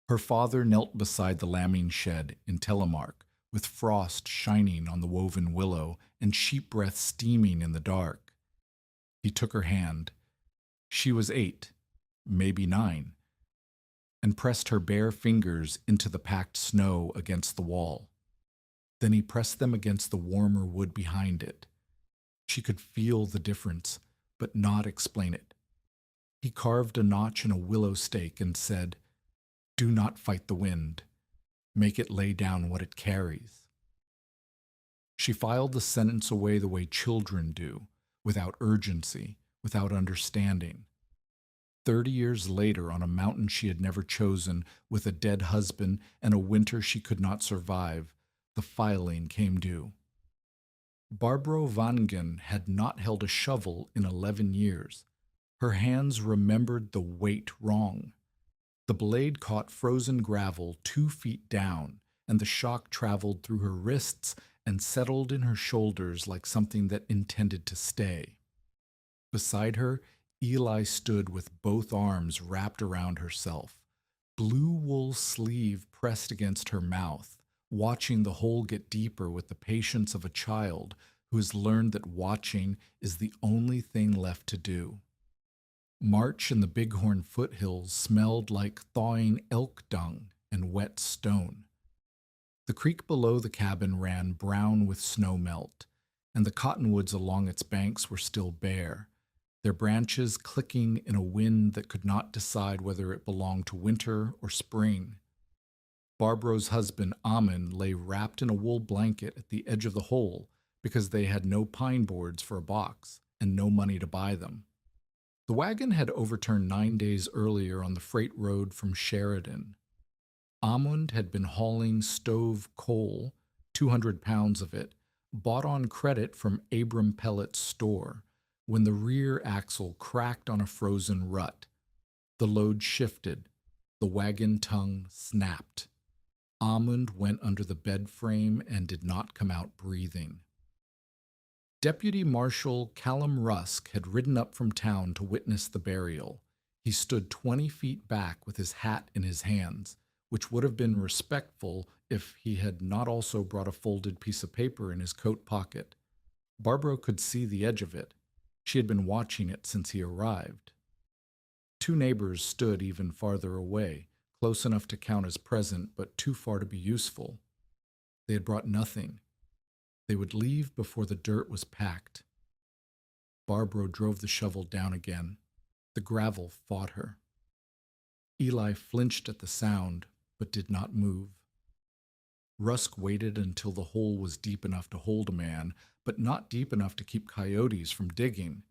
Her father knelt beside the lambing shed in Telemark, with frost shining on the woven willow and sheep breath steaming in the dark. He took her hand. She was 8, maybe 9, and pressed her bare fingers into the packed snow against the wall. Then he pressed them against the warmer wood behind it. She could feel the difference, but not explain it. He carved a notch in a willow stake and said, "Do not fight the wind. Make it lay down what it carries." She filed the sentence away the way children do, without urgency, without understanding. 30 years later, on a mountain she had never chosen, with a dead husband and a winter she could not survive, the filing came due. Barbro Vangen had not held a shovel in 11 years. Her hands remembered the weight wrong. The blade caught frozen gravel 2 feet down, and the shock traveled through her wrists and settled in her shoulders like something that intended to stay. Beside her, Eli stood with both arms wrapped around herself, blue wool sleeve pressed against her mouth, watching the hole get deeper with the patience of a child who has learned that watching is the only thing left to do. March in the Bighorn foothills smelled like thawing elk dung and wet stone. The creek below the cabin ran brown with snow melt, and the cottonwoods along its banks were still bare, their branches clicking in a wind that could not decide whether it belonged to winter or spring. Barbro's husband, Amon, lay wrapped in a wool blanket at the edge of the hole because they had no pine boards for a box and no money to buy them. The wagon had overturned 9 days earlier on the freight road from Sheridan. Amund had been hauling stove coal, 200 pounds of it, bought on credit from Abram Pellet's store, when the rear axle cracked on a frozen rut. The load shifted. The wagon tongue snapped. Amund went under the bed frame and did not come out breathing. Deputy Marshal Callum Rusk had ridden up from town to witness the burial. He stood 20 feet back with his hat in his hands, which would have been respectful if he had not also brought a folded piece of paper in his coat pocket. Barbro could see the edge of it. She had been watching it since he arrived. 2 neighbors stood even farther away, close enough to count as present, but too far to be useful. They had brought nothing. They would leave before the dirt was packed. Barbro drove the shovel down again. The gravel fought her. Eli flinched at the sound, but did not move. Rusk waited until the hole was deep enough to hold a man, but not deep enough to keep coyotes from digging.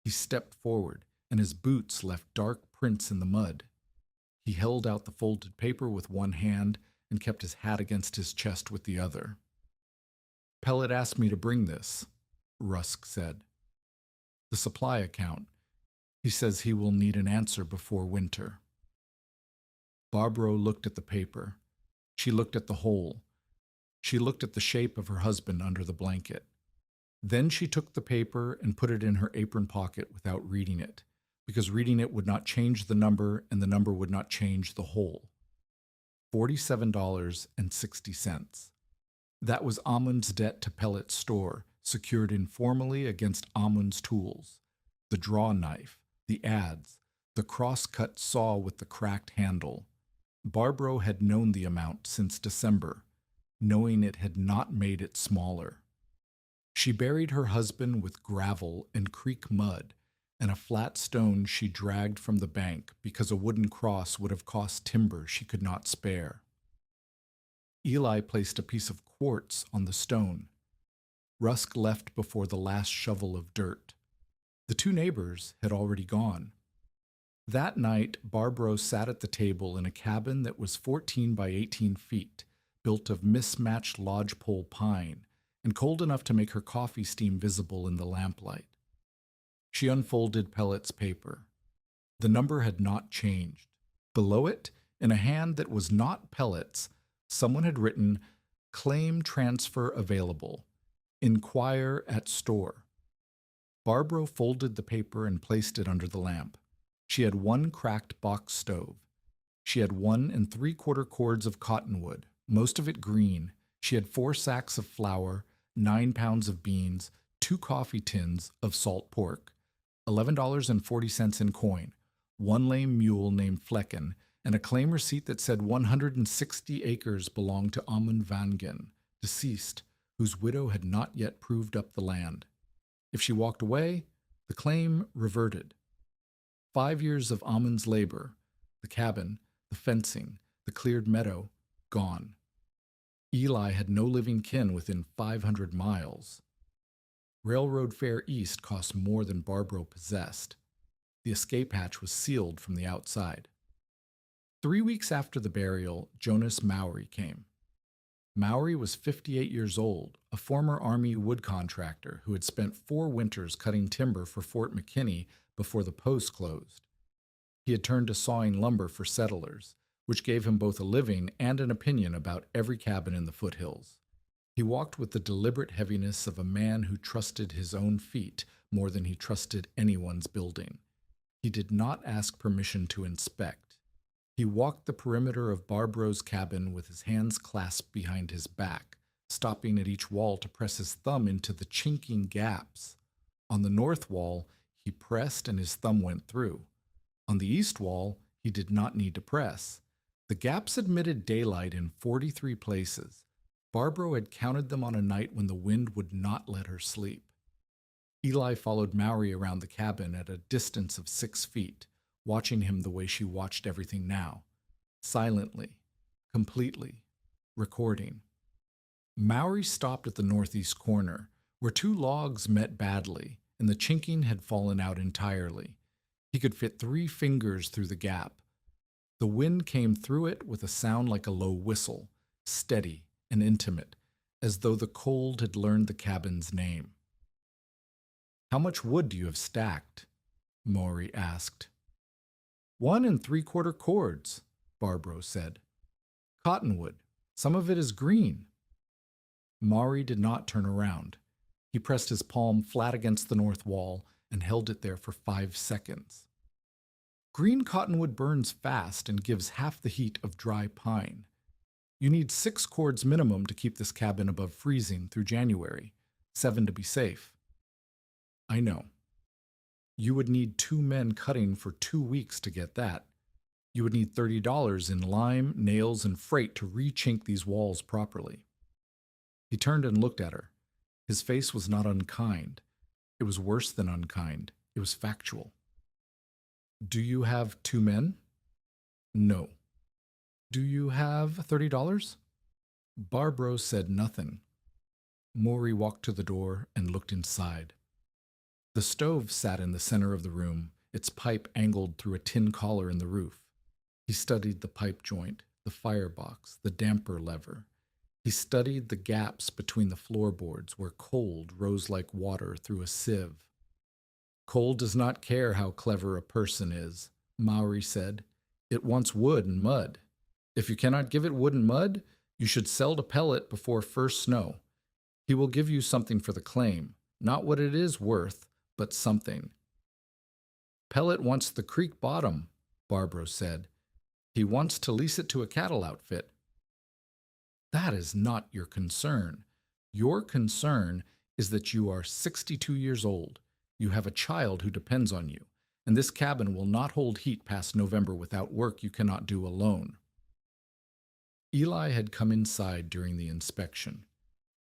He stepped forward, and his boots left dark prints in the mud. He held out the folded paper with one hand and kept his hat against his chest with the other. "Pellet asked me to bring this," Rusk said. "The supply account. He says he will need an answer before winter." Barbro looked at the paper. She looked at the hole. She looked at the shape of her husband under the blanket. Then she took the paper and put it in her apron pocket without reading it, because reading it would not change the number and the number would not change the whole. $47.60. That was Amund's debt to Pellet's store, secured informally against Amund's tools. The draw knife, the adze, the cross-cut saw with the cracked handle. Barbro had known the amount since December, knowing it had not made it smaller. She buried her husband with gravel and creek mud and a flat stone she dragged from the bank because a wooden cross would have cost timber she could not spare. Eli placed a piece of quartz on the stone. Rusk left before the last shovel of dirt. The 2 neighbors had already gone. That night, Barbro sat at the table in a cabin that was 14 by 18 feet, built of mismatched lodgepole pine, and cold enough to make her coffee steam visible in the lamplight. She unfolded Pellet's paper. The number had not changed. Below it, in a hand that was not Pellet's, someone had written, "Claim transfer available. Inquire at store." Barbro folded the paper and placed it under the lamp. She had one cracked box stove. She had 1 3/4 cords of cottonwood, most of it green. She had 4 sacks of flour, 9 pounds of beans, 2 coffee tins of salt pork, $11.40 in coin, one lame mule named Flecken, and a claim receipt that said 160 acres belonged to Amund Vangen, deceased, whose widow had not yet proved up the land. If she walked away, the claim reverted. 5 years of Amund's labor, the cabin, the fencing, the cleared meadow, gone. Eli had no living kin within 500 miles. Railroad fare east cost more than Barbaro possessed. The escape hatch was sealed from the outside. 3 weeks after the burial, Jonas Mowry came. Mowry was 58 years old, a former Army wood contractor who had spent 4 winters cutting timber for Fort McKinney before the post closed. He had turned to sawing lumber for settlers, which gave him both a living and an opinion about every cabin in the foothills. He walked with the deliberate heaviness of a man who trusted his own feet more than he trusted anyone's building. He did not ask permission to inspect. He walked the perimeter of Barbaro's cabin with his hands clasped behind his back, stopping at each wall to press his thumb into the chinking gaps. On the north wall, he pressed and his thumb went through. On the east wall, he did not need to press. The gaps admitted daylight in 43 places. Barbaro had counted them on a night when the wind would not let her sleep. Eli followed Mowry around the cabin at a distance of 6 feet, watching him the way she watched everything now, silently, completely, recording. Mowry stopped at the northeast corner, where 2 logs met badly, and the chinking had fallen out entirely. He could fit 3 fingers through the gap. The wind came through it with a sound like a low whistle, steady and intimate, as though the cold had learned the cabin's name. "How much wood do you have stacked?" Mowry asked. 1 3/4 cords, Barbaro said. "Cottonwood. Some of it is green." Mowry did not turn around. He pressed his palm flat against the north wall and held it there for 5 seconds. "Green cottonwood burns fast and gives half the heat of dry pine. You need 6 cords minimum to keep this cabin above freezing through January, 7 to be safe." "I know. You would need 2 men cutting for 2 weeks to get that. You would need $30 in lime, nails, and freight to re-chink these walls properly." He turned and looked at her. His face was not unkind. It was worse than unkind. It was factual. "Do you have 2 men?" "No." "Do you have $30? Barbaro said nothing. Mowry walked to the door and looked inside. The stove sat in the center of the room, its pipe angled through a tin collar in the roof. He studied the pipe joint, the firebox, the damper lever. He studied the gaps between the floorboards where cold rose like water through a sieve. "Cold does not care how clever a person is," Mowry said. "It wants wood and mud. If you cannot give it wood and mud, you should sell to Pellet before first snow. He will give you something for the claim, not what it is worth, but something." "Pellet wants the creek bottom," Barbaro said. "He wants to lease it to a cattle outfit." "That is not your concern. Your concern is that you are 62 years old. You have a child who depends on you, and this cabin will not hold heat past November without work you cannot do alone." Eli had come inside during the inspection.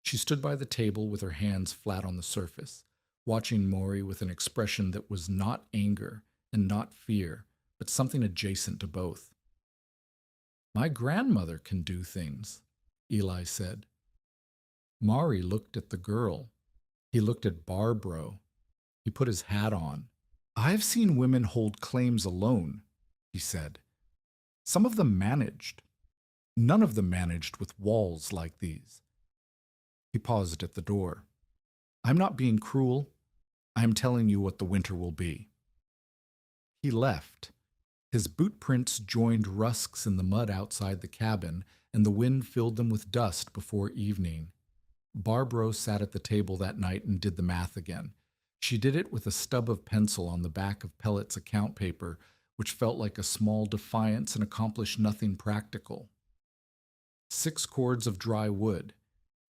She stood by the table with her hands flat on the surface, watching Mowry with an expression that was not anger and not fear, but something adjacent to both. "My grandmother can do things," Eli said. Mowry looked at the girl. He looked at Barbaro. He put his hat on. "I've seen women hold claims alone," he said. "Some of them managed. None of them managed with walls like these." He paused at the door. "I'm not being cruel. I'm telling you what the winter will be." He left. His boot prints joined rusks in the mud outside the cabin, and the wind filled them with dust before evening. Barbaro sat at the table that night and did the math again. She did it with a stub of pencil on the back of Pellet's account paper, which felt like a small defiance and accomplished nothing practical. 6 cords of dry wood.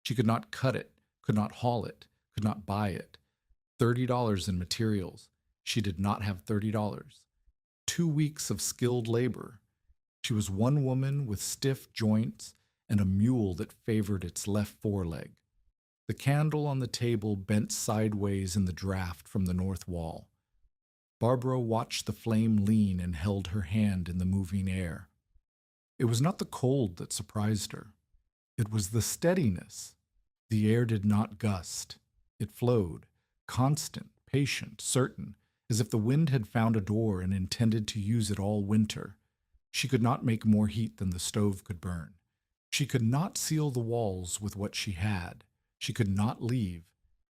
She could not cut it, could not haul it, could not buy it. $30 in materials. She did not have $30. 2 weeks of skilled labor. She was one woman with stiff joints and a mule that favored its left foreleg. The candle on the table bent sideways in the draft from the north wall. Barbara watched the flame lean and held her hand in the moving air. It was not the cold that surprised her. It was the steadiness. The air did not gust. It flowed, constant, patient, certain, as if the wind had found a door and intended to use it all winter. She could not make more heat than the stove could burn. She could not seal the walls with what she had. She could not leave,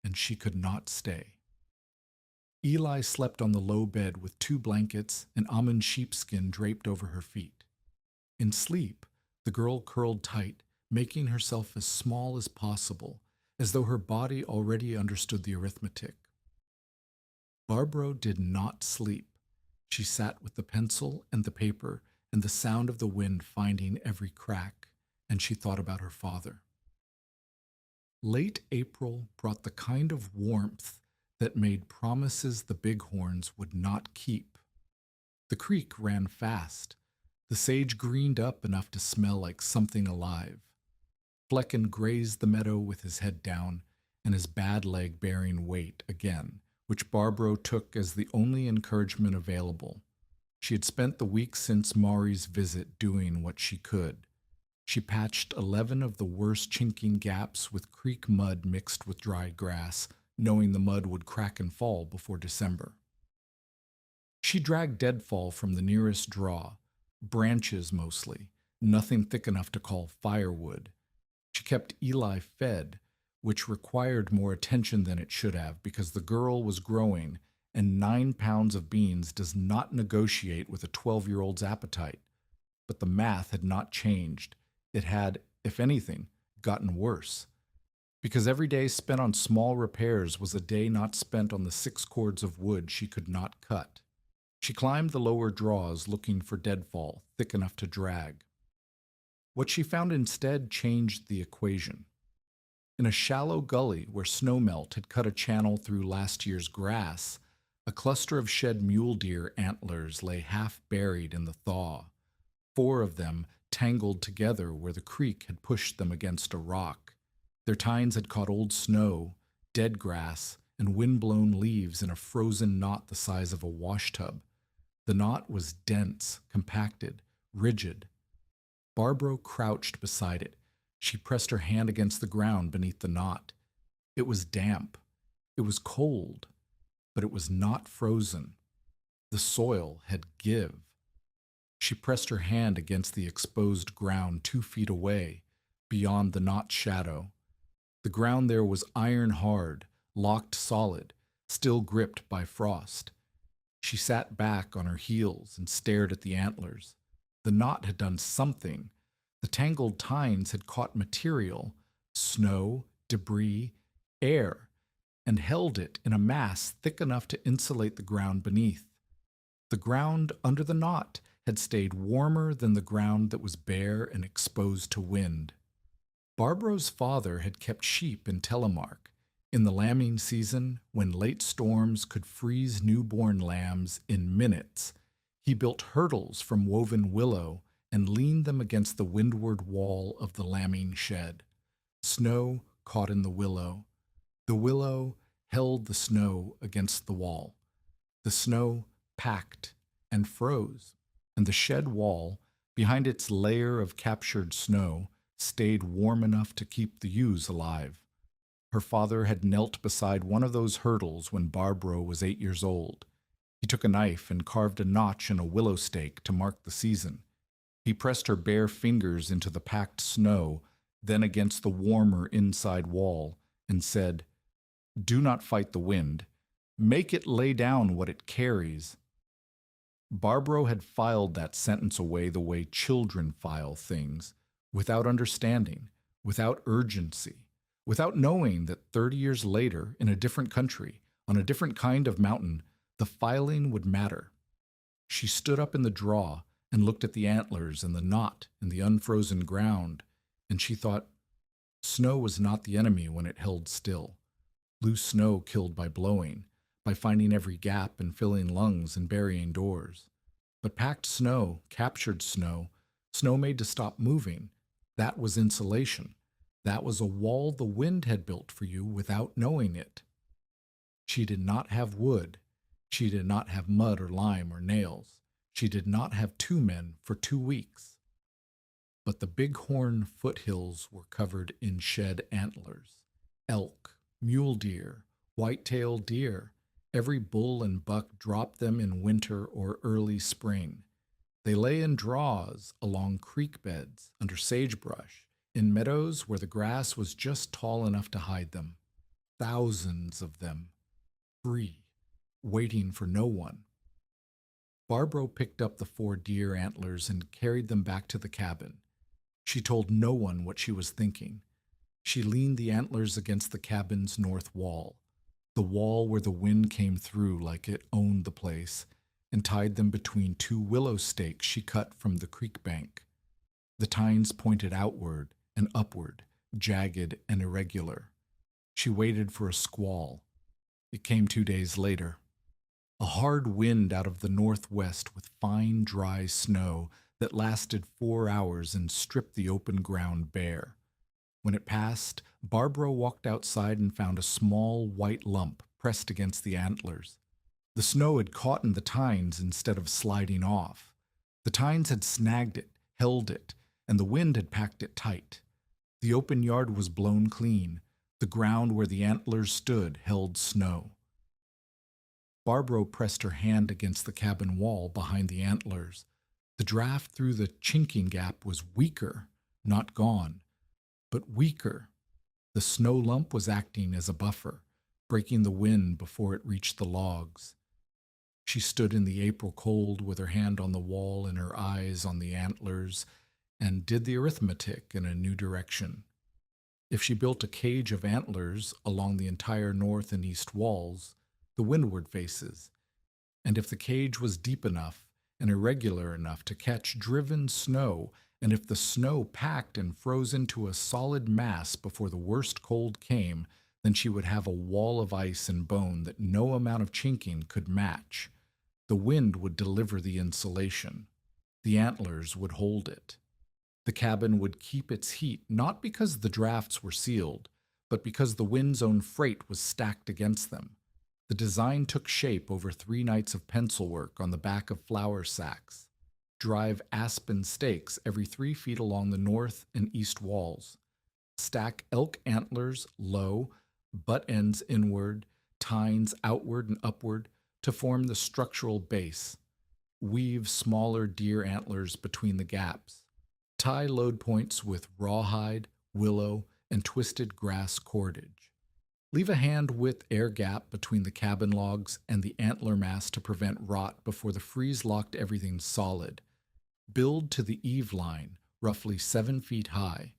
and she could not stay. Eli slept on the low bed with 2 blankets and almond sheepskin draped over her feet. In sleep, the girl curled tight, making herself as small as possible, as though her body already understood the arithmetic. Barbara did not sleep. She sat with the pencil and the paper and the sound of the wind finding every crack, and she thought about her father. Late April brought the kind of warmth that made promises the bighorns would not keep. The creek ran fast. The sage greened up enough to smell like something alive. Flecken grazed the meadow with his head down and his bad leg bearing weight again, which Barbara took as the only encouragement available. She had spent the week since Maury's visit doing what she could. She patched 11 of the worst chinking gaps with creek mud mixed with dried grass, knowing the mud would crack and fall before December. She dragged deadfall from the nearest draw, branches mostly, nothing thick enough to call firewood. She kept Eli fed, which required more attention than it should have because the girl was growing, and 9 pounds of beans does not negotiate with a 12-year-old's appetite. But the math had not changed. It had, if anything, gotten worse. Because every day spent on small repairs was a day not spent on the 6 cords of wood she could not cut. She climbed the lower draws looking for deadfall, thick enough to drag. What she found instead changed the equation. In a shallow gully where snowmelt had cut a channel through last year's grass, a cluster of shed mule deer antlers lay half buried in the thaw. 4 of them tangled together where the creek had pushed them against a rock. Their tines had caught old snow, dead grass, and wind-blown leaves in a frozen knot the size of a washtub. The knot was dense, compacted, rigid. Barbara crouched beside it. She pressed her hand against the ground beneath the knot. It was damp. It was cold, but it was not frozen. The soil had give. She pressed her hand against the exposed ground 2 feet away, beyond the knot shadow. The ground there was iron hard, locked solid, still gripped by frost. She sat back on her heels and stared at the antlers. The knot had done something. The tangled tines had caught material, snow, debris, air, and held it in a mass thick enough to insulate the ground beneath. The ground under the knot had stayed warmer than the ground that was bare and exposed to wind. Barbara's father had kept sheep in Telemark. In the lambing season, when late storms could freeze newborn lambs in minutes, he built hurdles from woven willow and leaned them against the windward wall of the lambing shed. Snow caught in the willow. The willow held the snow against the wall. The snow packed and froze, and the shed wall, behind its layer of captured snow, stayed warm enough to keep the ewes alive. Her father had knelt beside one of those hurdles when Barbara was 8 years old. He took a knife and carved a notch in a willow stake to mark the season. He pressed her bare fingers into the packed snow, then against the warmer inside wall, and said, "Do not fight the wind. Make it lay down what it carries." Barbara had filed that sentence away the way children file things, without understanding, without urgency, without knowing that 30 years later, in a different country, on a different kind of mountain, the filing would matter. She stood up in the draw and looked at the antlers and the knot in the unfrozen ground, and she thought, snow was not the enemy when it held still. Loose snow killed by blowing, by finding every gap and filling lungs and burying doors. But packed snow, captured snow, snow made to stop moving, that was insulation. That was a wall the wind had built for you without knowing it. She did not have wood. She did not have mud or lime or nails. She did not have 2 men for 2 weeks. But the bighorn foothills were covered in shed antlers. Elk, mule deer, white-tailed deer. Every bull and buck dropped them in winter or early spring. They lay in draws along creek beds, under sagebrush, in meadows where the grass was just tall enough to hide them. Thousands of them, free, waiting for no one. Barbro picked up the 4 deer antlers and carried them back to the cabin. She told no one what she was thinking. She leaned the antlers against the cabin's north wall, the wall where the wind came through like it owned the place, and tied them between 2 willow stakes she cut from the creek bank. The tines pointed outward and upward, jagged and irregular. She waited for a squall. It came 2 days later. A hard wind out of the northwest with fine, dry snow that lasted 4 hours and stripped the open ground bare. When it passed, Barbro walked outside and found a small white lump pressed against the antlers. The snow had caught in the tines instead of sliding off. The tines had snagged it, held it, and the wind had packed it tight. The open yard was blown clean. The ground where the antlers stood held snow. Barbro pressed her hand against the cabin wall behind the antlers. The draft through the chinking gap was weaker, not gone, but weaker. The snow lump was acting as a buffer, breaking the wind before it reached the logs. She stood in the April cold with her hand on the wall and her eyes on the antlers, and did the arithmetic in a new direction. If she built a cage of antlers along the entire north and east walls, the windward faces, and if the cage was deep enough and irregular enough to catch driven snow, and if the snow packed and froze into a solid mass before the worst cold came, then she would have a wall of ice and bone that no amount of chinking could match. The wind would deliver the insulation. The antlers would hold it. The cabin would keep its heat not because the drafts were sealed, but because the wind's own freight was stacked against them. The design took shape over 3 nights of pencil work on the back of flour sacks. Drive aspen stakes every 3 feet along the north and east walls. Stack elk antlers low, butt ends inward, tines outward and upward to form the structural base. Weave smaller deer antlers between the gaps. Tie load points with rawhide, willow, and twisted grass cordage. Leave a hand-width air gap between the cabin logs and the antler mass to prevent rot before the freeze locked everything solid. Build to the eave line, roughly 7 feet high.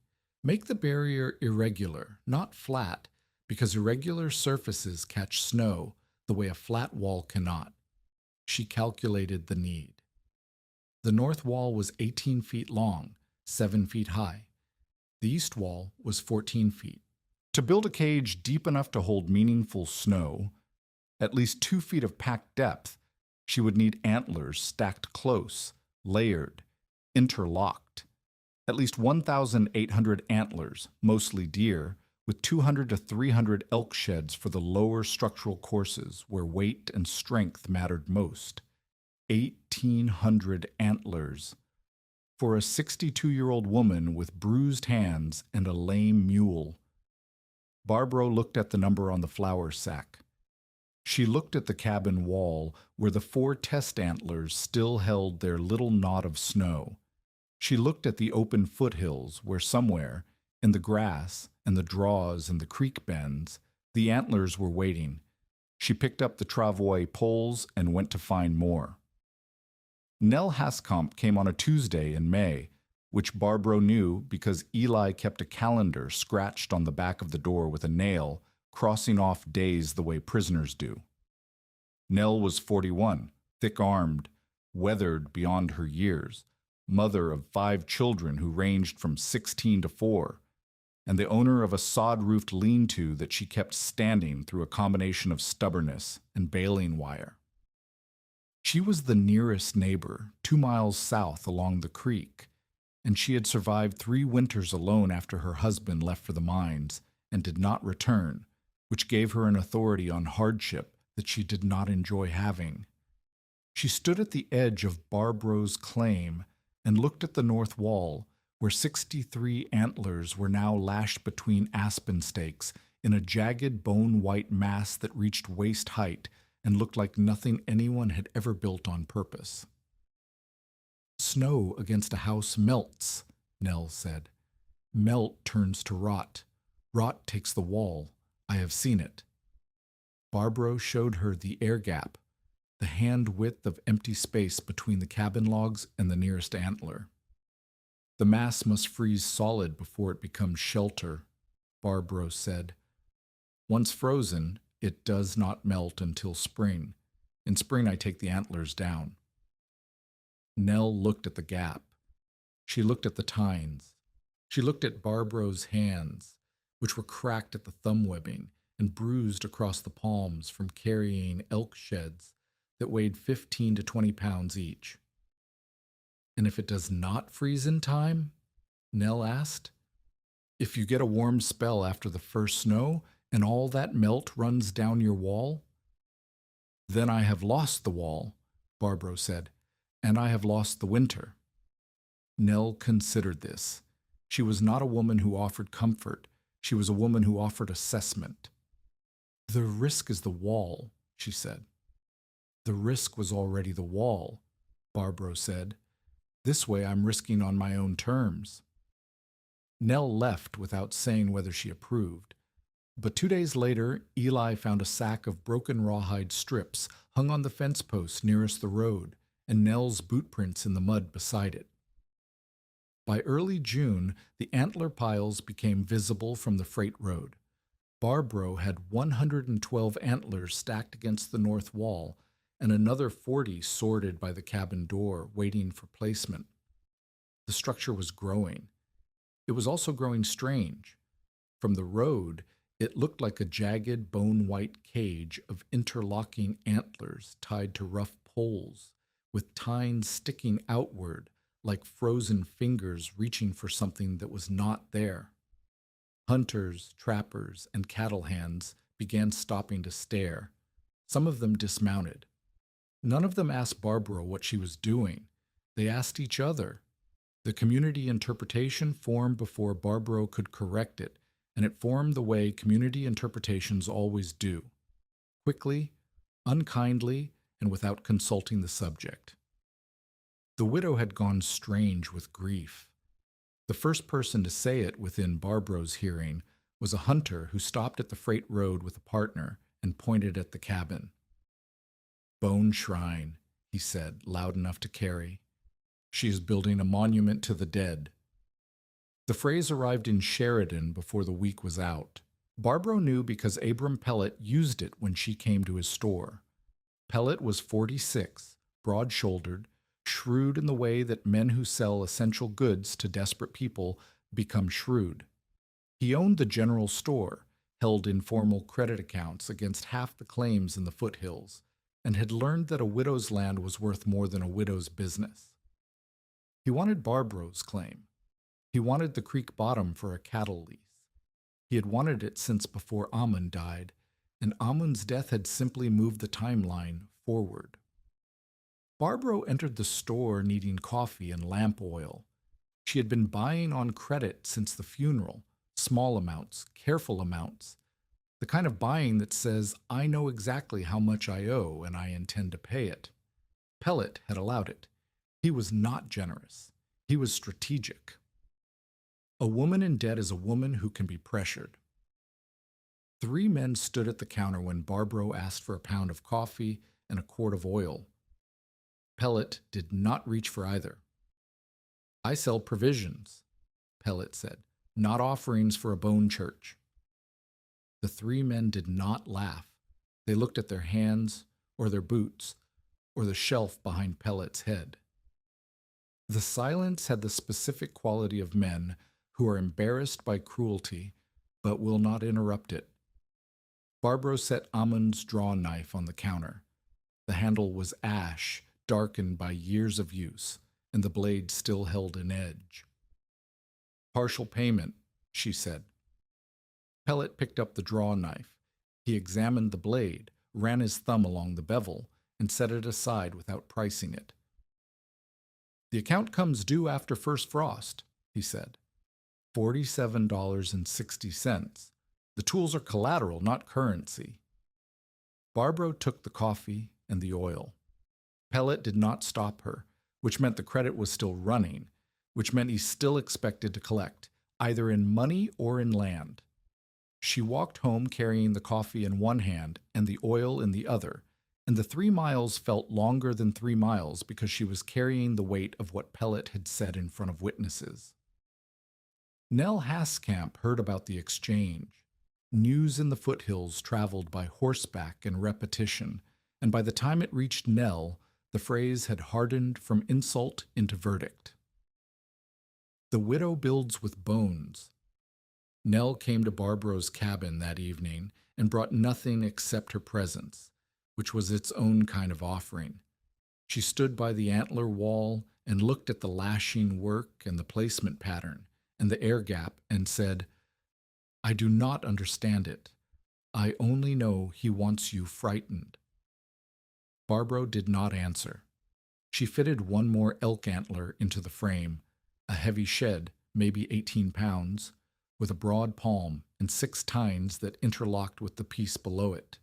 Make the barrier irregular, not flat, because irregular surfaces catch snow the way a flat wall cannot. She calculated the need. The north wall was 18 feet long, 7 feet high. The east wall was 14 feet. To build a cage deep enough to hold meaningful snow, at least 2 feet of packed depth, she would need antlers stacked close, layered, interlocked. At least 1,800 antlers, mostly deer, with 200 to 300 elk sheds for the lower structural courses where weight and strength mattered most. 1,800 antlers. For a 62-year-old woman with bruised hands and a lame mule. Barbro looked at the number on the flour sack. She looked at the cabin wall where the 4 test antlers still held their little knot of snow. She looked at the open foothills where somewhere, in the grass and the draws and the creek bends, the antlers were waiting. She picked up the travois poles and went to find more. Nell Haskamp came on a Tuesday in May, which Barbro knew because Eli kept a calendar scratched on the back of the door with a nail, crossing off days the way prisoners do. Nell was 41, thick-armed, weathered beyond her years, mother of 5 children who ranged from 16 to 4, and the owner of a sod-roofed lean-to that she kept standing through a combination of stubbornness and baling wire. She was the nearest neighbor, 2 miles south along the creek, and she had survived 3 winters alone after her husband left for the mines and did not return, which gave her an authority on hardship that she did not enjoy having. She stood at the edge of Barbro's claim and looked at the north wall, where 63 antlers were now lashed between aspen stakes in a jagged bone-white mass that reached waist height and looked like nothing anyone had ever built on purpose. "Snow against a house melts," Nell said. "Melt turns to rot. Rot takes the wall. I have seen it." Barbro showed her the air gap, the hand width of empty space between the cabin logs and the nearest antler. "The mass must freeze solid before it becomes shelter," Barbro said. "Once frozen, it does not melt until spring. In spring I take the antlers down." Nell looked at the gap. She looked at the tines. She looked at Barbro's hands, which were cracked at the thumb webbing and bruised across the palms from carrying elk sheds that weighed 15 to 20 pounds each. "And if it does not freeze in time?" Nell asked. "If you get a warm spell after the first snow and all that melt runs down your wall?" "Then I have lost the wall," Barbro said, "and I have lost the winter." Nell considered this. She was not a woman who offered comfort. She was a woman who offered assessment. "The risk is the wall," she said. "The risk was already the wall," Barbro said. "This way I'm risking on my own terms." Nell left without saying whether she approved. But 2 days later, Eli found a sack of broken rawhide strips hung on the fence post nearest the road, and Nell's boot prints in the mud beside it. By early June, the antler piles became visible from the freight road. Barbro had 112 antlers stacked against the north wall, and another 40 sorted by the cabin door, waiting for placement. The structure was growing. It was also growing strange. From the road, it looked like a jagged, bone-white cage of interlocking antlers tied to rough poles, with tines sticking outward like frozen fingers reaching for something that was not there. Hunters, trappers, and cattle hands began stopping to stare. Some of them dismounted. None of them asked Barbro what she was doing. They asked each other. The community interpretation formed before Barbro could correct it, and it formed the way community interpretations always do: quickly, unkindly, and without consulting the subject. The widow had gone strange with grief. The first person to say it within Barbro's hearing was a hunter who stopped at the freight road with a partner and pointed at the cabin. "Bone shrine," he said, loud enough to carry. "She is building a monument to the dead." The phrase arrived in Sheridan before the week was out. Barbro knew because Abram Pellet used it when she came to his store. Pellet was 46, broad-shouldered, shrewd in the way that men who sell essential goods to desperate people become shrewd. He owned the general store, held informal credit accounts against half the claims in the foothills, and had learned that a widow's land was worth more than a widow's business. He wanted Barbro's claim. He wanted the creek bottom for a cattle lease. He had wanted it since before Amun died, and Amun's death had simply moved the timeline forward. Barbro entered the store needing coffee and lamp oil. She had been buying on credit since the funeral, small amounts, careful amounts, the kind of buying that says, "I know exactly how much I owe and I intend to pay it." Pellet had allowed it. He was not generous. He was strategic. A woman in debt is a woman who can be pressured. 3 men stood at the counter when Barbro asked for a pound of coffee and a quart of oil. Pellet did not reach for either. "I sell provisions," Pellet said, "not offerings for a bone church." The 3 men did not laugh. They looked at their hands or their boots, or the shelf behind Pellet's head. The silence had the specific quality of men who are embarrassed by cruelty but will not interrupt it. Barbro set Amund's draw knife on the counter. The handle was ash, darkened by years of use, and the blade still held an edge. "Partial payment," she said. Pellet picked up the draw knife. He examined the blade, ran his thumb along the bevel, and set it aside without pricing it. "The account comes due after first frost," he said. $47.60. The tools are collateral, not currency. Barbro took the coffee and the oil. Pellet did not stop her, which meant the credit was still running, which meant he still expected to collect, either in money or in land. She walked home carrying the coffee in one hand and the oil in the other, and the 3 miles felt longer than 3 miles because she was carrying the weight of what Pellet had said in front of witnesses. Nell Haskamp heard about the exchange. News in the foothills traveled by horseback and repetition, and by the time it reached Nell, the phrase had hardened from insult into verdict. "The widow builds with bones." Nell came to Barbro's cabin that evening and brought nothing except her presence, which was its own kind of offering. She stood by the antler wall and looked at the lashing work and the placement pattern and the air gap and said, "I do not understand it. I only know he wants you frightened." Barbro did not answer. She fitted one more elk antler into the frame, a heavy shed, maybe 18 pounds, with a broad palm and 6 tines that interlocked with the piece below it.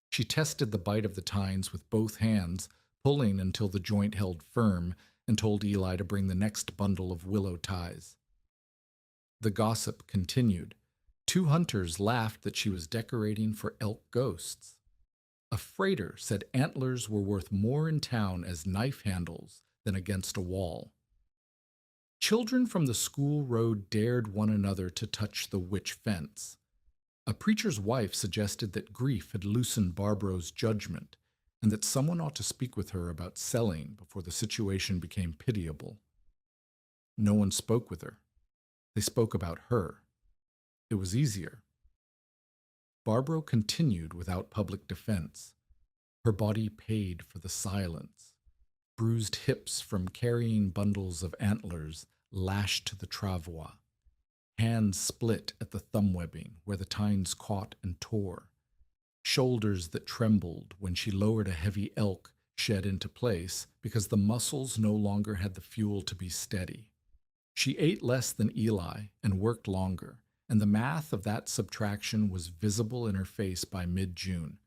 She tested the bite of the tines with both hands, pulling until the joint held firm, and told Eli to bring the next bundle of willow ties. The gossip continued. 2 hunters laughed that she was decorating for elk ghosts. A freighter said antlers were worth more in town as knife handles than against a wall. Children from the school road dared one another to touch the witch fence. A preacher's wife suggested that grief had loosened Barbro's judgment, and that someone ought to speak with her about selling before the situation became pitiable. No one spoke with her. They spoke about her. It was easier. Barbro continued without public defense. Her body paid for the silence. Bruised hips from carrying bundles of antlers lashed to the travois. Hands split at the thumb webbing where the tines caught and tore. Shoulders that trembled when she lowered a heavy elk shed into place because the muscles no longer had the fuel to be steady. She ate less than Eli and worked longer, and the math of that subtraction was visible in her face by mid-June.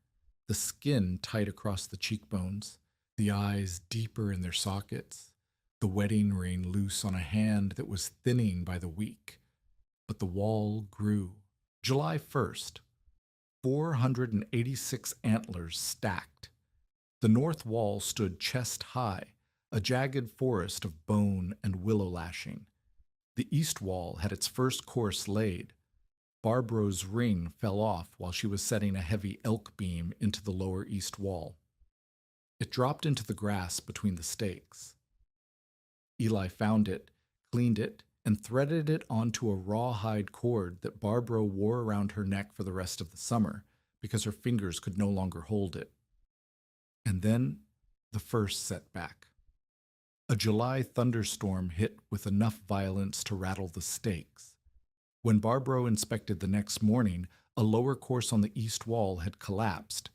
The skin tight across the cheekbones, the eyes deeper in their sockets, the wedding ring loose on a hand that was thinning by the week. But the wall grew. July 1st, 486 antlers stacked. The north wall stood chest high, a jagged forest of bone and willow lashing. The east wall had its first course laid. Barbro's ring fell off while she was setting a heavy elk beam into the lower east wall. It dropped into the grass between the stakes. Eli found it, cleaned it, and threaded it onto a rawhide cord that Barbro wore around her neck for the rest of the summer because her fingers could no longer hold it. And then the first setback. A July thunderstorm hit with enough violence to rattle the stakes. When Barbro inspected the next morning, a lower course on the east wall had collapsed.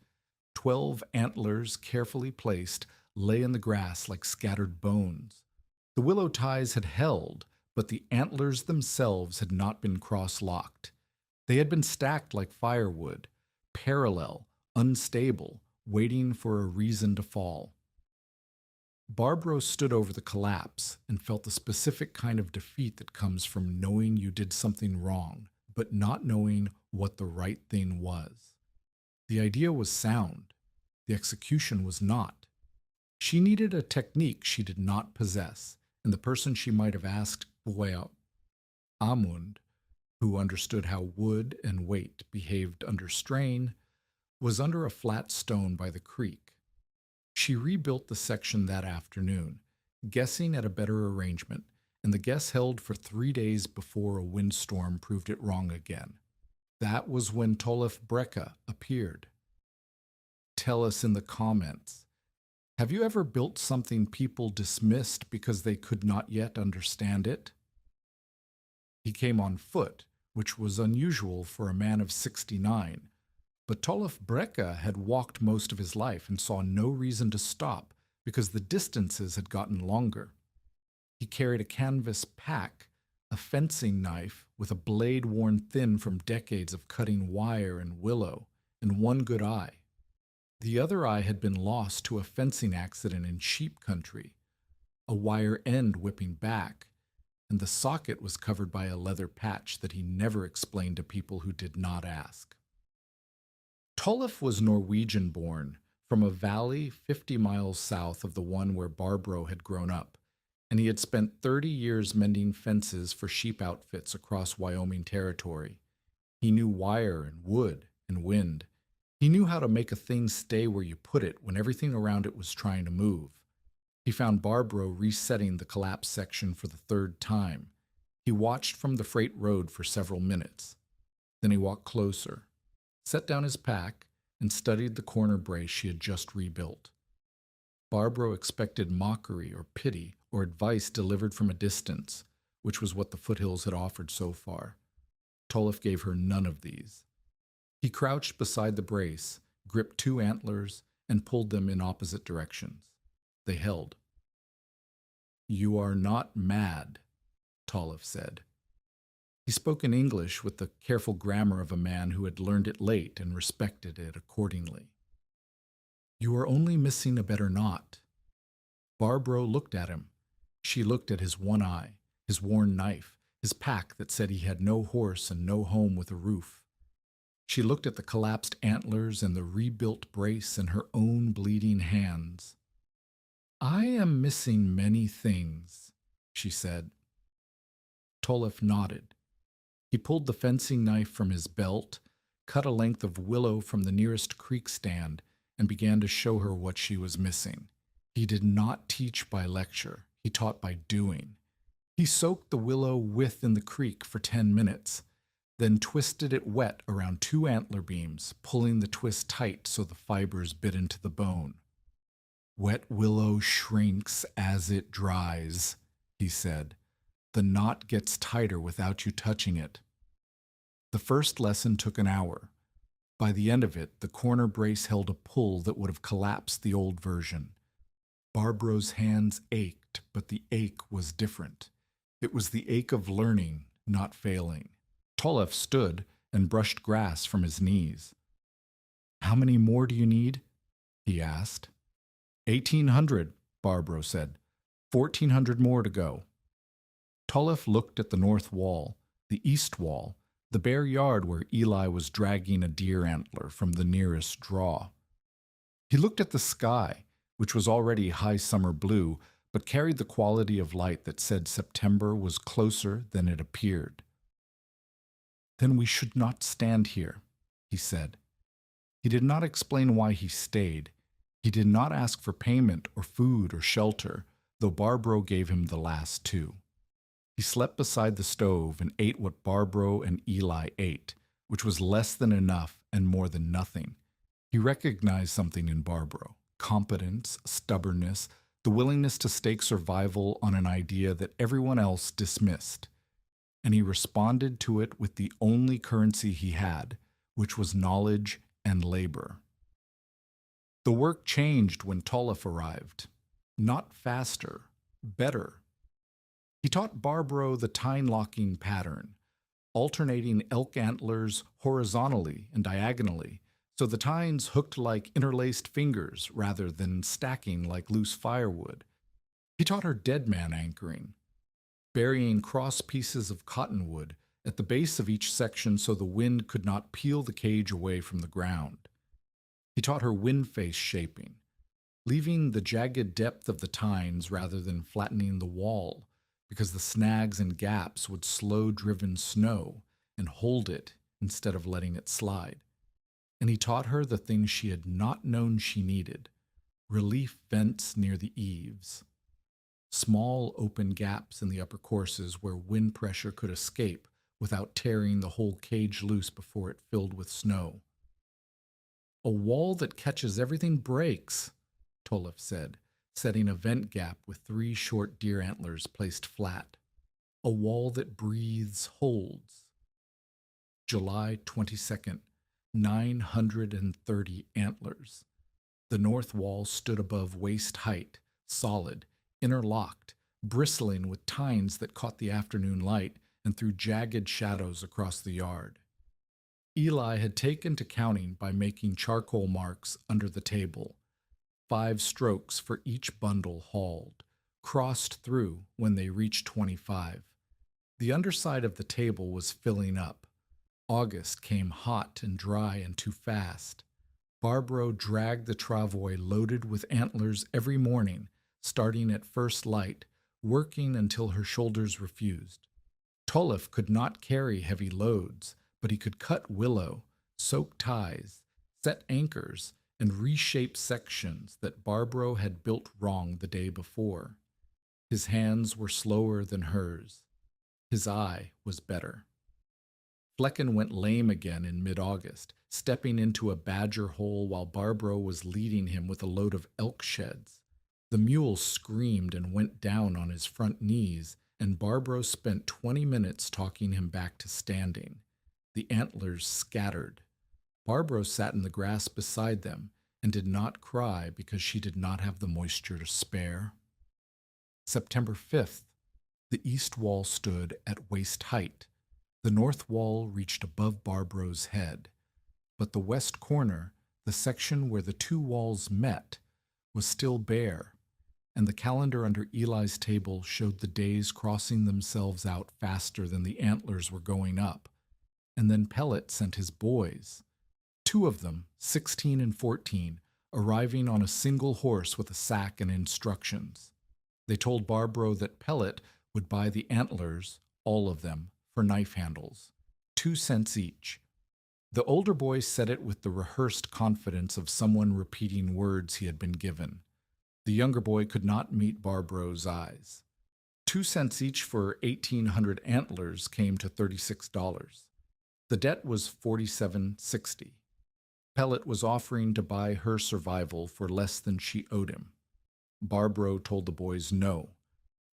12 antlers, carefully placed, lay in the grass like scattered bones. The willow ties had held, but the antlers themselves had not been cross-locked. They had been stacked like firewood, parallel, unstable, waiting for a reason to fall. Barbro stood over the collapse and felt the specific kind of defeat that comes from knowing you did something wrong, but not knowing what the right thing was. The idea was sound. The execution was not. She needed a technique she did not possess, and the person she might have asked, well, Amund, who understood how wood and weight behaved under strain, was under a flat stone by the creek. She rebuilt the section that afternoon, guessing at a better arrangement, and the guess held for 3 days before a windstorm proved it wrong again. That was when Tolef Brecka appeared. Tell us in the comments. Have you ever built something people dismissed because they could not yet understand it? He came on foot, which was unusual for a man of 69, but Tolef Brecka had walked most of his life and saw no reason to stop because the distances had gotten longer. He carried a canvas pack, a fencing knife with a blade worn thin from decades of cutting wire and willow, and one good eye. The other eye had been lost to a fencing accident in sheep country, a wire end whipping back, and the socket was covered by a leather patch that he never explained to people who did not ask. Tolef was Norwegian-born, from a valley 50 miles south of the one where Barbro had grown up, and he had spent 30 years mending fences for sheep outfits across Wyoming territory. He knew wire and wood and wind. He knew how to make a thing stay where you put it when everything around it was trying to move. He found Barbro resetting the collapsed section for the third time. He watched from the freight road for several minutes. Then he walked closer, set down his pack, and studied the corner brace she had just rebuilt. Barbro expected mockery or pity or advice delivered from a distance, which was what the foothills had offered so far. Tolef gave her none of these. He crouched beside the brace, gripped 2 antlers, and pulled them in opposite directions. They held. "You are not mad," Tolef said. He spoke in English with the careful grammar of a man who had learned it late and respected it accordingly. "You are only missing a better knot." Barbro looked at him. She looked at his one eye, his worn knife, his pack that said he had no horse and no home with a roof. She looked at the collapsed antlers and the rebuilt brace in her own bleeding hands. "I am missing many things," she said. Tolef nodded. He pulled the fencing knife from his belt, cut a length of willow from the nearest creek stand, and began to show her what she was missing. He did not teach by lecture. He taught by doing. He soaked the willow width in the creek for 10 minutes, then twisted it wet around 2 antler beams, pulling the twist tight so the fibers bit into the bone. "Wet willow shrinks as it dries," he said. "The knot gets tighter without you touching it." The first lesson took an hour. By the end of it, the corner brace held a pull that would have collapsed the old version. Barbro's hands ached, but the ache was different. It was the ache of learning, not failing. Tolef stood and brushed grass from his knees. "How many more do you need?" he asked. 1,800, Barbro said. 1,400 more to go. Tolef looked at the north wall, the east wall, the bare yard where Eli was dragging a deer antler from the nearest draw. He looked at the sky, which was already high summer blue, but carried the quality of light that said September was closer than it appeared. "Then we should not stand here," he said. He did not explain why he stayed. He did not ask for payment or food or shelter, though Barbro gave him the last 2. He slept beside the stove and ate what Barbro and Eli ate, which was less than enough and more than nothing. He recognized something in Barbro: competence, stubbornness, the willingness to stake survival on an idea that everyone else dismissed. And he responded to it with the only currency he had, which was knowledge and labor. The work changed when Tolef arrived. Not faster, better. He taught Barbro the tine-locking pattern, alternating elk antlers horizontally and diagonally, so the tines hooked like interlaced fingers rather than stacking like loose firewood. He taught her dead man anchoring, burying cross pieces of cottonwood at the base of each section so the wind could not peel the cage away from the ground. He taught her wind face shaping, leaving the jagged depth of the tines rather than flattening the wall, because the snags and gaps would slow driven snow and hold it instead of letting it slide. And he taught her the things she had not known she needed: relief vents near the eaves, small open gaps in the upper courses where wind pressure could escape without tearing the whole cage loose before it filled with snow. A wall that catches everything breaks, Tolef said, setting a vent gap with 3 short deer antlers placed flat. A wall that breathes holds. July 22nd, 930 antlers. The north wall stood above waist height, solid, interlocked, bristling with tines that caught the afternoon light and threw jagged shadows across the yard. Eli had taken to counting by making charcoal marks under the table, 5 strokes for each bundle hauled, crossed through when they reached 25. The underside of the table was filling up. August came hot and dry and too fast. Barbro dragged the travois loaded with antlers every morning, starting at first light, working until her shoulders refused. Tolef could not carry heavy loads, but he could cut willow, soak ties, set anchors, and reshape sections that Barbro had built wrong the day before. His hands were slower than hers. His eye was better. Flecken went lame again in mid-August, stepping into a badger hole while Barbro was leading him with a load of elk sheds. The mule screamed and went down on his front knees, and Barbro spent 20 minutes talking him back to standing. The antlers scattered. Barbro sat in the grass beside them and did not cry because she did not have the moisture to spare. September 5th, the east wall stood at waist height. The north wall reached above Barbro's head, but the west corner, the section where the 2 walls met, was still bare, and the calendar under Eli's table showed the days crossing themselves out faster than the antlers were going up. And then Pellet sent his boys, 2 of them, 16 and 14, arriving on a single horse with a sack and instructions. They told Barbro that Pellet would buy the antlers, all of them, for knife handles, 2 cents each. The older boy said it with the rehearsed confidence of someone repeating words he had been given. The younger boy could not meet Barbro's eyes. 2 cents each for 1,800 antlers came to $36. The debt was $47.60. Pellet was offering to buy her survival for less than she owed him. Barbro told the boys no.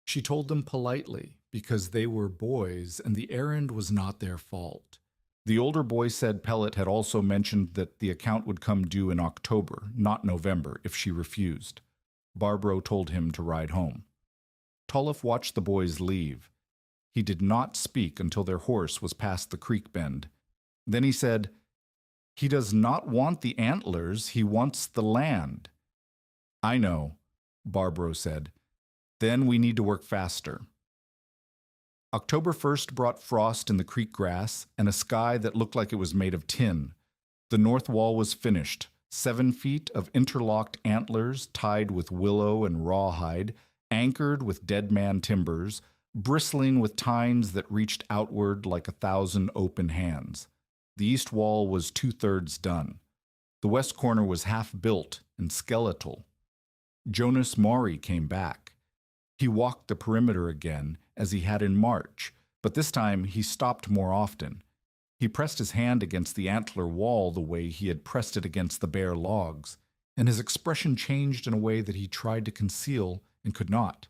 She told them politely because they were boys and the errand was not their fault. The older boy said Pellet had also mentioned that the account would come due in October, not November, if she refused. Barbro told him to ride home. Tolef watched the boys leave. He did not speak until their horse was past the creek bend. Then he said, "He does not want the antlers, he wants the land." "I know," Barbro said. "Then we need to work faster." October 1st brought frost in the creek grass and a sky that looked like it was made of tin. The north wall was finished, 7 feet of interlocked antlers tied with willow and rawhide, anchored with dead man timbers, bristling with tines that reached outward like 1,000 open hands. The east wall was 2/3 done. The west corner was half built and skeletal. Jonas Maury came back. He walked the perimeter again, as he had in March, but this time he stopped more often. He pressed his hand against the antler wall the way he had pressed it against the bare logs, and his expression changed in a way that he tried to conceal and could not.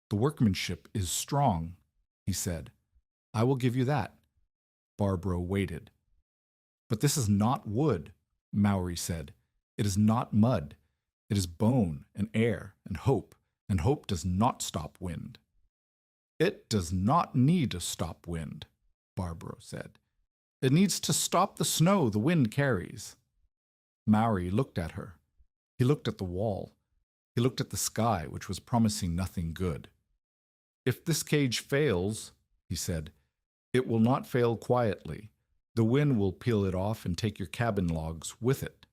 "The workmanship is strong," he said. "I will give you that." Barbro waited. "But this is not wood," Maury said. "It is not mud. It is bone and air and hope does not stop wind." "It does not need to stop wind," Barbro said. "It needs to stop the snow the wind carries." Maury looked at her. He looked at the wall. He looked at the sky, which was promising nothing good. "If this cage fails," he said, "it will not fail quietly. The wind will peel it off and take your cabin logs with it."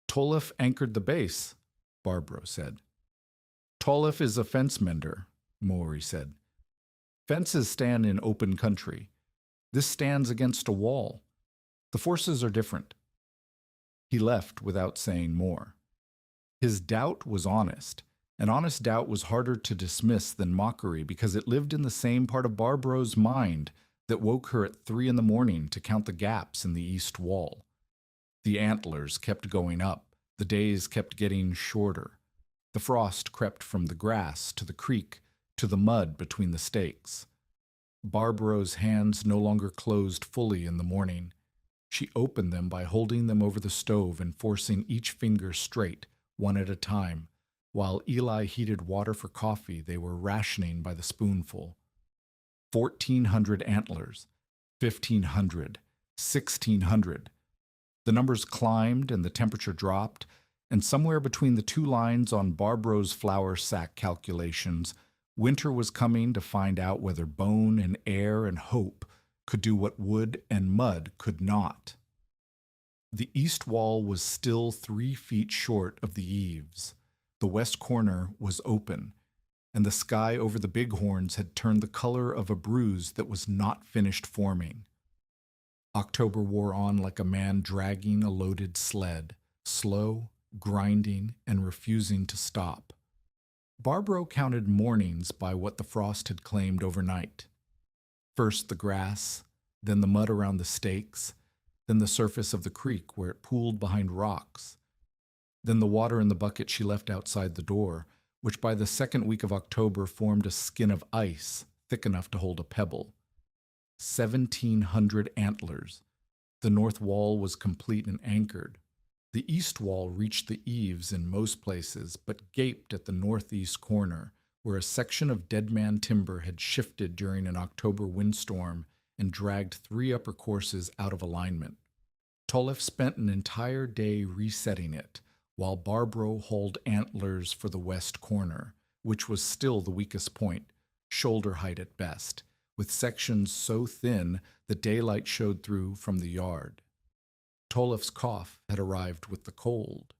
"Tolef anchored the base," Barbro said. "Tolef is a fence mender," Maury said. "Fences stand in open country. This stands against a wall. The forces are different." He left without saying more. His doubt was honest, and honest doubt was harder to dismiss than mockery because it lived in the same part of Barbro's mind that woke her at 3 in the morning to count the gaps in the east wall. The antlers kept going up, the days kept getting shorter. The frost crept from the grass to the creek to the mud between the stakes. Barbro's hands no longer closed fully in the morning. She opened them by holding them over the stove and forcing each finger straight, one at a time. While Eli heated water for coffee, they were rationing by the spoonful. 1,400 antlers, 1,500, 1,600. The numbers climbed and the temperature dropped, and somewhere between the two lines on Barbro's flour sack calculations, winter was coming to find out whether bone and air and hope could do what wood and mud could not. The east wall was still 3 feet short of the eaves. The west corner was open, and the sky over the bighorns had turned the color of a bruise that was not finished forming. October wore on like a man dragging a loaded sled, slow, grinding, and refusing to stop. Barbro counted mornings by what the frost had claimed overnight. First the grass, then the mud around the stakes, then the surface of the creek where it pooled behind rocks, then the water in the bucket she left outside the door, which by the second week of October formed a skin of ice thick enough to hold a pebble. 1,700 antlers. The north wall was complete and anchored. The east wall reached the eaves in most places, but gaped at the northeast corner, where a section of dead man timber had shifted during an October windstorm and dragged 3 upper courses out of alignment. Tolef spent an entire day resetting it, while Barbro hauled antlers for the west corner, which was still the weakest point, shoulder height at best, with sections so thin that daylight showed through from the yard. Tolef's cough had arrived with the cold.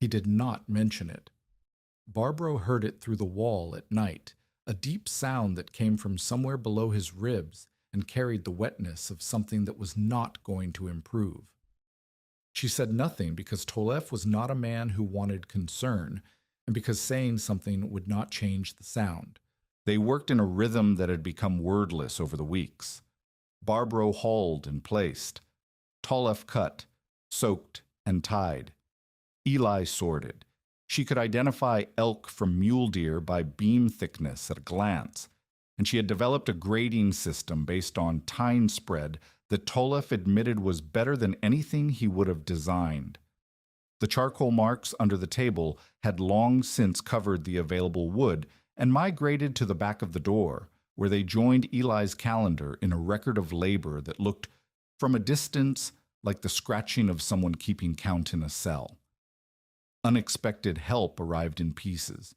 He did not mention it. Barbro heard it through the wall at night, a deep sound that came from somewhere below his ribs and carried the wetness of something that was not going to improve. She said nothing because Tolef was not a man who wanted concern, and because saying something would not change the sound. They worked in a rhythm that had become wordless over the weeks. Barbro hauled and placed. Tolef cut, soaked, and tied. Eli sorted. She could identify elk from mule deer by beam thickness at a glance, and she had developed a grading system based on tine spread that Tolef admitted was better than anything he would have designed. The charcoal marks under the table had long since covered the available wood and migrated to the back of the door, where they joined Eli's calendar in a record of labor that looked, from a distance, like the scratching of someone keeping count in a cell. Unexpected help arrived in pieces.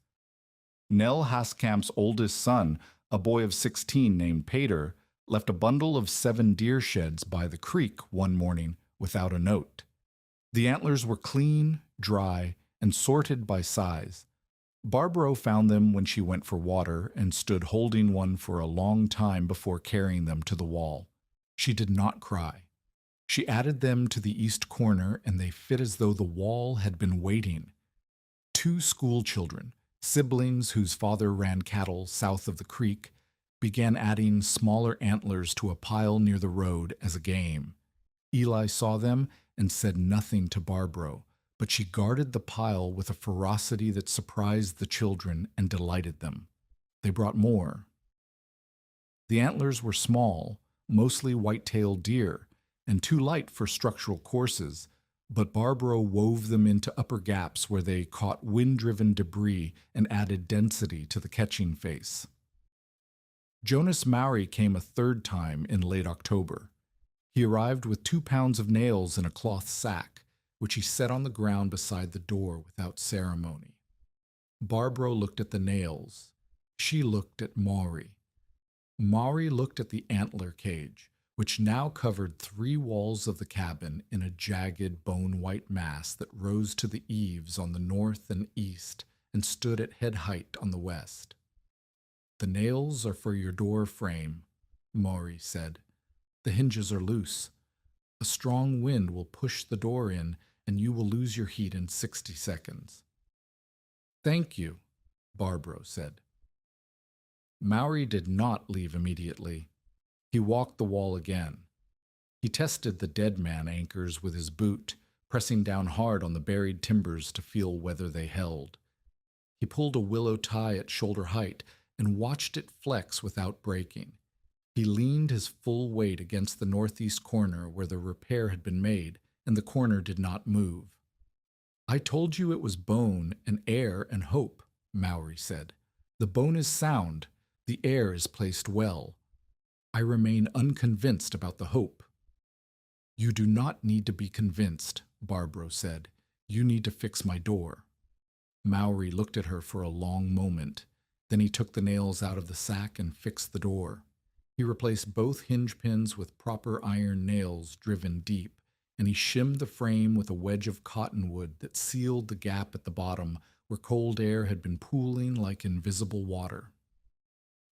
Nell Haskamp's oldest son, a boy of 16 named Pater, left a bundle of 7 deer sheds by the creek one morning without a note. The antlers were clean, dry, and sorted by size. Barbro found them when she went for water and stood holding one for a long time before carrying them to the wall. She did not cry. She added them to the east corner, and they fit as though the wall had been waiting. 2 school children, siblings whose father ran cattle south of the creek, began adding smaller antlers to a pile near the road as a game. Eli saw them and said nothing to Barbro, but she guarded the pile with a ferocity that surprised the children and delighted them. They brought more. The antlers were small, mostly white-tailed deer, and too light for structural courses, but Barbro wove them into upper gaps where they caught wind-driven debris and added density to the catching face. Jonas Maury came a 3rd time in late October. He arrived with 2 pounds of nails in a cloth sack, which he set on the ground beside the door without ceremony. Barbro looked at the nails. She looked at Maury. Maury looked at the antler cage, which now covered 3 walls of the cabin in a jagged bone-white mass that rose to the eaves on the north and east and stood at head height on the west. "The nails are for your door frame," Maury said. "The hinges are loose. A strong wind will push the door in, and you will lose your heat in 60 seconds. Thank you, Barbro said. Maori did not leave immediately. He walked the wall again. He tested the dead man anchors with his boot, pressing down hard on the buried timbers to feel whether they held. He pulled a willow tie at shoulder height and watched it flex without breaking. He leaned his full weight against the northeast corner where the repair had been made, and the corner did not move. I told you it was bone and air and hope, Maori said. The bone is sound. The air is placed well. I remain unconvinced about the hope. You do not need to be convinced, Barbro said. You need to fix my door. Maori looked at her for a long moment. Then he took the nails out of the sack and fixed the door. He replaced both hinge pins with proper iron nails driven deep, and he shimmed the frame with a wedge of cottonwood that sealed the gap at the bottom where cold air had been pooling like invisible water.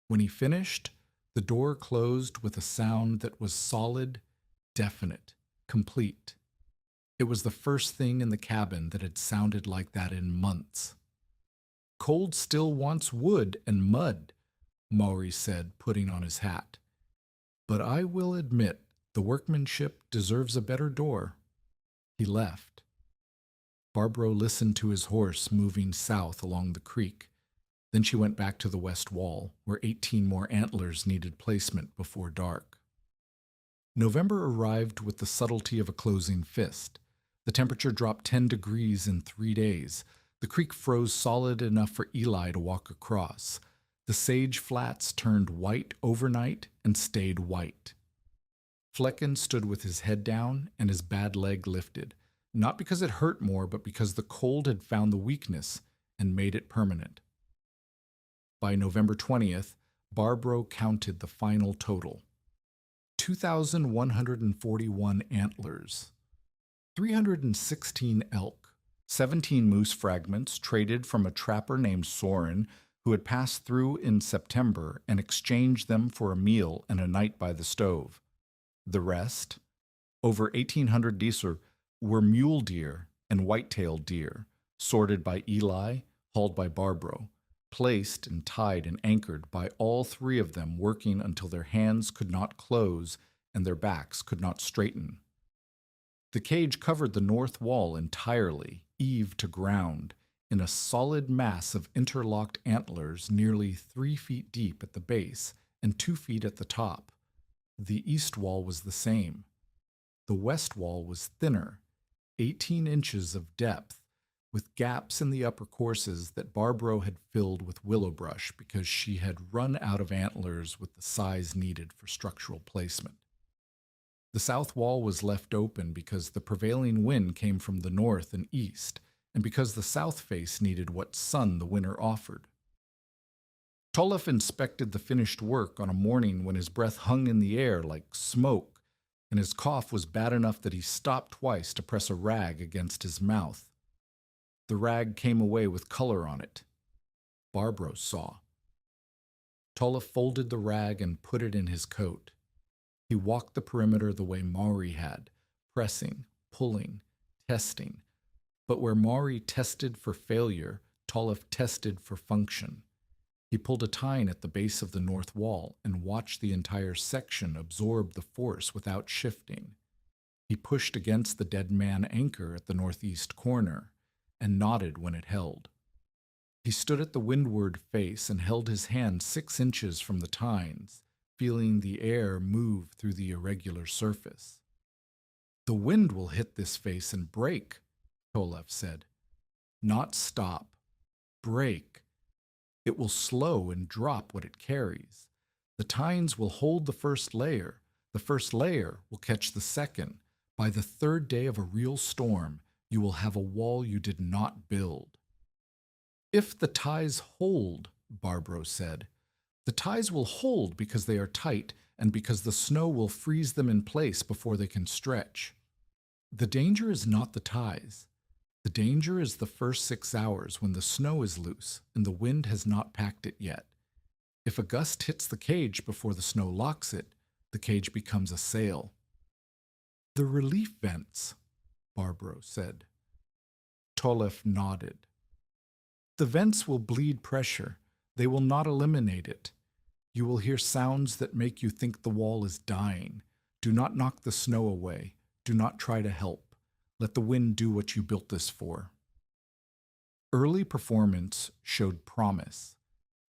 When he finished, the door closed with a sound that was solid, definite, complete. It was the first thing in the cabin that had sounded like that in months. Cold still wants wood and mud, Maori said, putting on his hat. But I will admit the workmanship deserves a better door. He left. Barbro listened to his horse moving south along the creek. Then she went back to the west wall, where 18 more antlers needed placement before dark. November arrived with the subtlety of a closing fist. The temperature dropped 10 degrees in 3 days. The creek froze solid enough for Eli to walk across. The sage flats turned white overnight and stayed white. Flecken stood with his head down and his bad leg lifted, not because it hurt more, but because the cold had found the weakness and made it permanent. By November 20th, Barbro counted the final total. 2,141 antlers, 316 elk, 17 moose fragments traded from a trapper named Soren who had passed through in September and exchanged them for a meal and a night by the stove. The rest, over 1,800 deer, were mule deer and white-tailed deer, sorted by Eli, hauled by Barbro, placed and tied and anchored by all three of them working until their hands could not close and their backs could not straighten. The cage covered the north wall entirely, eave to ground, in a solid mass of interlocked antlers nearly 3 feet deep at the base and 2 feet at the top. The east wall was the same. The west wall was thinner, 18 inches of depth, with gaps in the upper courses that Barbro had filled with willow brush because she had run out of antlers with the size needed for structural placement. The south wall was left open because the prevailing wind came from the north and east, and because the south face needed what sun the winter offered. Tolef inspected the finished work on a morning when his breath hung in the air like smoke, and his cough was bad enough that he stopped twice to press a rag against his mouth. The rag came away with color on it. Barbro saw. Tolef folded the rag and put it in his coat. He walked the perimeter the way Maori had, pressing, pulling, testing. But where Maori tested for failure, Tolef tested for function. He pulled a tine at the base of the north wall and watched the entire section absorb the force without shifting. He pushed against the dead man anchor at the northeast corner and nodded when it held. He stood at the windward face and held his hand 6 inches from the tines, feeling the air move through the irregular surface. The wind will hit this face and break, Tolef said. Not stop. Break. It will slow and drop what it carries. The tines will hold the first layer. The first layer will catch the second. By the third day of a real storm, you will have a wall you did not build. If the ties hold, Barbro said, the ties will hold because they are tight and because the snow will freeze them in place before they can stretch. The danger is not the ties. The danger is the first 6 hours when the snow is loose and the wind has not packed it yet. If a gust hits the cage before the snow locks it, the cage becomes a sail. The relief vents, Barbro said. Tolef nodded. The vents will bleed pressure. They will not eliminate it. You will hear sounds that make you think the wall is dying. Do not knock the snow away. Do not try to help. Let the wind do what you built this for. Early performance showed promise.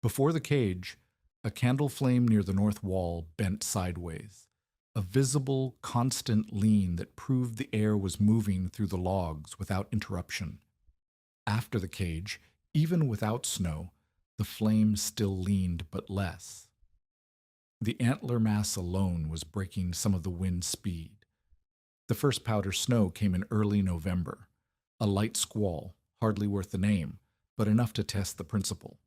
Before the cage, a candle flame near the north wall bent sideways, a visible, constant lean that proved the air was moving through the logs without interruption. After the cage, even without snow, the flame still leaned but less. The antler mass alone was breaking some of the wind speed. The first powder snow came in early November, a light squall, hardly worth the name, but enough to test the principle.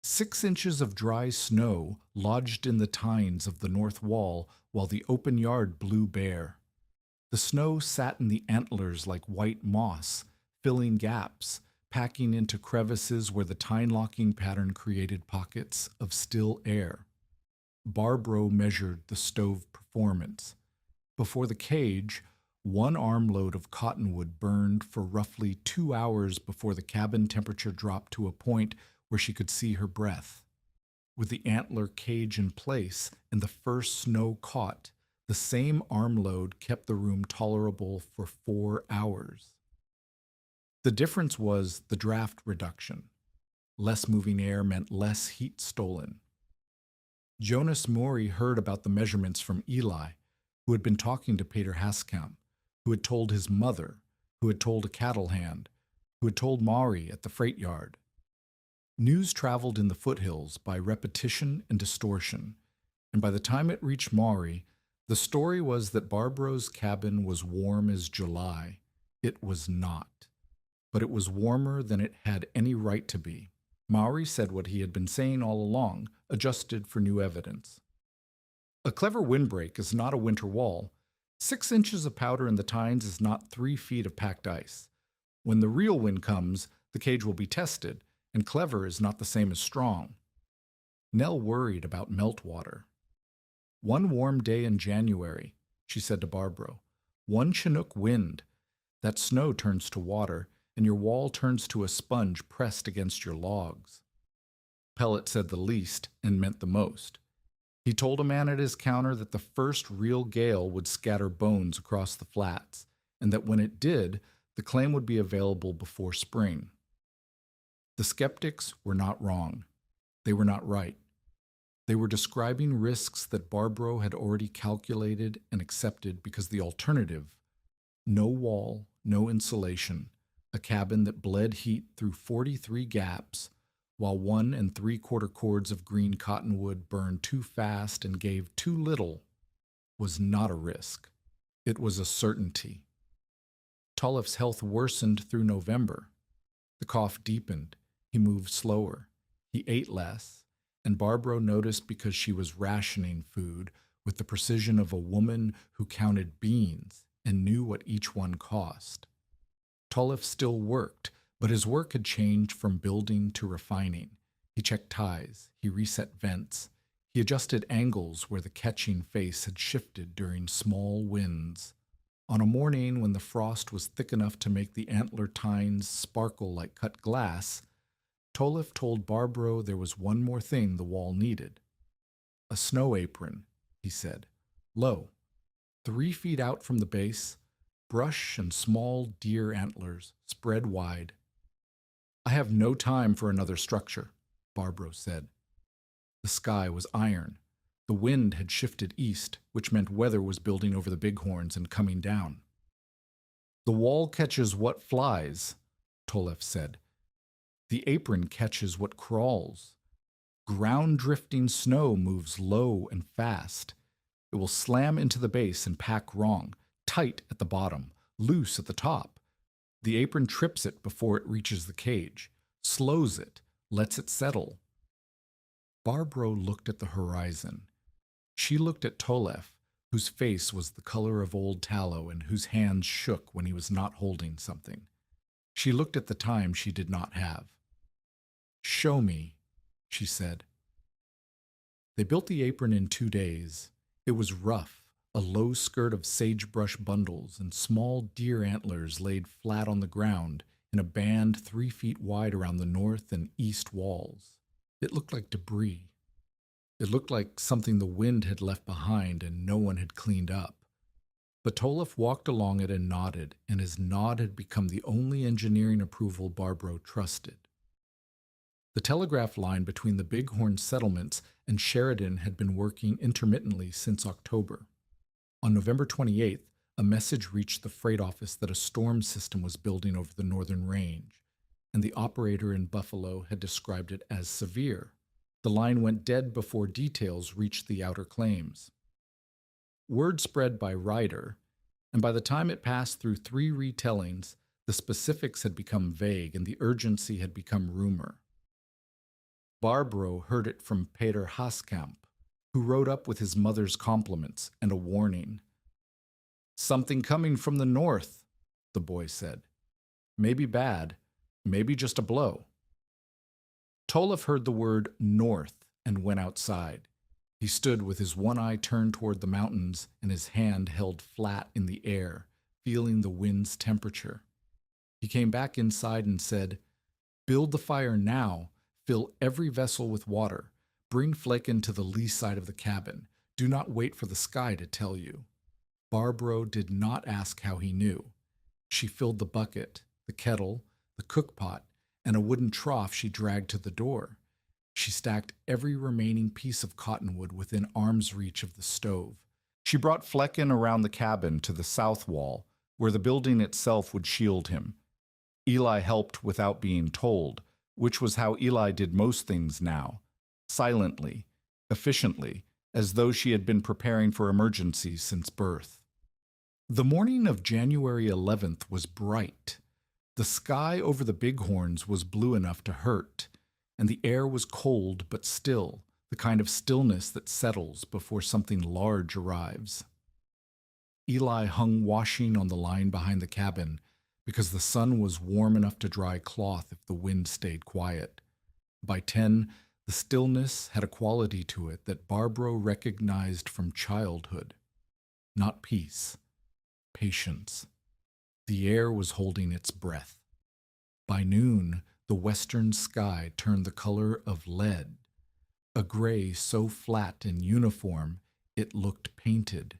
6 inches of dry snow lodged in the tines of the north wall while the open yard blew bare. The snow sat in the antlers like white moss, filling gaps, packing into crevices where the tine-locking pattern created pockets of still air. Barbro measured the stove performance. Before the cage, 1 armload of cottonwood burned for roughly 2 hours before the cabin temperature dropped to a point where she could see her breath. With the antler cage in place and the first snow caught, the same armload kept the room tolerable for 4 hours. The difference was the draft reduction. Less moving air meant less heat stolen. Jonas Maury heard about the measurements from Eli, who had been talking to Peter Haskamp, who had told his mother, who had told a cattle hand, who had told Maury at the freight yard. News traveled in the foothills by repetition and distortion, and by the time it reached Maury, the story was that Barbro's cabin was warm as July. It was not, but it was warmer than it had any right to be. Maury said what he had been saying all along, adjusted for new evidence. A clever windbreak is not a winter wall. 6 inches of powder in the tines is not 3 feet of packed ice. When the real wind comes, the cage will be tested, and clever is not the same as strong. Nell worried about meltwater. "One warm day in January," she said to Barbro. "One Chinook wind. That snow turns to water, and your wall turns to a sponge pressed against your logs." Pellet said the least and meant the most. He told a man at his counter that the first real gale would scatter bones across the flats, and that when it did, the claim would be available before spring. The skeptics were not wrong. They were not right. They were describing risks that Barbro had already calculated and accepted because the alternative, no wall, no insulation, a cabin that bled heat through 43 gaps, while 1 3/4 cords of green cottonwood burned too fast and gave too little, was not a risk. It was a certainty. Tollef's health worsened through November. The cough deepened. He moved slower. He ate less, and Barbro noticed because she was rationing food with the precision of a woman who counted beans and knew what each one cost. Tollef still worked, but his work had changed from building to refining. He checked ties, he reset vents, he adjusted angles where the catching face had shifted during small winds. On a morning when the frost was thick enough to make the antler tines sparkle like cut glass, Tollef told Barbro there was one more thing the wall needed. "A snow apron," he said, "low, 3 feet out from the base, brush and small deer antlers spread wide." "I have no time for another structure," Barbro said. The sky was iron. The wind had shifted east, which meant weather was building over the bighorns and coming down. "The wall catches what flies," Tollef said. "The apron catches what crawls. Ground-drifting snow moves low and fast. It will slam into the base and pack wrong, tight at the bottom, loose at the top. The apron trips it before it reaches the cage, slows it, lets it settle." Barbro looked at the horizon. She looked at Tollef, whose face was the color of old tallow and whose hands shook when he was not holding something. She looked at the time she did not have. "Show me," she said. They built the apron in 2 days. It was rough, a low skirt of sagebrush bundles and small deer antlers laid flat on the ground, in a band 3 feet wide around the north and east walls. It looked like debris. It looked like something the wind had left behind and no one had cleaned up. But Tolef walked along it and nodded, and his nod had become the only engineering approval Barbro trusted. The telegraph line between the Bighorn settlements and Sheridan had been working intermittently since October. On November 28th, a message reached the freight office that a storm system was building over the northern range, and the operator in Buffalo had described it as severe. The line went dead before details reached the outer claims. Word spread by Ryder, and by the time it passed through 3 retellings, the specifics had become vague and the urgency had become rumor. Barbro heard it from Peter Haskamp, who rode up with his mother's compliments and a warning. "Something coming from the north," the boy said. "Maybe bad, maybe just a blow." Tolef heard the word north and went outside. He stood with his one eye turned toward the mountains and his hand held flat in the air, feeling the wind's temperature. He came back inside and said, "Build the fire now. Fill every vessel with water. Bring Flecken to the lee side of the cabin. Do not wait for the sky to tell you." Barbro did not ask how he knew. She filled the bucket, the kettle, the cookpot, and a wooden trough she dragged to the door. She stacked every remaining piece of cottonwood within arm's reach of the stove. She brought Flecken around the cabin to the south wall, where the building itself would shield him. Eli helped without being told, which was how Eli did most things now, silently, efficiently, as though she had been preparing for emergencies since birth. The morning of January 11th was bright. The sky over the Bighorns was blue enough to hurt, and the air was cold but still, the kind of stillness that settles before something large arrives. Eli hung washing on the line behind the cabin because the sun was warm enough to dry cloth if the wind stayed quiet. By 10, the stillness had a quality to it that Barbro recognized from childhood. Not peace, patience. The air was holding its breath. By noon, the western sky turned the color of lead, a gray so flat and uniform it looked painted.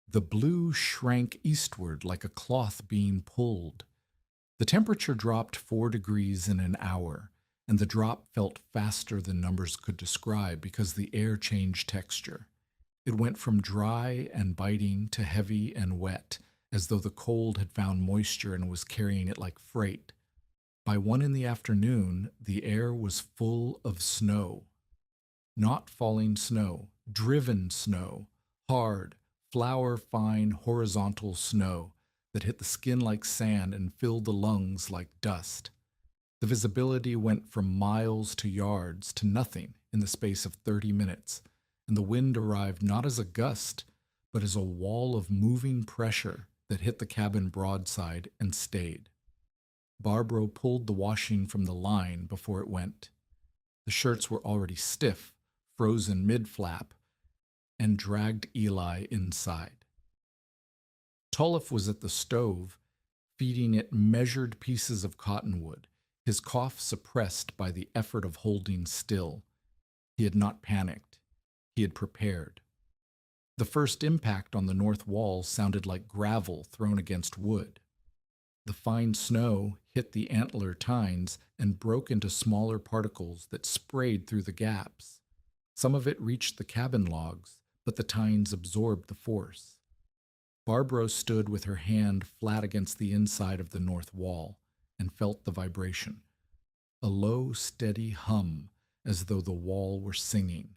The blue shrank eastward like a cloth being pulled. The temperature dropped 4 degrees in an hour, and the drop felt faster than numbers could describe because the air changed texture. It went from dry and biting to heavy and wet, as though the cold had found moisture and was carrying it like freight. By 1 in the afternoon, the air was full of snow. Not falling snow, driven snow, hard, flour-fine horizontal snow that hit the skin like sand and filled the lungs like dust. The visibility went from miles to yards to nothing in the space of 30 minutes, and the wind arrived not as a gust, but as a wall of moving pressure that hit the cabin broadside and stayed. Barbro pulled the washing from the line before it went. The shirts were already stiff, frozen mid-flap, and dragged Eli inside. Tolef was at the stove, feeding it measured pieces of cottonwood, his cough suppressed by the effort of holding still. He had not panicked. He had prepared. The first impact on the north wall sounded like gravel thrown against wood. The fine snow hit the antler tines and broke into smaller particles that sprayed through the gaps. Some of it reached the cabin logs, but the tines absorbed the force. Barbro stood with her hand flat against the inside of the north wall and felt the vibration. A low, steady hum, as though the wall were singing.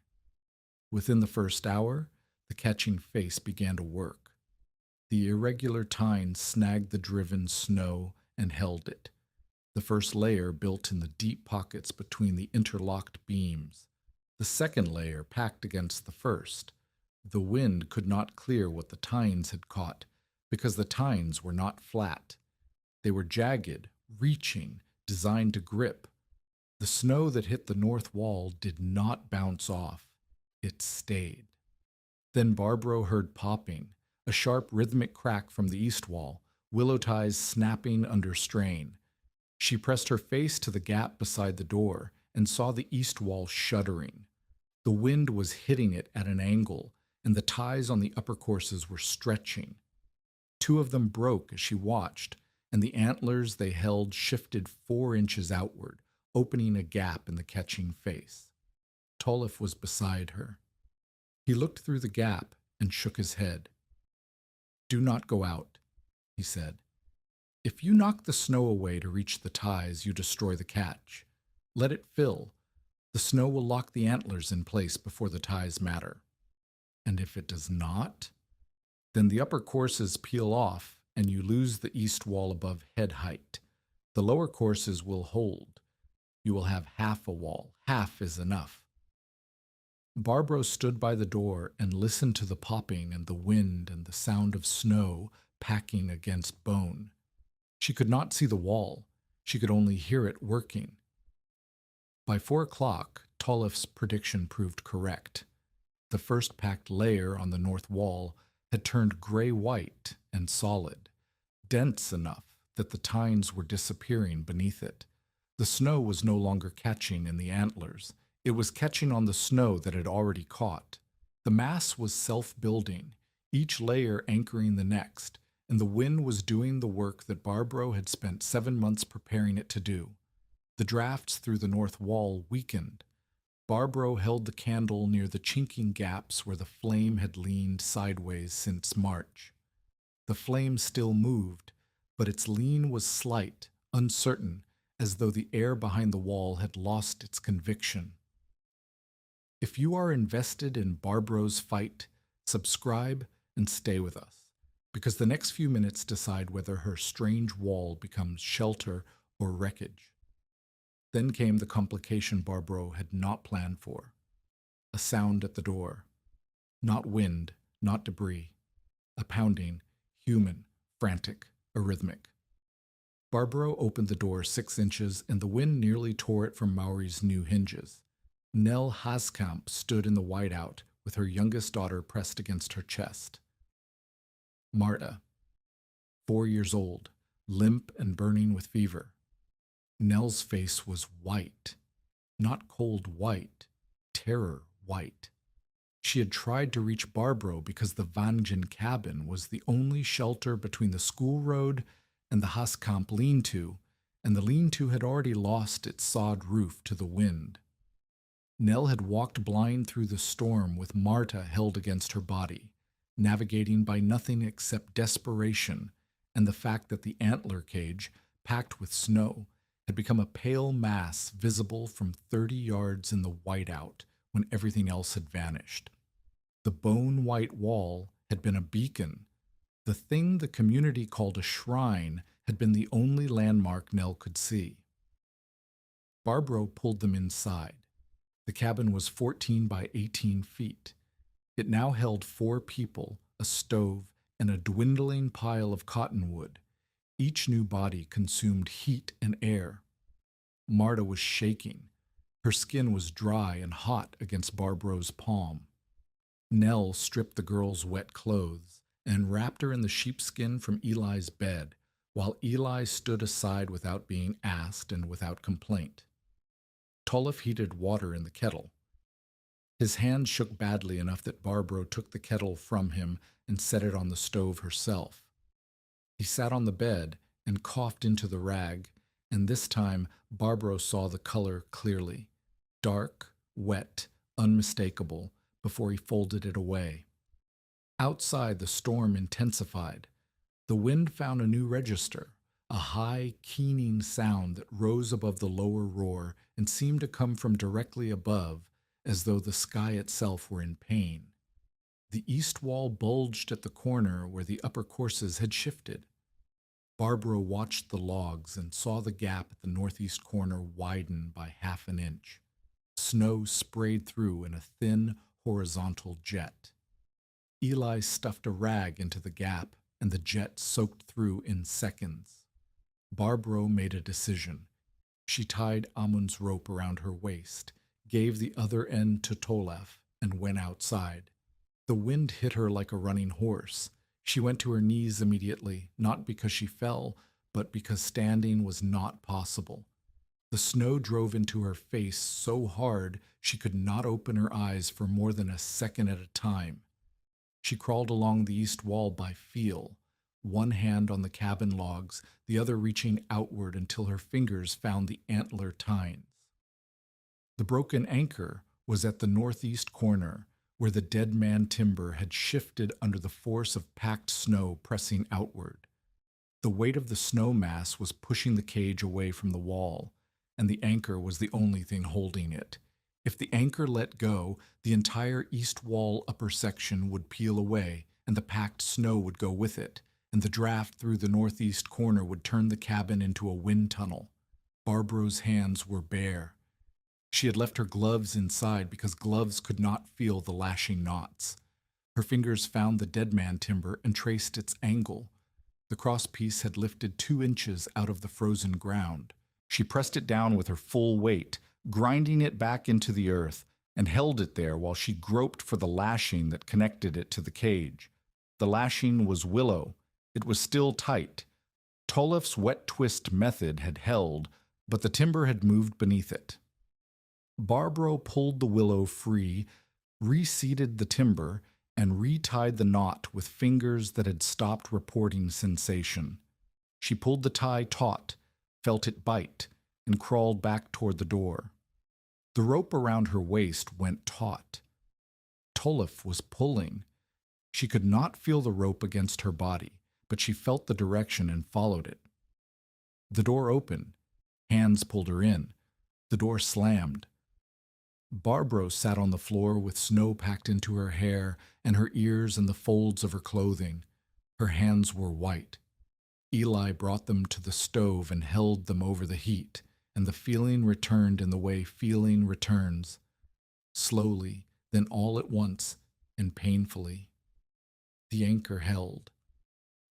Within the first hour, the catching face began to work. The irregular tines snagged the driven snow and held it. The first layer built in the deep pockets between the interlocked beams. The second layer packed against the first. The wind could not clear what the tines had caught, because the tines were not flat. They were jagged, reaching, designed to grip. The snow that hit the north wall did not bounce off. It stayed. Then Barbro heard popping, a sharp rhythmic crack from the east wall, willow ties snapping under strain. She pressed her face to the gap beside the door and saw the east wall shuddering. The wind was hitting it at an angle, and the ties on the upper courses were stretching. Two of them broke as she watched, and the antlers they held shifted 4 inches outward, opening a gap in the catching face. Tolif was beside her. He looked through the gap and shook his head. "Do not go out," he said. "If you knock the snow away to reach the ties, you destroy the catch. Let it fill. The snow will lock the antlers in place before the ties matter. And if it does not, then the upper courses peel off and you lose the east wall above head height. The lower courses will hold. You will have half a wall. Half is enough." Barbro stood by the door and listened to the popping and the wind and the sound of snow packing against bone. She could not see the wall. She could only hear it working. By 4 o'clock, Tolif's prediction proved correct. The first packed layer on the north wall had turned gray-white and solid, dense enough that the tines were disappearing beneath it. The snow was no longer catching in the antlers. It was catching on the snow that had already caught. The mass was self-building, each layer anchoring the next, and the wind was doing the work that Barbro had spent 7 months preparing it to do. The drafts through the north wall weakened. Barbro held the candle near the chinking gaps where the flame had leaned sideways since March. The flame still moved, but its lean was slight, uncertain, as though the air behind the wall had lost its conviction. If you are invested in Barbro's fight, subscribe and stay with us, because the next few minutes decide whether her strange wall becomes shelter or wreckage. Then came the complication Barbro had not planned for. A sound at the door. Not wind, not debris. A pounding, human, frantic, arrhythmic. Barbro opened the door 6 inches, and the wind nearly tore it from Mauri's new hinges. Nell Haskamp stood in the whiteout with her youngest daughter pressed against her chest. Marta, 4 years old, limp and burning with fever. Nell's face was white, not cold white, terror white. She had tried to reach Barbro because the Vangen cabin was the only shelter between the school road and the Haskamp lean-to, and the lean-to had already lost its sod roof to the wind. Nell had walked blind through the storm with Marta held against her body, navigating by nothing except desperation and the fact that the antler cage, packed with snow, had become a pale mass visible from 30 yards in the whiteout when everything else had vanished. The bone-white wall had been a beacon. The thing the community called a shrine had been the only landmark Nell could see. Barbro pulled them inside. The cabin was 14 by 18 feet. It now held 4 people, a stove, and a dwindling pile of cottonwood. Each new body consumed heat and air. Marta was shaking. Her skin was dry and hot against Barbro's palm. Nell stripped the girl's wet clothes and wrapped her in the sheepskin from Eli's bed, while Eli stood aside without being asked and without complaint. Tolif heated water in the kettle. His hand shook badly enough that Barbro took the kettle from him and set it on the stove herself. He sat on the bed and coughed into the rag, and this time Barbro saw the color clearly. Dark, wet, unmistakable, before he folded it away. Outside, the storm intensified. The wind found a new register, a high, keening sound that rose above the lower roar and seemed to come from directly above, as though the sky itself were in pain. The east wall bulged at the corner where the upper courses had shifted. Barbro watched the logs and saw the gap at the northeast corner widen by half an inch. Snow sprayed through in a thin, horizontal jet. Eli stuffed a rag into the gap, and the jet soaked through in seconds. Barbro made a decision. She tied Amun's rope around her waist, gave the other end to Tolef, and went outside. The wind hit her like a running horse. She went to her knees immediately, not because she fell, but because standing was not possible. The snow drove into her face so hard she could not open her eyes for more than a second at a time. She crawled along the east wall by feel, one hand on the cabin logs, the other reaching outward until her fingers found the antler tines. The broken anchor was at the northeast corner, where the dead man timber had shifted under the force of packed snow pressing outward. The weight of the snow mass was pushing the cage away from the wall, and the anchor was the only thing holding it. If the anchor let go, the entire east wall upper section would peel away, and the packed snow would go with it, and the draft through the northeast corner would turn the cabin into a wind tunnel. Barbara's hands were bare. She had left her gloves inside because gloves could not feel the lashing knots. Her fingers found the dead man timber and traced its angle. The crosspiece had lifted 2 inches out of the frozen ground. She pressed it down with her full weight, grinding it back into the earth, and held it there while she groped for the lashing that connected it to the cage. The lashing was willow. It was still tight. Tollef's wet twist method had held, but the timber had moved beneath it. Barbara pulled the willow free, reseated the timber, and retied the knot with fingers that had stopped reporting sensation. She pulled the tie taut, felt it bite, and crawled back toward the door. The rope around her waist went taut. Tollef was pulling. She could not feel the rope against her body, but she felt the direction and followed it. The door opened. Hands pulled her in. The door slammed. Barbara sat on the floor with snow packed into her hair and her ears and the folds of her clothing. Her hands were white. Eli brought them to the stove and held them over the heat, and the feeling returned in the way feeling returns, slowly, then all at once, and painfully. The anchor held.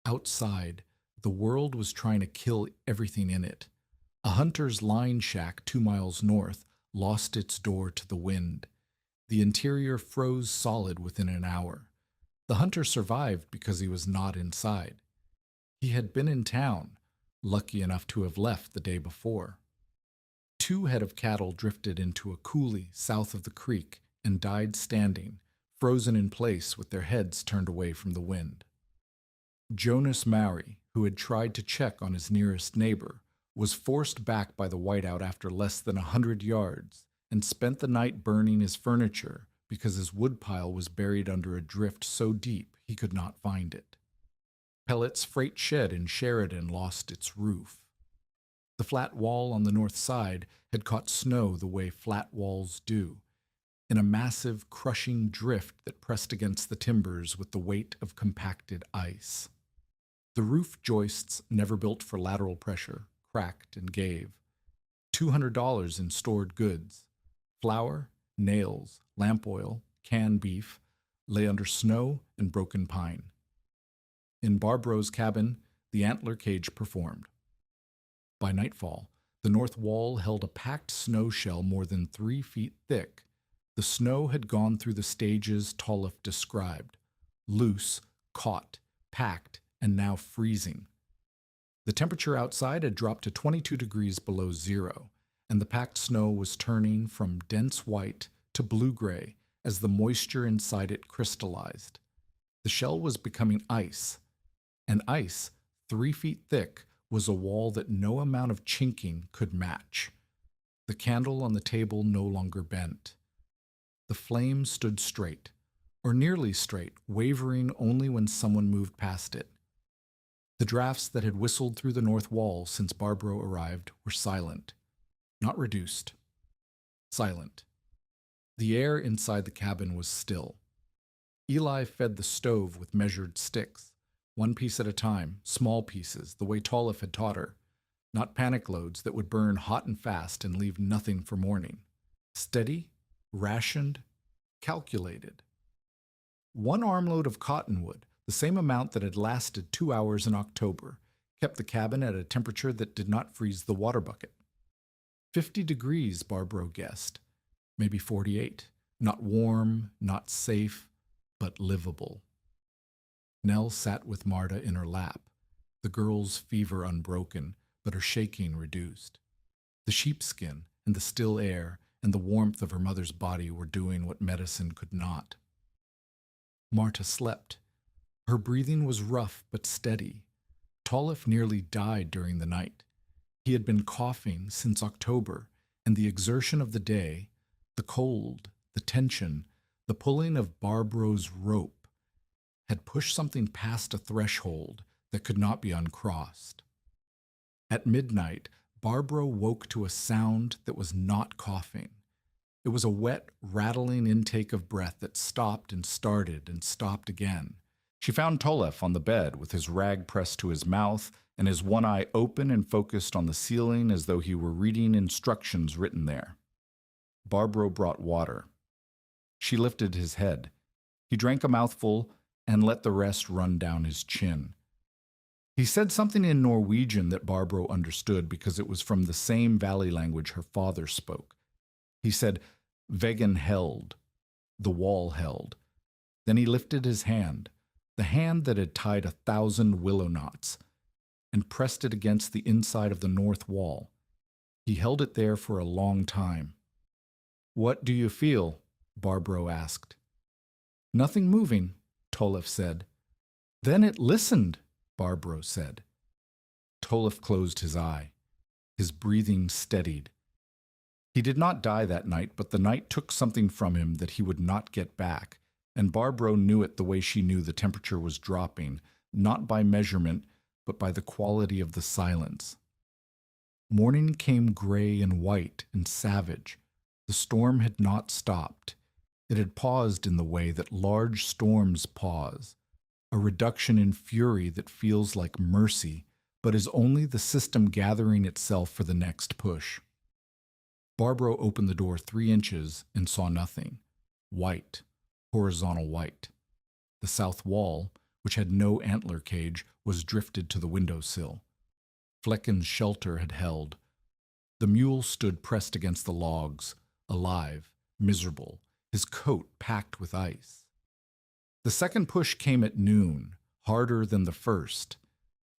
Outside, the world was trying to kill everything in it. A hunter's line shack 2 miles north lost its door to the wind. The interior froze solid within an hour. The hunter survived because he was not inside. He had been in town, lucky enough to have left the day before. 2 head of cattle drifted into a coulee south of the creek and died standing, frozen in place with their heads turned away from the wind. Jonas Maury, who had tried to check on his nearest neighbor, was forced back by the whiteout after less than 100 yards and spent the night burning his furniture because his woodpile was buried under a drift so deep he could not find it. Pellet's freight shed in Sheridan lost its roof. The flat wall on the north side had caught snow the way flat walls do, in a massive, crushing drift that pressed against the timbers with the weight of compacted ice. The roof joists, never built for lateral pressure, cracked and gave. $200 in stored goods. Flour, nails, lamp oil, canned beef, lay under snow and broken pine. In Barbara's cabin, the antler cage performed. By nightfall, the north wall held a packed snow shell more than 3 feet thick. The snow had gone through the stages Tollef described: loose, caught, packed, and now freezing. The temperature outside had dropped to 22 degrees below zero, and the packed snow was turning from dense white to blue-gray as the moisture inside it crystallized. The shell was becoming ice, and ice, 3 feet thick, was a wall that no amount of chinking could match. The candle on the table no longer bent. The flame stood straight, or nearly straight, wavering only when someone moved past it. The drafts that had whistled through the north wall since Barbara arrived were silent, not reduced. Silent. The air inside the cabin was still. Eli fed the stove with measured sticks, 1 piece at a time, small pieces, the way Tollef had taught her, not panic loads that would burn hot and fast and leave nothing for morning. Steady, rationed, calculated. 1 armload of cottonwood, the same amount that had lasted 2 hours in October, kept the cabin at a temperature that did not freeze the water bucket. 50 degrees, Barbara guessed. Maybe 48. Not warm, not safe, but livable. Nell sat with Marta in her lap. the girl's fever unbroken, but her shaking reduced. The sheepskin and the still air and the warmth of her mother's body were doing what medicine could not. Marta slept. Her breathing was rough but steady. Tolliff nearly died during the night. He had been coughing since October, and the exertion of the day, the cold, the tension, the pulling of Barbro's rope, had pushed something past a threshold that could not be uncrossed. At midnight, Barbro woke to a sound that was not coughing. It was a wet, rattling intake of breath that stopped and started and stopped again. She found Tolliff on the bed with his rag pressed to his mouth and his one eye open and focused on the ceiling as though he were reading instructions written there. Barbro brought water. She lifted his head. He drank a mouthful and let the rest run down his chin. He said something in Norwegian that Barbro understood because it was from the same valley language her father spoke. He said, "Veggen held," the wall held. Then he lifted his hand, the hand that had tied 1,000 willow knots, and pressed it against the inside of the north wall. He held it there for a long time. "What do you feel?" Barbro asked. "Nothing moving," Tolliff said. "Then it listened," Barbro said. Tolliff closed his eye. His breathing steadied. He did not die that night, but the night took something from him that he would not get back, and Barbro knew it the way she knew the temperature was dropping, not by measurement, but by the quality of the silence. Morning came gray and white and savage. The storm had not stopped. It had paused in the way that large storms pause, a reduction in fury that feels like mercy, but is only the system gathering itself for the next push. Barbro opened the door 3 inches and saw nothing. White, horizontal white. The south wall, which had no antler cage, was drifted to the windowsill. Flecken's shelter had held. The mule stood pressed against the logs, alive, miserable, his coat packed with ice. The second push came at noon, harder than the first.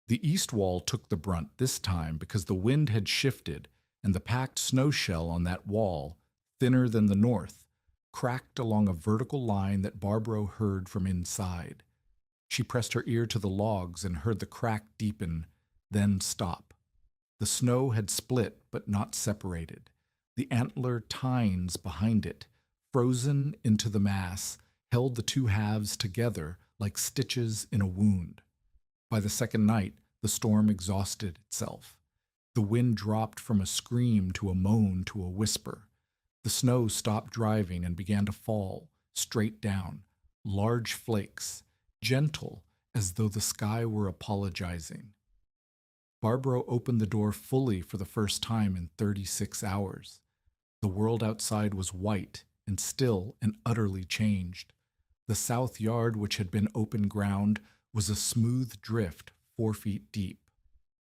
The east wall took the brunt this time because the wind had shifted, and the packed snow shell on that wall, thinner than the north, cracked along a vertical line that Barbro heard from inside. She pressed her ear to the logs and heard the crack deepen, then stop. The snow had split but not separated. The antler tines behind it, frozen into the mass, held the two halves together like stitches in a wound. By the second night, the storm exhausted itself. The wind dropped from a scream to a moan to a whisper. The snow stopped driving and began to fall, straight down, large flakes, gentle as though the sky were apologizing. Barbro opened the door fully for the first time in 36 hours. The world outside was white and still and utterly changed. The south yard, which had been open ground, was a smooth drift 4 feet deep.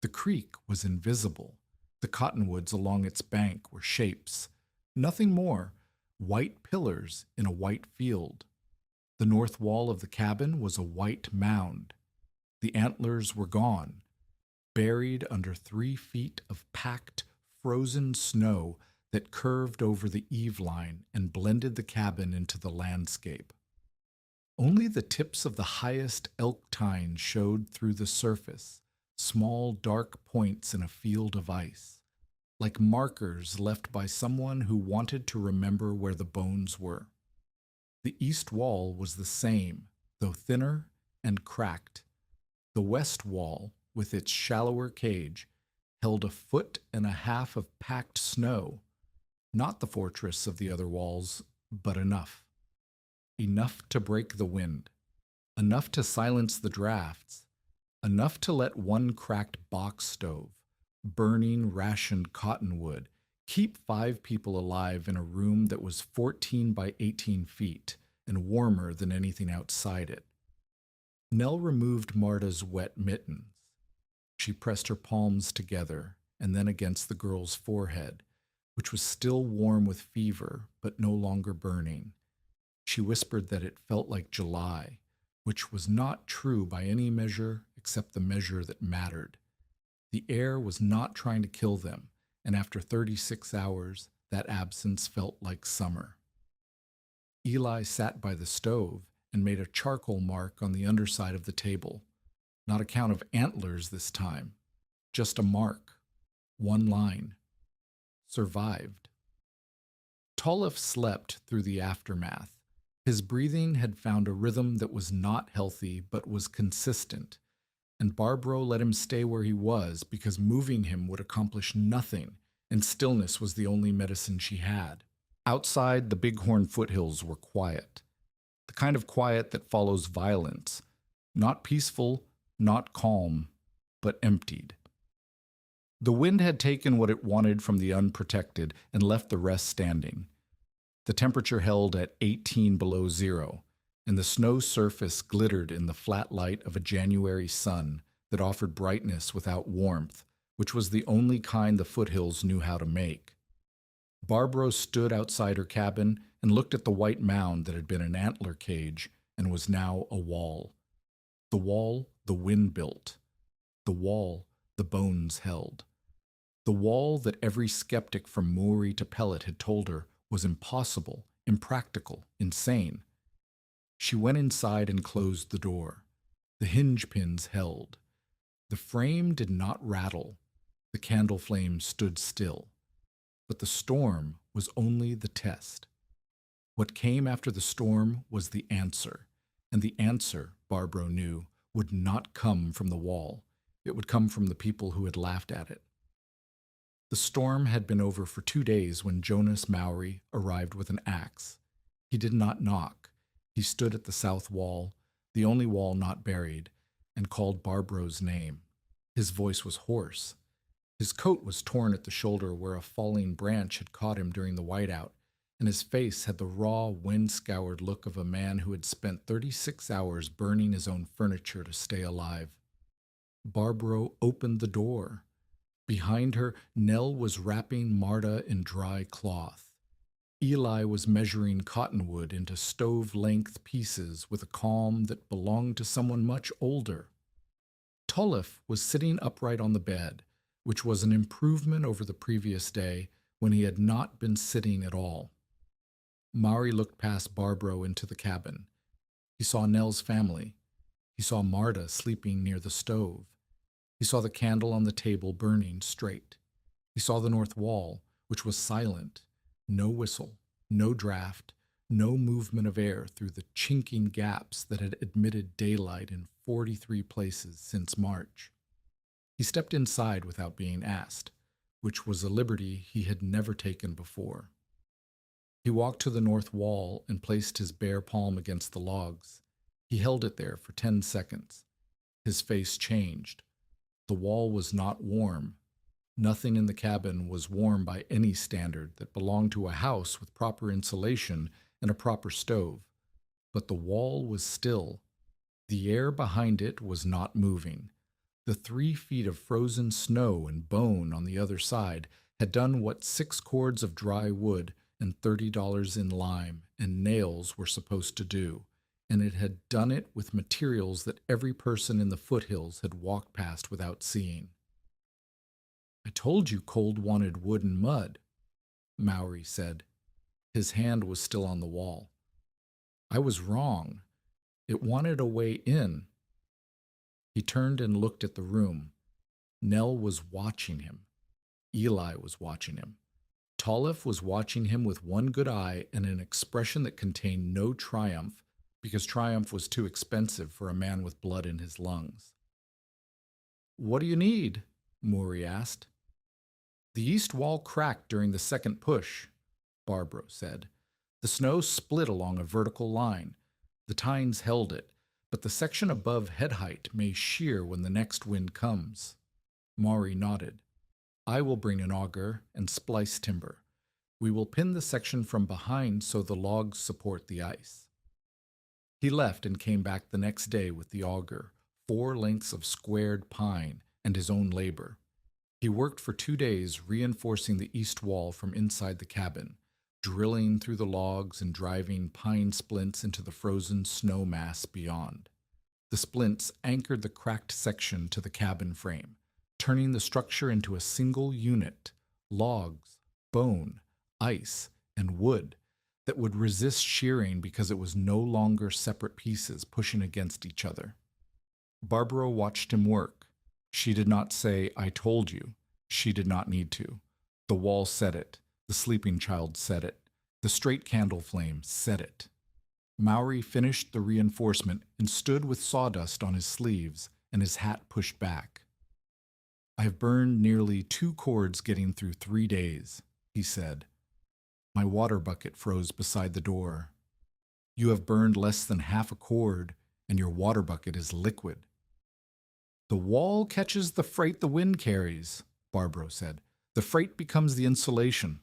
The creek was invisible. The cottonwoods along its bank were shapes. Nothing more, white pillars in a white field. The north wall of the cabin was a white mound. The antlers were gone, buried under 3 feet of packed, frozen snow that curved over the eave line and blended the cabin into the landscape. Only the tips of the highest elk tines showed through the surface, small dark points in a field of ice, like markers left by someone who wanted to remember where the bones were. The east wall was the same, though thinner and cracked. The west wall, with its shallower cage, held 1.5 feet of packed snow, not the fortress of the other walls, but enough. Enough to break the wind, enough to silence the drafts, enough to let one cracked box stove, burning rationed cottonwood, keep 5 people alive in a room that was 14 by 18 feet and warmer than anything outside it. Nell removed Marta's wet mittens. She pressed her palms together and then against the girl's forehead, which was still warm with fever but no longer burning. She whispered that it felt like July, which was not true by any measure except the measure that mattered. The air was not trying to kill them, and after 36 hours, that absence felt like summer. Eli sat by the stove and made a charcoal mark on the underside of the table. Not a count of antlers this time, just a mark. One line. Survived. Tolliff slept through the aftermath. His breathing had found a rhythm that was not healthy but was consistent, and Barbro let him stay where he was because moving him would accomplish nothing, and stillness was the only medicine she had. Outside, the Bighorn foothills were quiet. The kind of quiet that follows violence. Not peaceful, not calm, but emptied. The wind had taken what it wanted from the unprotected and left the rest standing. The temperature held at 18 below zero, and the snow surface glittered in the flat light of a January sun that offered brightness without warmth, which was the only kind the foothills knew how to make. Barbro stood outside her cabin and looked at the white mound that had been an antler cage and was now a wall. The wall the wind built. The wall the bones held. The wall that every skeptic from Maury to Pellet had told her was impossible, impractical, insane. She went inside and closed the door. The hinge pins held. The frame did not rattle. The candle flame stood still. But the storm was only the test. What came after the storm was the answer, and the answer, Barbro knew, would not come from the wall. It would come from the people who had laughed at it. The storm had been over for 2 days when Jonas Maury arrived with an axe. He did not knock. He stood at the south wall, the only wall not buried, and called Barbro's name. His voice was hoarse. His coat was torn at the shoulder where a falling branch had caught him during the whiteout, and his face had the raw, wind-scoured look of a man who had spent 36 hours burning his own furniture to stay alive. Barbro opened the door. Behind her, Nell was wrapping Marta in dry cloth. Eli was measuring cottonwood into stove-length pieces with a calm that belonged to someone much older. Tolliff was sitting upright on the bed, which was an improvement over the previous day when he had not been sitting at all. Maury looked past Barbro into the cabin. He saw Nell's family. He saw Marta sleeping near the stove. He saw the candle on the table burning straight. He saw the north wall, which was silent. No whistle, no draft, no movement of air through the chinking gaps that had admitted daylight in 43 places since March. He stepped inside without being asked, which was a liberty he had never taken before. He walked to the north wall and placed his bare palm against the logs. He held it there for 10 seconds. His face changed. The wall was not warm. Nothing in the cabin was warm by any standard that belonged to a house with proper insulation and a proper stove. But the wall was still. The air behind it was not moving. The 3 feet of frozen snow and bone on the other side had done what 6 cords of dry wood and $30 in lime and nails were supposed to do, and it had done it with materials that every person in the foothills had walked past without seeing. "I told you cold wanted wood and mud," Maury said. His hand was still on the wall. "I was wrong. It wanted a way in." He turned and looked at the room. Nell was watching him. Eli was watching him. Tolliff was watching him with one good eye and an expression that contained no triumph, because triumph was too expensive for a man with blood in his lungs. "What do you need?" Maury asked. "The east wall cracked during the second push," Barbro said. "The snow split along a vertical line. The tines held it, but the section above head height may shear when the next wind comes." Maury nodded. "I will bring an auger and splice timber. We will pin the section from behind so the logs support the ice." He left and came back the next day with the auger, 4 lengths of squared pine, and his own labor. He worked for 2 days reinforcing the east wall from inside the cabin, drilling through the logs and driving pine splints into the frozen snow mass beyond. The splints anchored the cracked section to the cabin frame, turning the structure into a single unit: logs, bone, ice, and wood that would resist shearing because it was no longer separate pieces pushing against each other. Barbara watched him work. She did not say, "I told you." She did not need to. The wall said it. The sleeping child said it. The straight candle flame said it. Maury finished the reinforcement and stood with sawdust on his sleeves and his hat pushed back. "I have burned nearly 2 cords getting through 3 days," he said. My water bucket froze beside the door. "You have burned less than half a cord, and your water bucket is liquid." "The wall catches the freight the wind carries," Barbara said. "The freight becomes the insulation."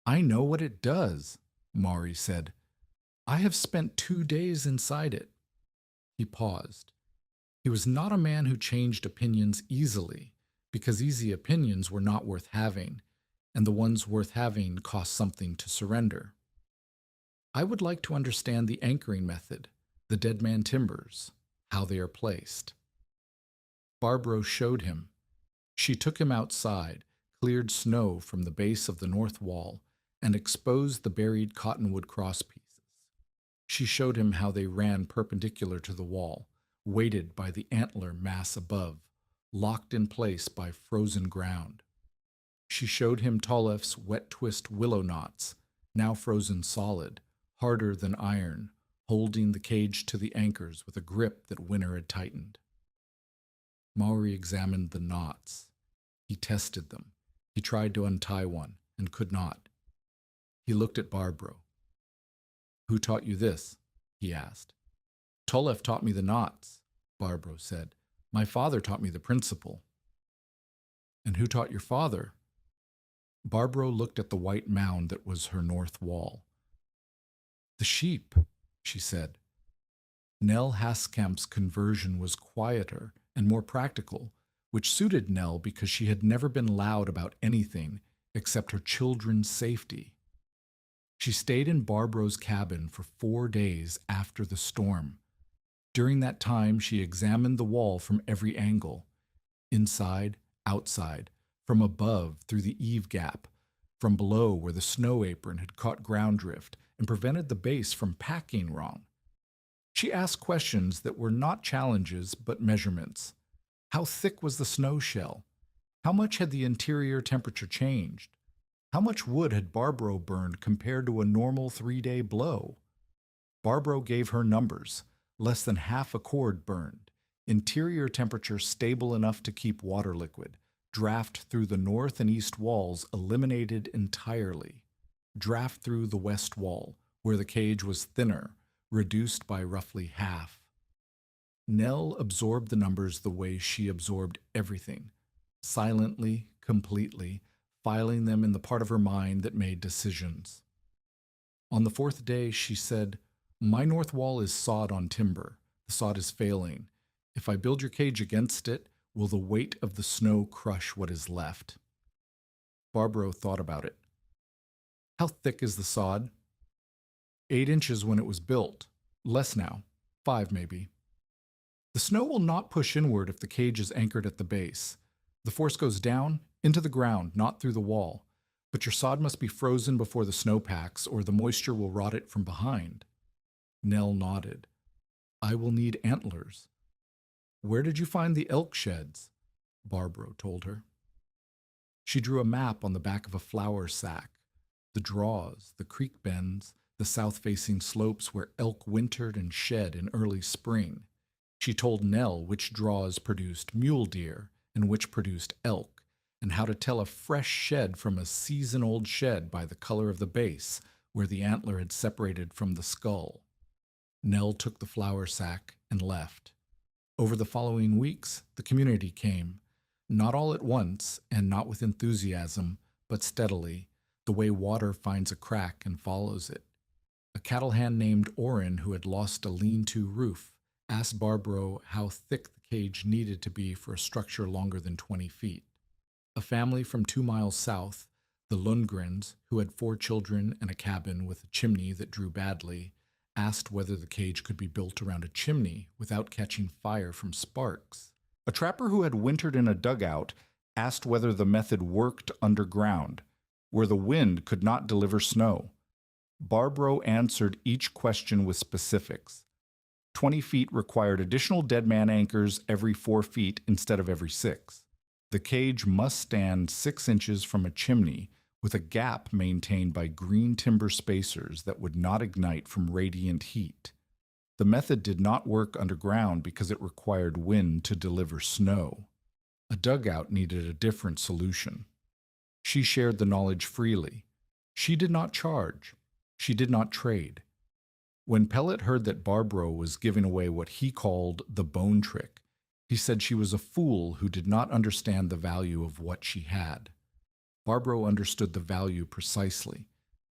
"I know what it does," Maury said. "I have spent 2 days inside it." He paused. He was not a man who changed opinions easily, because easy opinions were not worth having, and the ones worth having cost something to surrender. "I would like to understand the anchoring method, the dead man timbers, how they are placed." Barbara showed him. She took him outside, cleared snow from the base of the north wall, and exposed the buried cottonwood crosspieces. She showed him how they ran perpendicular to the wall, weighted by the antler mass above, locked in place by frozen ground. She showed him Tollef's wet twist willow knots, now frozen solid, harder than iron, holding the cage to the anchors with a grip that winter had tightened. Maury examined the knots. He tested them. He tried to untie one and could not. He looked at Barbara. "Who taught you this?" he asked. "Tollef taught me the knots," Barbara said. "My father taught me the principle." "And who taught your father?" Barbara looked at the white mound that was her north wall. "The sheep," she said. Nell Haskamp's conversion was quieter and more practical, which suited Nell because she had never been loud about anything except her children's safety. She stayed in Barbara's cabin for 4 days after the storm. During that time, she examined the wall from every angle: inside, outside, from above through the eave gap, from below where the snow apron had caught ground drift and prevented the base from packing wrong. She asked questions that were not challenges but measurements. How thick was the snow shell? How much had the interior temperature changed? How much wood had Barbara burned compared to a normal 3-day blow? Barbara gave her numbers: less than half a cord burned, interior temperature stable enough to keep water liquid, draft through the north and east walls eliminated entirely, draft through the west wall, where the cage was thinner, reduced by roughly half. Nell absorbed the numbers the way she absorbed everything, silently, completely, filing them in the part of her mind that made decisions. On the 4th day, she said, "My north wall is sawed on timber. The sod is failing. If I build your cage against it, will the weight of the snow crush what is left?" Barbara thought about it. "How thick is the sod?" 8 inches when it was built. Less now. 5 maybe. "The snow will not push inward if the cage is anchored at the base. The force goes down, into the ground, not through the wall. But your sod must be frozen before the snow packs, or the moisture will rot it from behind." Nell nodded. "I will need antlers." "Where did you find the elk sheds?" Barbara told her. She drew a map on the back of a flour sack. The draws, the creek bends, the south-facing slopes where elk wintered and shed in early spring. She told Nell which draws produced mule deer and which produced elk, and how to tell a fresh shed from a season-old shed by the color of the base, where the antler had separated from the skull. Nell took the flour sack and left. Over the following weeks, the community came, not all at once and not with enthusiasm, but steadily, the way water finds a crack and follows it. A cattle hand named Orrin, who had lost a lean-to roof, asked Barbara how thick the cage needed to be for a structure longer than 20 feet. A family from 2 miles south, the Lundgrens, who had 4 children and a cabin with a chimney that drew badly, asked whether the cage could be built around a chimney without catching fire from sparks. A trapper who had wintered in a dugout asked whether the method worked underground, where the wind could not deliver snow. Barbro answered each question with specifics. 20 feet required additional dead man anchors every 4 feet instead of every 6. The cage must stand 6 inches from a chimney, with a gap maintained by green timber spacers that would not ignite from radiant heat. The method did not work underground because it required wind to deliver snow. A dugout needed a different solution. She shared the knowledge freely. She did not charge. She did not trade. When Pellet heard that Barbro was giving away what he called the bone trick, he said she was a fool who did not understand the value of what she had. Barbro understood the value precisely.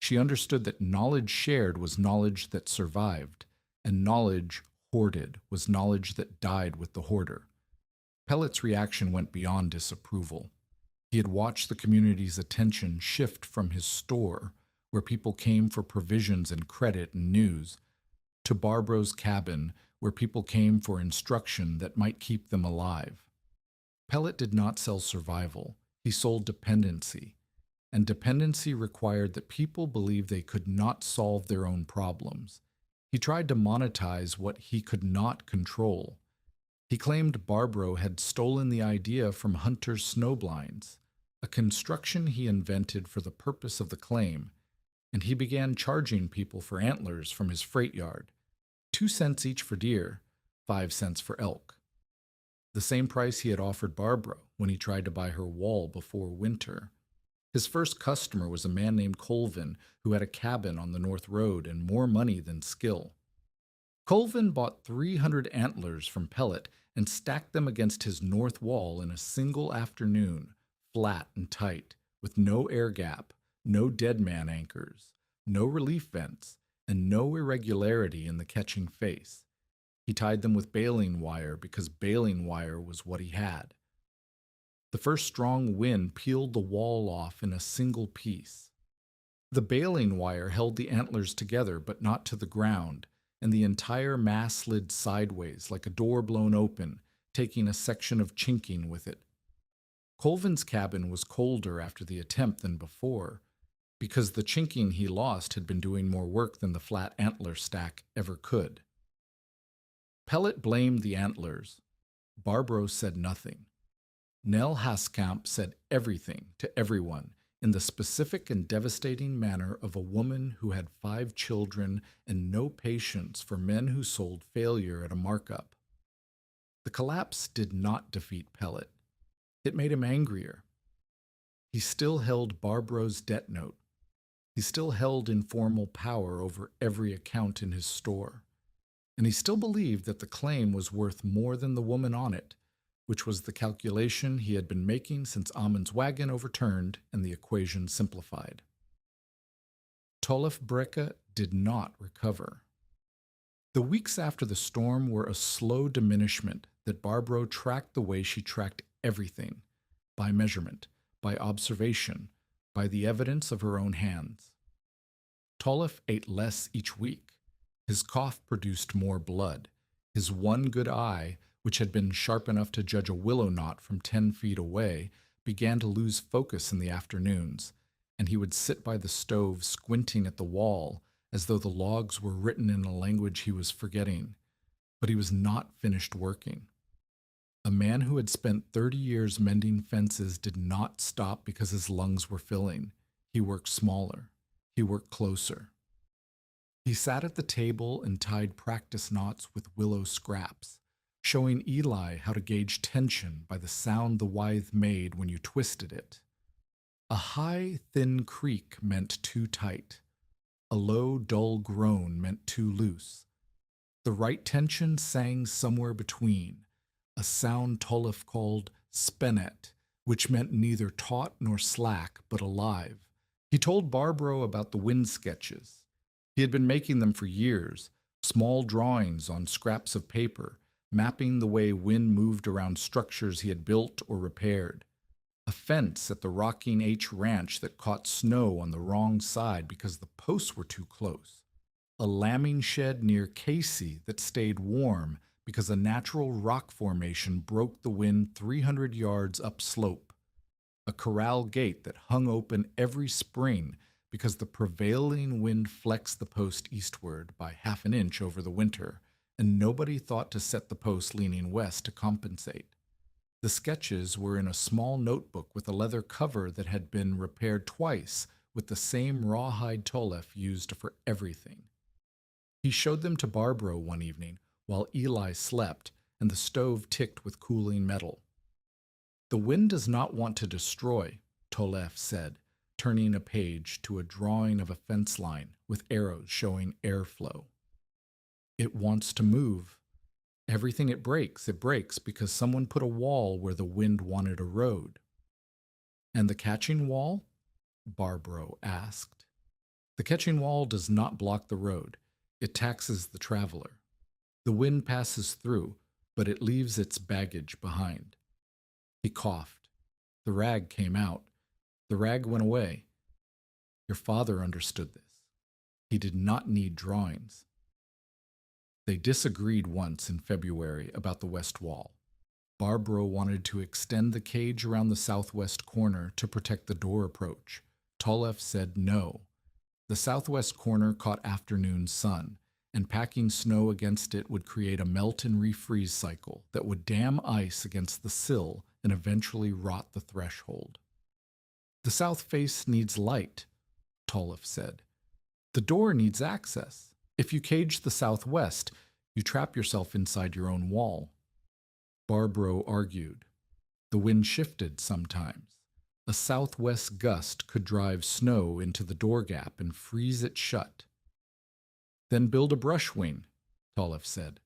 She understood that knowledge shared was knowledge that survived, and knowledge hoarded was knowledge that died with the hoarder. Pellet's reaction went beyond disapproval. He had watched the community's attention shift from his store, where people came for provisions and credit and news, to Barbro's cabin, where people came for instruction that might keep them alive. Pellet did not sell survival. He sold dependency, and dependency required that people believe they could not solve their own problems. He tried to monetize what he could not control. He claimed Barbro had stolen the idea from Hunter's snowblinds, a construction he invented for the purpose of the claim, and he began charging people for antlers from his freight yard, 2 cents each for deer, 5 cents for elk. The same price he had offered Barbro when he tried to buy her wool before winter. His first customer was a man named Colvin, who had a cabin on the North Road and more money than skill. Colvin bought 300 antlers from Pellet and stacked them against his north wall in a single afternoon, flat and tight, with no air gap, no dead man anchors, no relief vents, and no irregularity in the catching face. He tied them with baling wire because baling wire was what he had. The first strong wind peeled the wall off in a single piece. The baling wire held the antlers together but not to the ground, and the entire mass slid sideways like a door blown open, taking a section of chinking with it. Colvin's cabin was colder after the attempt than before, because the chinking he lost had been doing more work than the flat antler stack ever could. Pellet blamed the antlers. Barbro said nothing. Nell Haskamp said everything to everyone in the specific and devastating manner of a woman who had 5 children and no patience for men who sold failure at a markup. The collapse did not defeat Pellet. It made him angrier. He still held Barbro's debt note. He still held informal power over every account in his store. And he still believed that the claim was worth more than the woman on it, which was the calculation he had been making since Amon's wagon overturned and the equation simplified. Tolef Breke did not recover. The weeks after the storm were a slow diminishment that Barbro tracked the way she tracked everything, by measurement, by observation, by the evidence of her own hands. Tolef ate less each week. His cough produced more blood. His one good eye, which had been sharp enough to judge a willow knot from 10 feet away, began to lose focus in the afternoons, and he would sit by the stove squinting at the wall as though the logs were written in a language he was forgetting. But he was not finished working. A man who had spent 30 years mending fences did not stop because his lungs were filling. He worked smaller. He worked closer. He sat at the table and tied practice knots with willow scraps, showing Eli how to gauge tension by the sound the withe made when you twisted it. A high, thin creak meant too tight. A low, dull groan meant too loose. The right tension sang somewhere between, a sound Tolef called spenet, which meant neither taut nor slack, but alive. He told Barbro about the wind sketches. He had been making them for years, small drawings on scraps of paper, mapping the way wind moved around structures he had built or repaired. A fence at the Rocking H Ranch that caught snow on the wrong side because the posts were too close. a lambing shed near Casey that stayed warm because a natural rock formation broke the wind 300 yards upslope, a corral gate that hung open every spring because the prevailing wind flexed the post eastward by half an inch over the winter, and nobody thought to set the post leaning west to compensate. The sketches were in a small notebook with a leather cover that had been repaired twice with the same rawhide tolef used for everything. He showed them to Barbro one evening while Eli slept and the stove ticked with cooling metal. "The wind does not want to destroy," Tolef said, turning a page to a drawing of a fence line with arrows showing airflow. "It wants to move. Everything it breaks because someone put a wall where the wind wanted a road." "And the catching wall?" Barbro asked. "The catching wall does not block the road. It taxes the traveler. The wind passes through, but it leaves its baggage behind." He coughed. The rag came out. The rag went away. Your father understood this. He did not need drawings. They disagreed once in February about the west wall. Barbro wanted to extend the cage around the southwest corner to protect the door approach. Tolef said no. The southwest corner caught afternoon sun, and packing snow against it would create a melt and refreeze cycle that would dam ice against the sill and eventually rot the threshold. "The south face needs light," Tolef said. "The door needs access. If you cage the southwest, you trap yourself inside your own wall." Barbro argued. The wind shifted sometimes. A southwest gust could drive snow into the door gap and freeze it shut. "Then build a brush wing," Tolef said.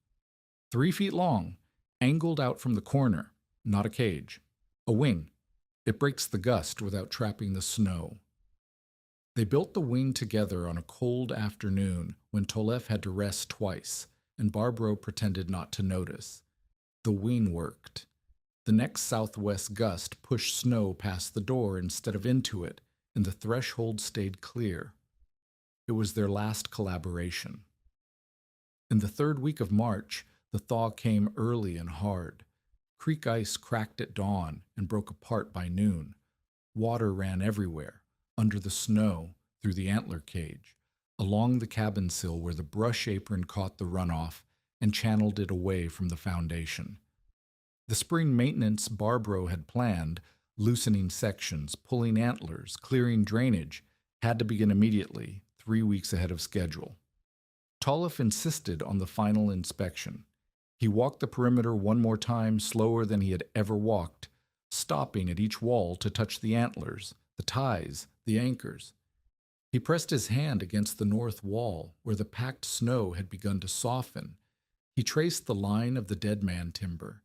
3 feet long, angled out from the corner, not a cage. A wing. It breaks the gust without trapping the snow. They built the wing together on a cold afternoon when Tolef had to rest twice, and Barbro pretended not to notice. The wing worked. The next southwest gust pushed snow past the door instead of into it, and the threshold stayed clear. It was their last collaboration. In the third week of March, the thaw came early and hard. Creek ice cracked at dawn and broke apart by noon. Water ran everywhere, under the snow, through the antler cage, along the cabin sill where the brush apron caught the runoff and channeled it away from the foundation. The spring maintenance Barbro had planned, loosening sections, pulling antlers, clearing drainage, had to begin immediately, 3 weeks ahead of schedule. Tolef insisted on the final inspection. He walked the perimeter one more time, slower than he had ever walked, stopping at each wall to touch the antlers, the ties, the anchors. He pressed his hand against the north wall, where the packed snow had begun to soften. He traced the line of the dead man timber.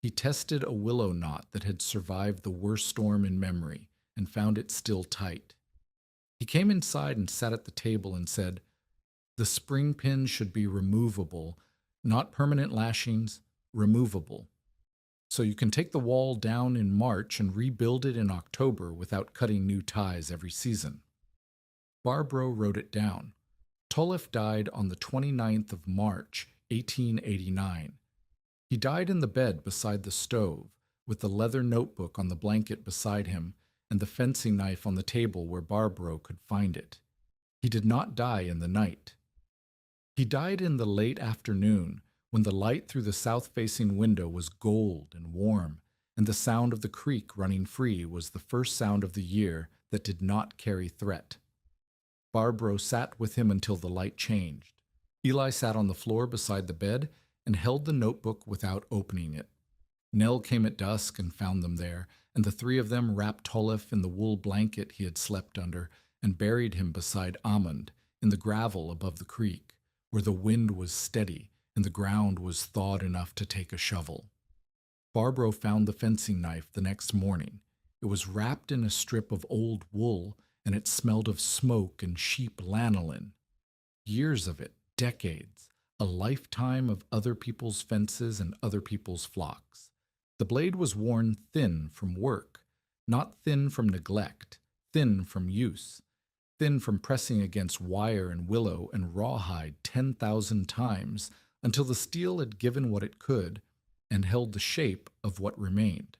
He tested a willow knot that had survived the worst storm in memory and found it still tight. He came inside and sat at the table and said, "The spring pin should be removable, not permanent lashings, removable. So you can take the wall down in March and rebuild it in October without cutting new ties every season." Barbro wrote it down. Tolef died on the 29th of March, 1889. He died in the bed beside the stove, with the leather notebook on the blanket beside him and the fencing knife on the table where Barbro could find it. He did not die in the night. He died in the late afternoon, when the light through the south-facing window was gold and warm, and the sound of the creek running free was the first sound of the year that did not carry threat. Barbro sat with him until the light changed. Eli sat on the floor beside the bed and held the notebook without opening it. Nell came at dusk and found them there, and the three of them wrapped Tolef in the wool blanket he had slept under and buried him beside Amund in the gravel above the creek, where the wind was steady and the ground was thawed enough to take a shovel. Barbro found the fencing knife the next morning. It was wrapped in a strip of old wool, and it smelled of smoke and sheep lanolin. Years of it, decades, a lifetime of other people's fences and other people's flocks. The blade was worn thin from work, not thin from neglect, thin from use. thin from pressing against wire and willow and rawhide 10,000 times until the steel had given what it could and held the shape of what remained.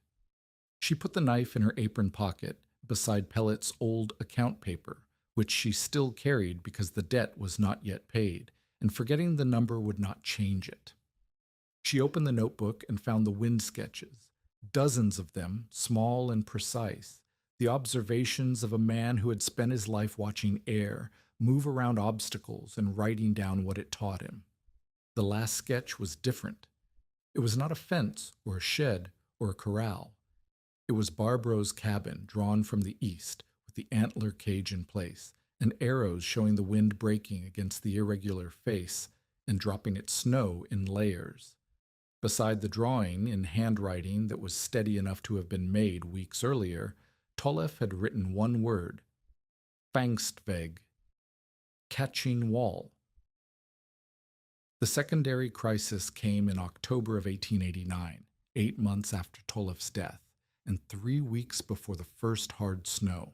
She put the knife in her apron pocket beside Pellet's old account paper, which she still carried because the debt was not yet paid, and forgetting the number would not change it. She opened the notebook and found the wind sketches, dozens of them, small and precise, the observations of a man who had spent his life watching air move around obstacles and writing down what it taught him. The last sketch was different. It was not a fence or a shed or a corral. It was Barbro's cabin, drawn from the east, with the antler cage in place, and arrows showing the wind breaking against the irregular face and dropping its snow in layers. Beside the drawing, in handwriting that was steady enough to have been made weeks earlier, Tollef had written one word: Fangstveg, catching wall. The secondary crisis came in October of 1889, 8 months after Tollef's death, and 3 weeks before the first hard snow.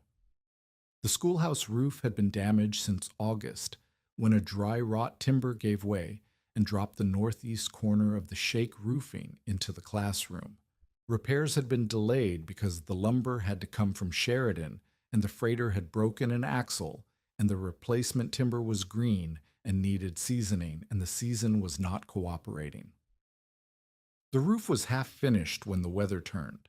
The schoolhouse roof had been damaged since August, when a dry rot timber gave way and dropped the northeast corner of the shake roofing into the classroom. Repairs had been delayed because the lumber had to come from Sheridan, and the freighter had broken an axle, and the replacement timber was green and needed seasoning, and the season was not cooperating. The roof was half finished when the weather turned.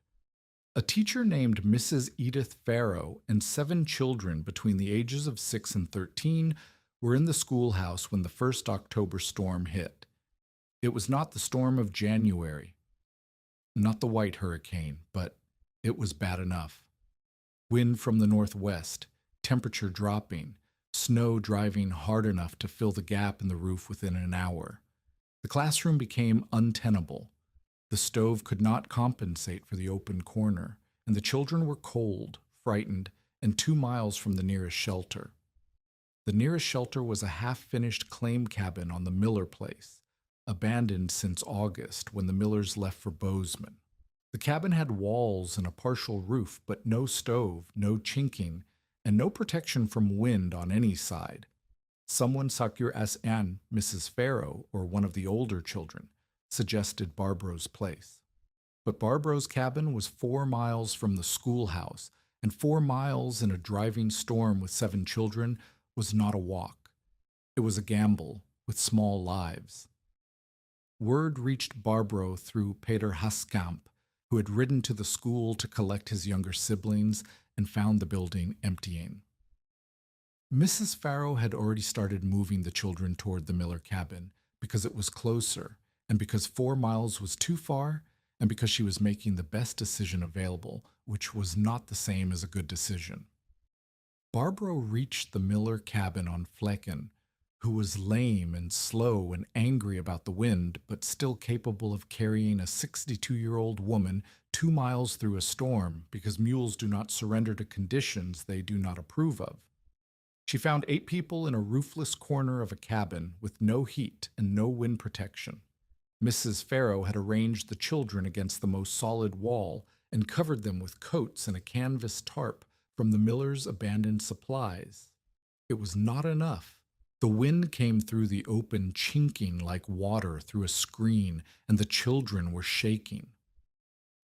A teacher named Mrs. Edith Farrow and 7 children between the ages of 6 and 13 were in the schoolhouse when the first October storm hit. It was not the storm of January, not the white hurricane, but it was bad enough. Wind from the northwest, temperature dropping, snow driving hard enough to fill the gap in the roof within an hour. The classroom became untenable. The stove could not compensate for the open corner, and the children were cold, frightened, and 2 miles from the nearest shelter. The nearest shelter was a half-finished claim cabin on the Miller place, abandoned since August when the Millers left for Bozeman. The cabin had walls and a partial roof, but no stove, no chinking, and no protection from wind on any side. Someone Sakir as Ann, Mrs. Farrow, or one of the older children, suggested Barbro's place. But Barbro's cabin was 4 miles from the schoolhouse, and 4 miles in a driving storm with 7 children was not a walk. It was a gamble with small lives. Word reached Barbro through Peter Haskamp, who had ridden to the school to collect his younger siblings and found the building emptying. Mrs. Farrow had already started moving the children toward the Miller cabin because it was closer, and because 4 miles was too far, and because she was making the best decision available, which was not the same as a good decision. Barbro reached the Miller cabin on Flecken, who was lame and slow and angry about the wind, but still capable of carrying a 62-year-old woman 2 miles through a storm because mules do not surrender to conditions they do not approve of. She found 8 people in a roofless corner of a cabin with no heat and no wind protection. Mrs. Farrow had arranged the children against the most solid wall and covered them with coats and a canvas tarp from the Millers' abandoned supplies. It was not enough. The wind came through the open, chinking like water through a screen, and the children were shaking.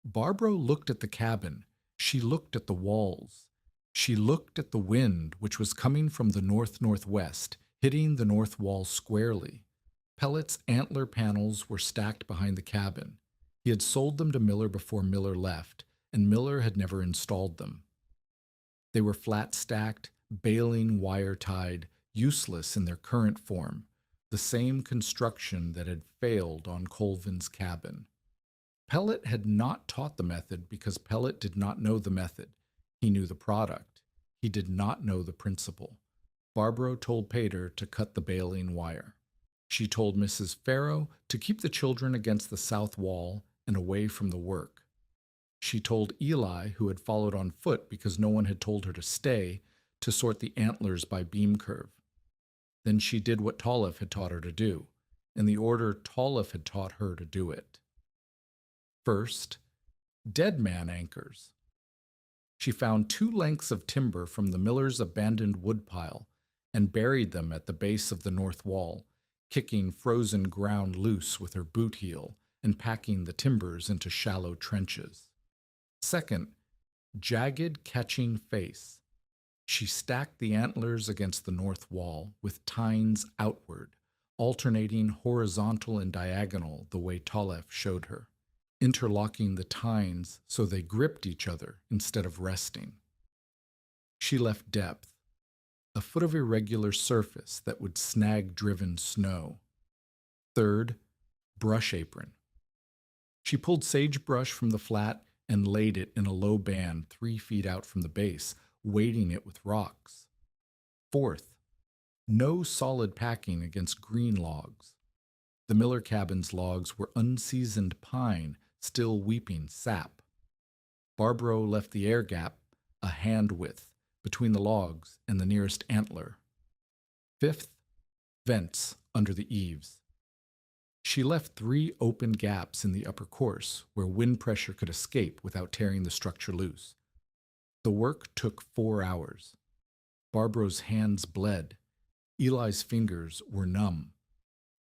Barbro looked at the cabin. She looked at the walls. She looked at the wind, which was coming from the north-northwest, hitting the north wall squarely. Pellet's antler panels were stacked behind the cabin. He had sold them to Miller before Miller left, and Miller had never installed them. They were flat-stacked, baling wire-tied, useless in their current form, the same construction that had failed on Colvin's cabin. Pellet had not taught the method because Pellet did not know the method. He knew the product. He did not know the principle. Barbro told Pater to cut the baling wire. She told Mrs. Farrow to keep the children against the south wall and away from the work. She told Eli, who had followed on foot because no one had told her to stay, to sort the antlers by beam curve. Then she did what Tollef had taught her to do, in the order Tollef had taught her to do it. First, dead man anchors. She found 2 lengths of timber from the miller's abandoned woodpile and buried them at the base of the north wall, kicking frozen ground loose with her boot heel and packing the timbers into shallow trenches. Second, jagged catching face. She stacked the antlers against the north wall with tines outward, alternating horizontal and diagonal the way Tolef showed her, interlocking the tines so they gripped each other instead of resting. She left depth, a foot of irregular surface that would snag driven snow. Third, brush apron. She pulled sagebrush from the flat and laid it in a low band 3 feet out from the base, weighting it with rocks. Fourth, no solid packing against green logs. The Miller cabin's logs were unseasoned pine, still weeping sap. Barbaro left the air gap a hand width between the logs and the nearest antler. Fifth, vents under the eaves. She left 3 open gaps in the upper course where wind pressure could escape without tearing the structure loose. The work took 4 hours. Barbaro's hands bled. Eli's fingers were numb.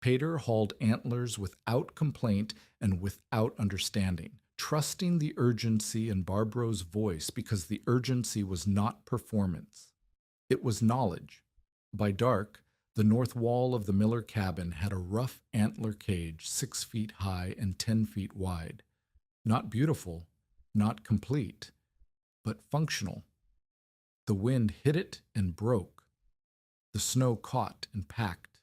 Pater hauled antlers without complaint and without understanding, trusting the urgency in Barbaro's voice because the urgency was not performance. It was knowledge. By dark, the north wall of the Miller cabin had a rough antler cage 6 feet high and 10 feet wide. Not beautiful, not complete, but functional. The wind hit it and broke. The snow caught and packed.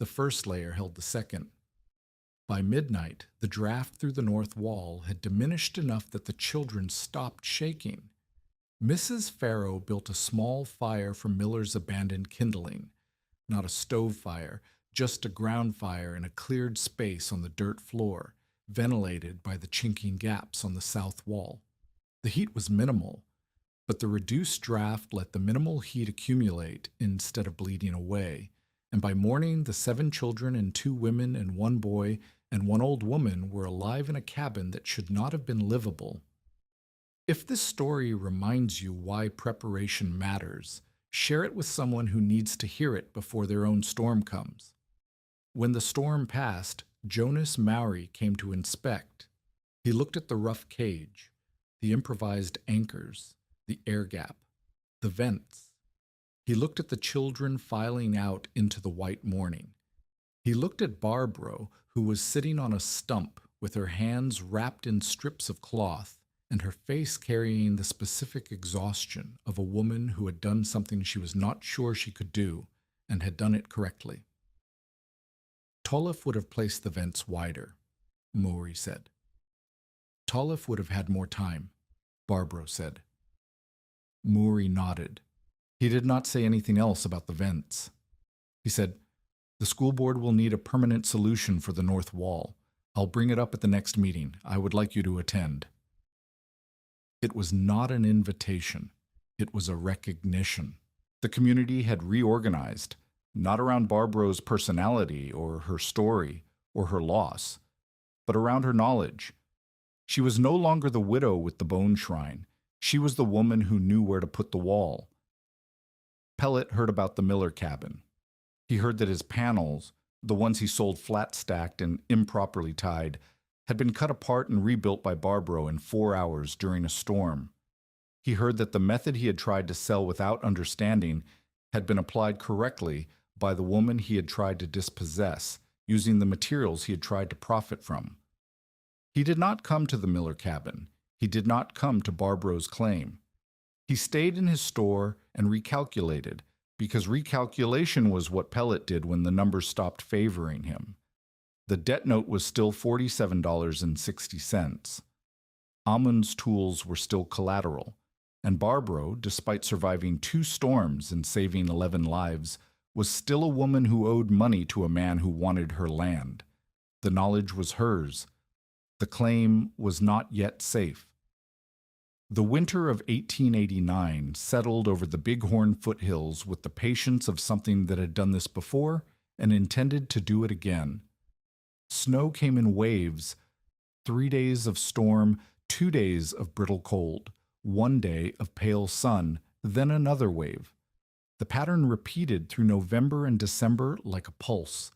The first layer held the second. By midnight, the draft through the north wall had diminished enough that the children stopped shaking. Mrs. Farrow built a small fire from Miller's abandoned kindling. Not a stove fire, just a ground fire in a cleared space on the dirt floor, ventilated by the chinking gaps on the south wall. The heat was minimal, but the reduced draft let the minimal heat accumulate instead of bleeding away, and by morning the 7 children and 2 women and 1 boy and 1 old woman were alive in a cabin that should not have been livable. If this story reminds you why preparation matters, share it with someone who needs to hear it before their own storm comes. When the storm passed, Jonas Maury came to inspect. He looked at the rough cage, the improvised anchors, the air gap, the vents. He looked at the children filing out into the white morning. He looked at Barbaro, who was sitting on a stump with her hands wrapped in strips of cloth and her face carrying the specific exhaustion of a woman who had done something she was not sure she could do and had done it correctly. Tolef would have placed the vents wider, Maury said. Tolef would have had more time, Barbaro said. Maury nodded. He did not say anything else about the vents. He said, "The school board will need a permanent solution for the north wall. I'll bring it up at the next meeting. I would like you to attend." It was not an invitation. It was a recognition. The community had reorganized, not around Barbaro's personality or her story or her loss, but around her knowledge. She was no longer the widow with the bone shrine. She was the woman who knew where to put the wall. Pellet heard about the Miller cabin. He heard that his panels, the ones he sold flat-stacked and improperly tied, had been cut apart and rebuilt by Barbaro in 4 hours during a storm. He heard that the method he had tried to sell without understanding had been applied correctly by the woman he had tried to dispossess, using the materials he had tried to profit from. He did not come to the Miller cabin. He did not come to Barbaro's claim. He stayed in his store and recalculated, because recalculation was what Pellet did when the numbers stopped favoring him. The debt note was still $47.60. Amun's tools were still collateral, and Barbaro, despite surviving 2 storms and saving 11 lives, was still a woman who owed money to a man who wanted her land. The knowledge was hers. The claim was not yet safe. The winter of 1889 settled over the Bighorn foothills with the patience of something that had done this before and intended to do it again. Snow came in waves, 3 days of storm, 2 days of brittle cold, one day of pale sun, then another wave. The pattern repeated through November and December like a pulse,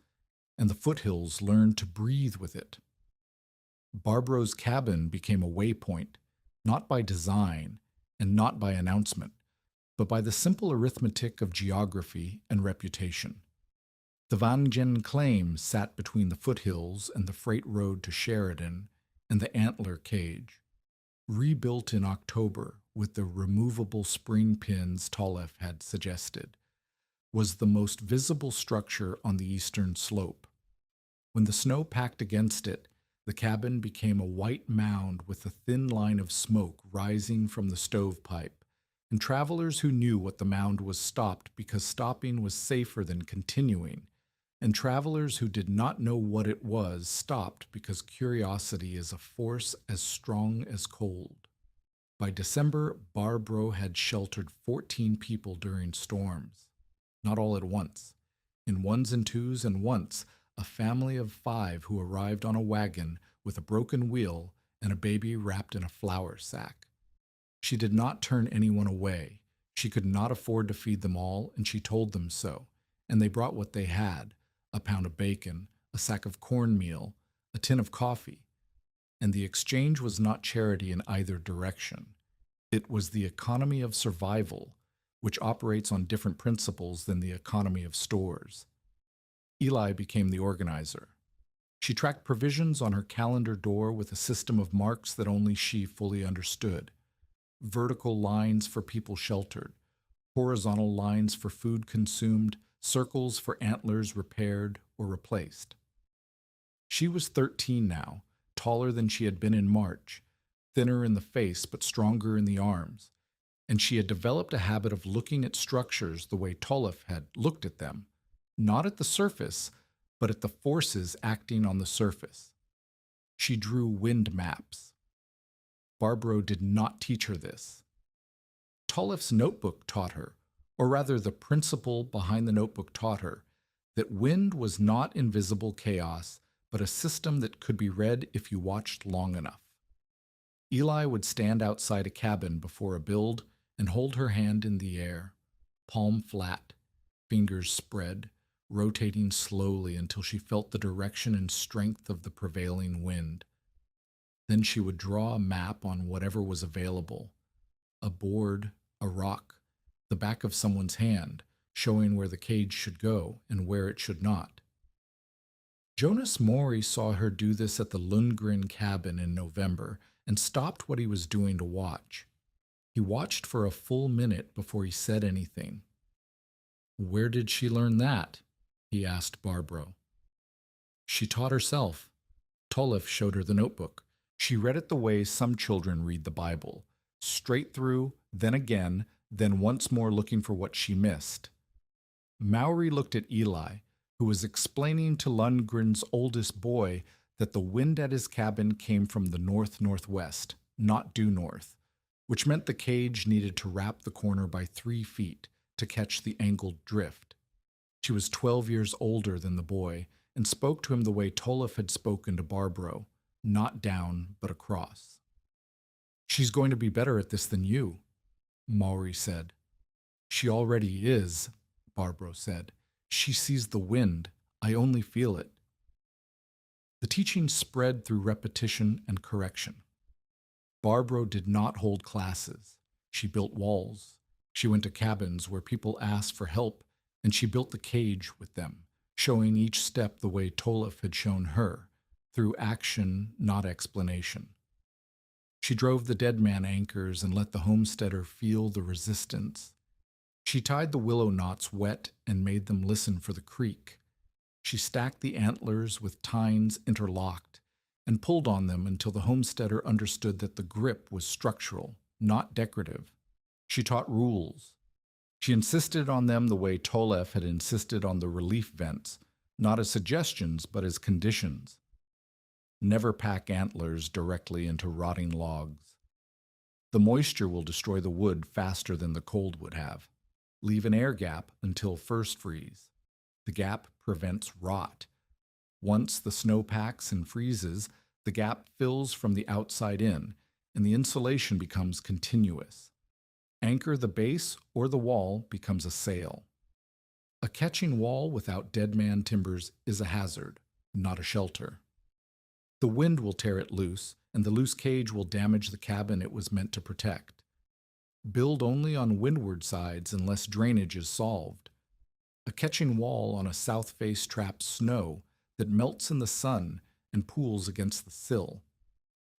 and the foothills learned to breathe with it. Barbro's cabin became a waypoint, not by design and not by announcement, but by the simple arithmetic of geography and reputation. The Van Gen claim sat between the foothills and the freight road to Sheridan and the antler cage. Rebuilt in October with the removable spring pins Tollef had suggested, was the most visible structure on the eastern slope. When the snow packed against it, the cabin became a white mound with a thin line of smoke rising from the stovepipe, and travelers who knew what the mound was stopped because stopping was safer than continuing, and travelers who did not know what it was stopped because curiosity is a force as strong as cold. By December, Barbro had sheltered 14 people during storms, not all at once. In ones and twos and once, a family of 5 who arrived on a wagon with a broken wheel and a baby wrapped in a flour sack. She did not turn anyone away. She could not afford to feed them all, and she told them so. And they brought what they had, a pound of bacon, a sack of cornmeal, a tin of coffee. And the exchange was not charity in either direction. It was the economy of survival, which operates on different principles than the economy of stores. Eli became the organizer. She tracked provisions on her calendar door with a system of marks that only she fully understood. Vertical lines for people sheltered, horizontal lines for food consumed, circles for antlers repaired or replaced. She was 13 now, taller than she had been in March, thinner in the face but stronger in the arms, and she had developed a habit of looking at structures the way Tollef had looked at them, not at the surface, but at the forces acting on the surface. She drew wind maps. Barbro did not teach her this. Tollef's notebook taught her, or rather the principle behind the notebook taught her, that wind was not invisible chaos, but a system that could be read if you watched long enough. Eli would stand outside a cabin before a build and hold her hand in the air, palm flat, fingers spread, rotating slowly until she felt the direction and strength of the prevailing wind. Then she would draw a map on whatever was available, a board, a rock, the back of someone's hand, showing where the cage should go and where it should not. Jonas Maury saw her do this at the Lundgren cabin in November and stopped what he was doing to watch. He watched for a full minute before he said anything. "Where did she learn that?" he asked Barbro. "She taught herself." Tollef showed her the notebook. She read it the way some children read the Bible, straight through, then again, then once more looking for what she missed. Maury looked at Eli, who was explaining to Lundgren's oldest boy that the wind at his cabin came from the north-northwest, not due north, which meant the cage needed to wrap the corner by 3 feet to catch the angled drift. She was 12 years older than the boy and spoke to him the way Tollef had spoken to Barbro, not down but across. "She's going to be better at this than you," Maury said. "She already is," Barbro said. "She sees the wind. I only feel it." The teaching spread through repetition and correction. Barbro did not hold classes. She built walls. She went to cabins where people asked for help, and she built the cage with them, showing each step the way Tollef had shown her, through action, not explanation. She drove the dead man anchors and let the homesteader feel the resistance. She tied the willow knots wet and made them listen for the creak. She stacked the antlers with tines interlocked and pulled on them until the homesteader understood that the grip was structural, not decorative. She taught rules. She insisted on them the way Tollef had insisted on the relief vents, not as suggestions but as conditions. Never pack antlers directly into rotting logs. The moisture will destroy the wood faster than the cold would have. Leave an air gap until first freeze. The gap prevents rot. Once the snow packs and freezes, the gap fills from the outside in, and the insulation becomes continuous. Anchor the base or the wall becomes a sail. A catching wall without dead man timbers is a hazard, not a shelter. The wind will tear it loose, and the loose cage will damage the cabin it was meant to protect. Build only on windward sides unless drainage is solved. A catching wall on a south face traps snow that melts in the sun and pools against the sill.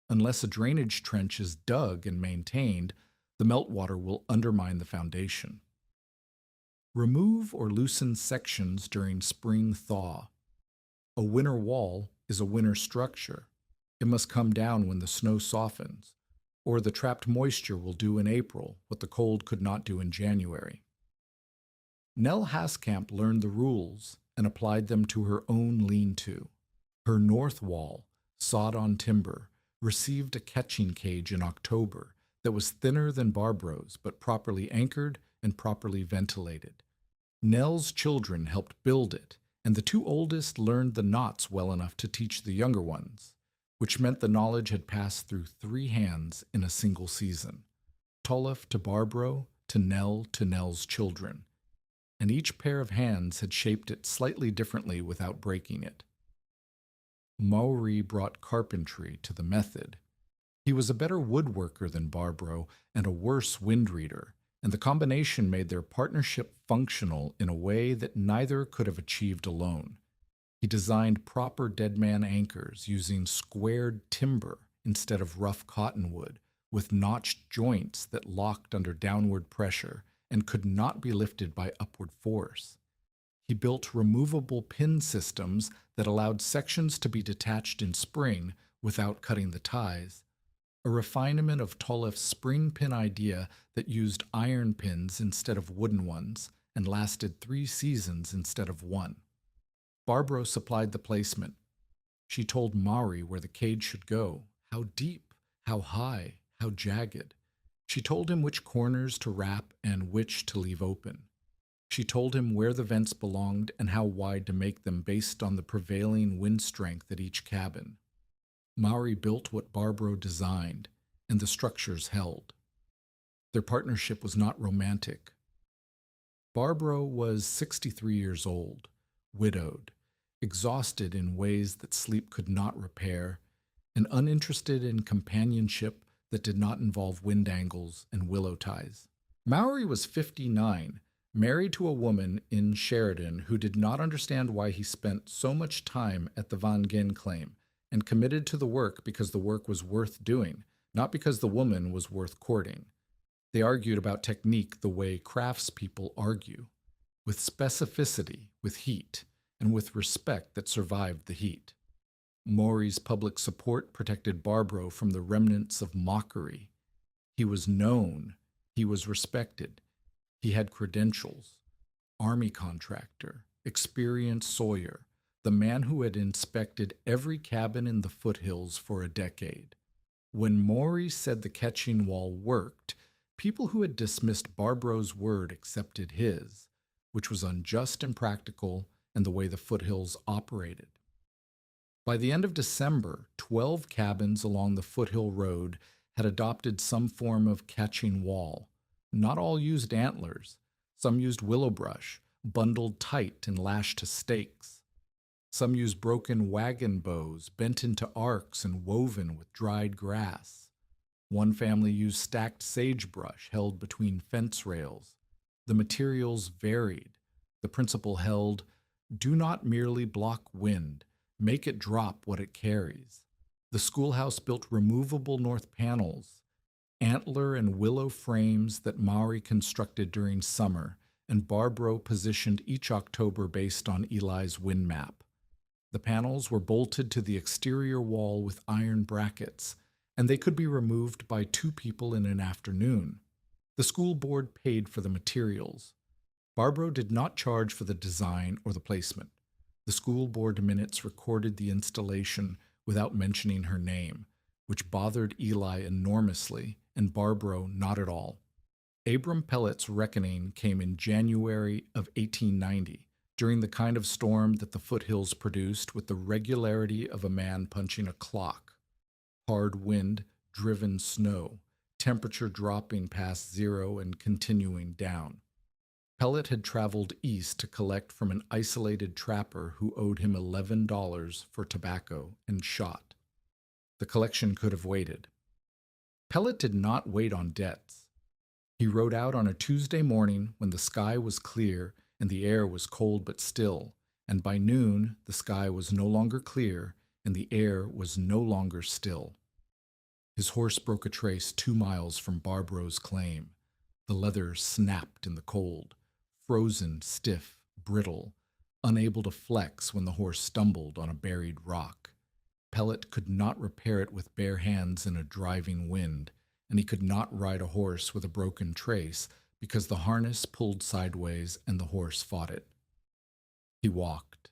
Unless a drainage trench is dug and maintained, the meltwater will undermine the foundation. Remove or loosen sections during spring thaw. A winter wall is a winter structure. It must come down when the snow softens, or the trapped moisture will do in April what the cold could not do in January. Nell Haskamp learned the rules and applied them to her own lean-to. Her north wall, sawed on timber, received a catching cage in October that was thinner than Barbro's but properly anchored and properly ventilated. Nell's children helped build it, and the two oldest learned the knots well enough to teach the younger ones, which meant the knowledge had passed through 3 hands in a single season. Tollef to Barbro, to Nell's children, and each pair of hands had shaped it slightly differently without breaking it. Maury brought carpentry to the method. He was a better woodworker than Barbro and a worse wind reader, and the combination made their partnership functional in a way that neither could have achieved alone. He designed proper deadman anchors using squared timber instead of rough cottonwood, with notched joints that locked under downward pressure and could not be lifted by upward force. He built removable pin systems that allowed sections to be detached in spring without cutting the ties, a refinement of Tollef's spring pin idea that used iron pins instead of wooden ones and lasted 3 seasons instead of 1. Barbro supplied the placement. She told Maury where the cage should go, how deep, how high, how jagged. She told him which corners to wrap and which to leave open. She told him where the vents belonged and how wide to make them based on the prevailing wind strength at each cabin. Maury built what Barbro designed, and the structures held. Their partnership was not romantic. Barbro was 63 years old, widowed, exhausted in ways that sleep could not repair, and uninterested in companionship that did not involve wind angles and willow ties. Maury was 59, married to a woman in Sheridan who did not understand why he spent so much time at the Van Gyn claim, and committed to the work because the work was worth doing, not because the woman was worth courting. They argued about technique the way craftspeople argue, with specificity, with heat, and with respect that survived the heat. Maury's public support protected Barbro from the remnants of mockery. He was known, he was respected, he had credentials, army contractor, experienced sawyer, the man who had inspected every cabin in the foothills for a decade. When Maury said the catching wall worked, people who had dismissed Barbro's word accepted his, which was unjust and practical and the way the foothills operated. By the end of December, 12 cabins along the foothill road had adopted some form of catching wall. Not all used antlers. Some used willow brush, bundled tight and lashed to stakes. Some used broken wagon bows bent into arcs and woven with dried grass. One family used stacked sagebrush held between fence rails. The materials varied. The principle held, do not merely block wind, make it drop what it carries. The schoolhouse built removable north panels, antler and willow frames that Maury constructed during summer, and Barbro positioned each October based on Eli's wind map. The panels were bolted to the exterior wall with iron brackets, and they could be removed by 2 people in an afternoon. The school board paid for the materials. Barbro did not charge for the design or the placement. The school board minutes recorded the installation without mentioning her name, which bothered Eli enormously and Barbro not at all. Abram Pellet's reckoning came in January of 1890, during the kind of storm that the foothills produced with the regularity of a man punching a clock. Hard wind, driven snow, temperature dropping past zero and continuing down. Pellet had traveled east to collect from an isolated trapper who owed him $11 for tobacco and shot. The collection could have waited. Pellet did not wait on debts. He rode out on a Tuesday morning when the sky was clear and the air was cold but still, and by noon the sky was no longer clear and the air was no longer still. His horse broke a trace 2 miles from Barbro's claim. The leather snapped in the cold, frozen, stiff, brittle, unable to flex when the horse stumbled on a buried rock. Pellet could not repair it with bare hands in a driving wind, and he could not ride a horse with a broken trace because the harness pulled sideways and the horse fought it. He walked.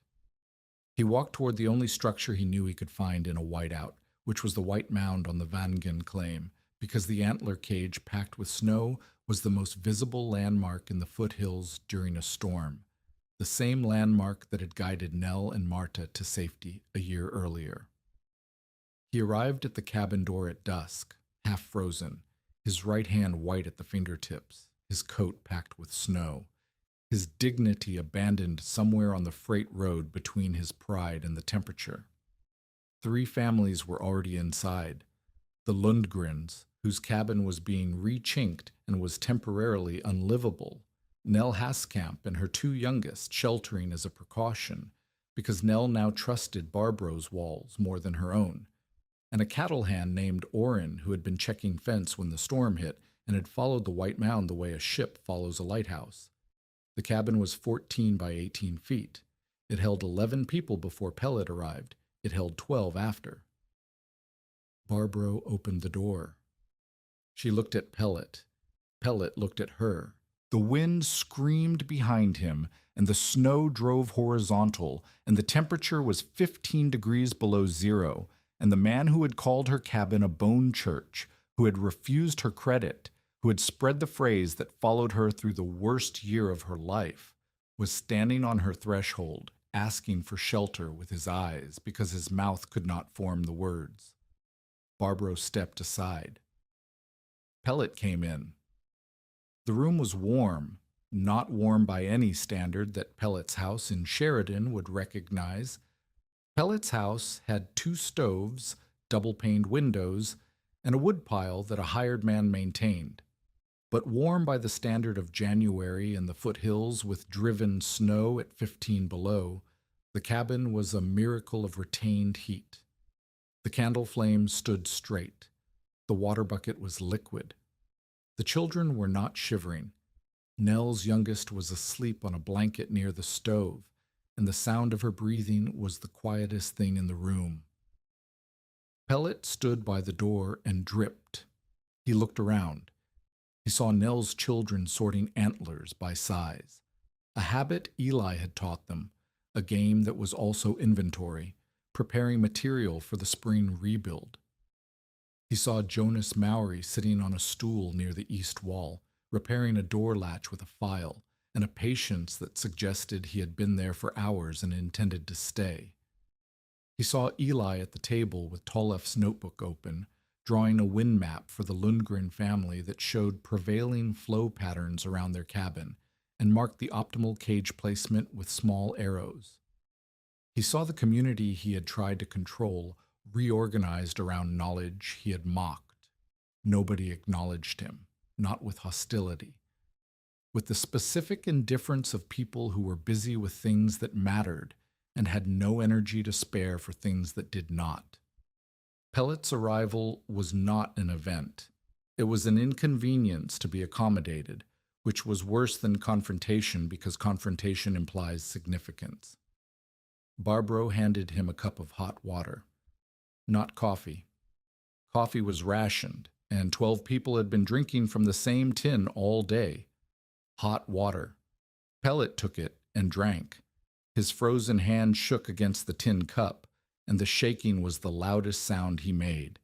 He walked toward the only structure he knew he could find in a whiteout, which was the white mound on the Vangen claim, because the antler cage packed with snow was the most visible landmark in the foothills during a storm, the same landmark that had guided Nell and Marta to safety a year earlier. He arrived at the cabin door at dusk, half frozen, his right hand white at the fingertips, his coat packed with snow, his dignity abandoned somewhere on the freight road between his pride and the temperature. 3 families were already inside. The Lundgrens, whose cabin was being re-chinked and was temporarily unlivable. Nell Haskamp and her 2 youngest sheltering as a precaution, because Nell now trusted Barbro's walls more than her own. And a cattle hand named Oren, who had been checking fence when the storm hit and had followed the white mound the way a ship follows a lighthouse. The cabin was 14 by 18 feet. It held 11 people before Pellet arrived. It held 12 after. Barbro opened the door. She looked at Pellet. Pellet looked at her. The wind screamed behind him, and the snow drove horizontal, and the temperature was 15 degrees below zero, and the man who had called her cabin a bone church, who had refused her credit, who had spread the phrase that followed her through the worst year of her life, was standing on her threshold, asking for shelter with his eyes because his mouth could not form the words. Barbro stepped aside. Pellet came in. The room was warm, not warm by any standard that Pellet's house in Sheridan would recognize. Pellet's house had 2 stoves, double-paned windows, and a woodpile that a hired man maintained. But warm by the standard of January in the foothills with driven snow at 15 below, the cabin was a miracle of retained heat. The candle flame stood straight. The water bucket was liquid. The children were not shivering. Nell's youngest was asleep on a blanket near the stove, and the sound of her breathing was the quietest thing in the room. Pellet stood by the door and dripped. He looked around. He saw Nell's children sorting antlers by size, a habit Eli had taught them, a game that was also inventory, preparing material for the spring rebuild. He saw Jonas Mowry sitting on a stool near the east wall, repairing a door latch with a file, and a patience that suggested he had been there for hours and intended to stay. He saw Eli at the table with Tollef's notebook open, drawing a wind map for the Lundgren family that showed prevailing flow patterns around their cabin and marked the optimal cage placement with small arrows. He saw the community he had tried to control reorganized around knowledge he had mocked. Nobody acknowledged him, not with hostility. With the specific indifference of people who were busy with things that mattered and had no energy to spare for things that did not. Pellet's arrival was not an event. It was an inconvenience to be accommodated, which was worse than confrontation because confrontation implies significance. Barbro handed him a cup of hot water. Not coffee. Coffee was rationed, and 12 people had been drinking from the same tin all day. Hot water. Pellet took it and drank. His frozen hand shook against the tin cup, and the shaking was the loudest sound he made.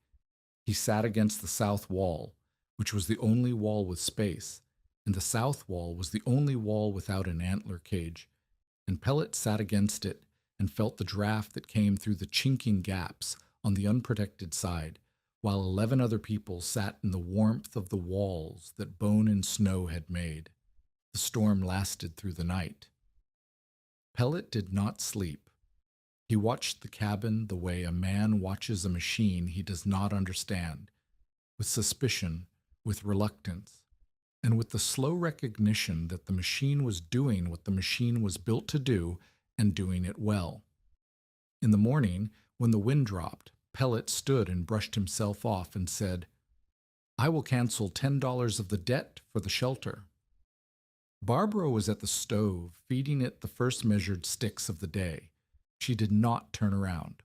He sat against the south wall, which was the only wall with space, and the south wall was the only wall without an antler cage, and Pellet sat against it and felt the draft that came through the chinking gaps on the unprotected side, while 11 other people sat in the warmth of the walls that bone and snow had made. The storm lasted through the night. Pellet did not sleep. He watched the cabin the way a man watches a machine he does not understand, with suspicion, with reluctance, and with the slow recognition that the machine was doing what the machine was built to do and doing it well. In the morning, when the wind dropped, Pellet stood and brushed himself off and said, "I will cancel $10 of the debt for the shelter." Barbara was at the stove, feeding it the first measured sticks of the day. She did not turn around.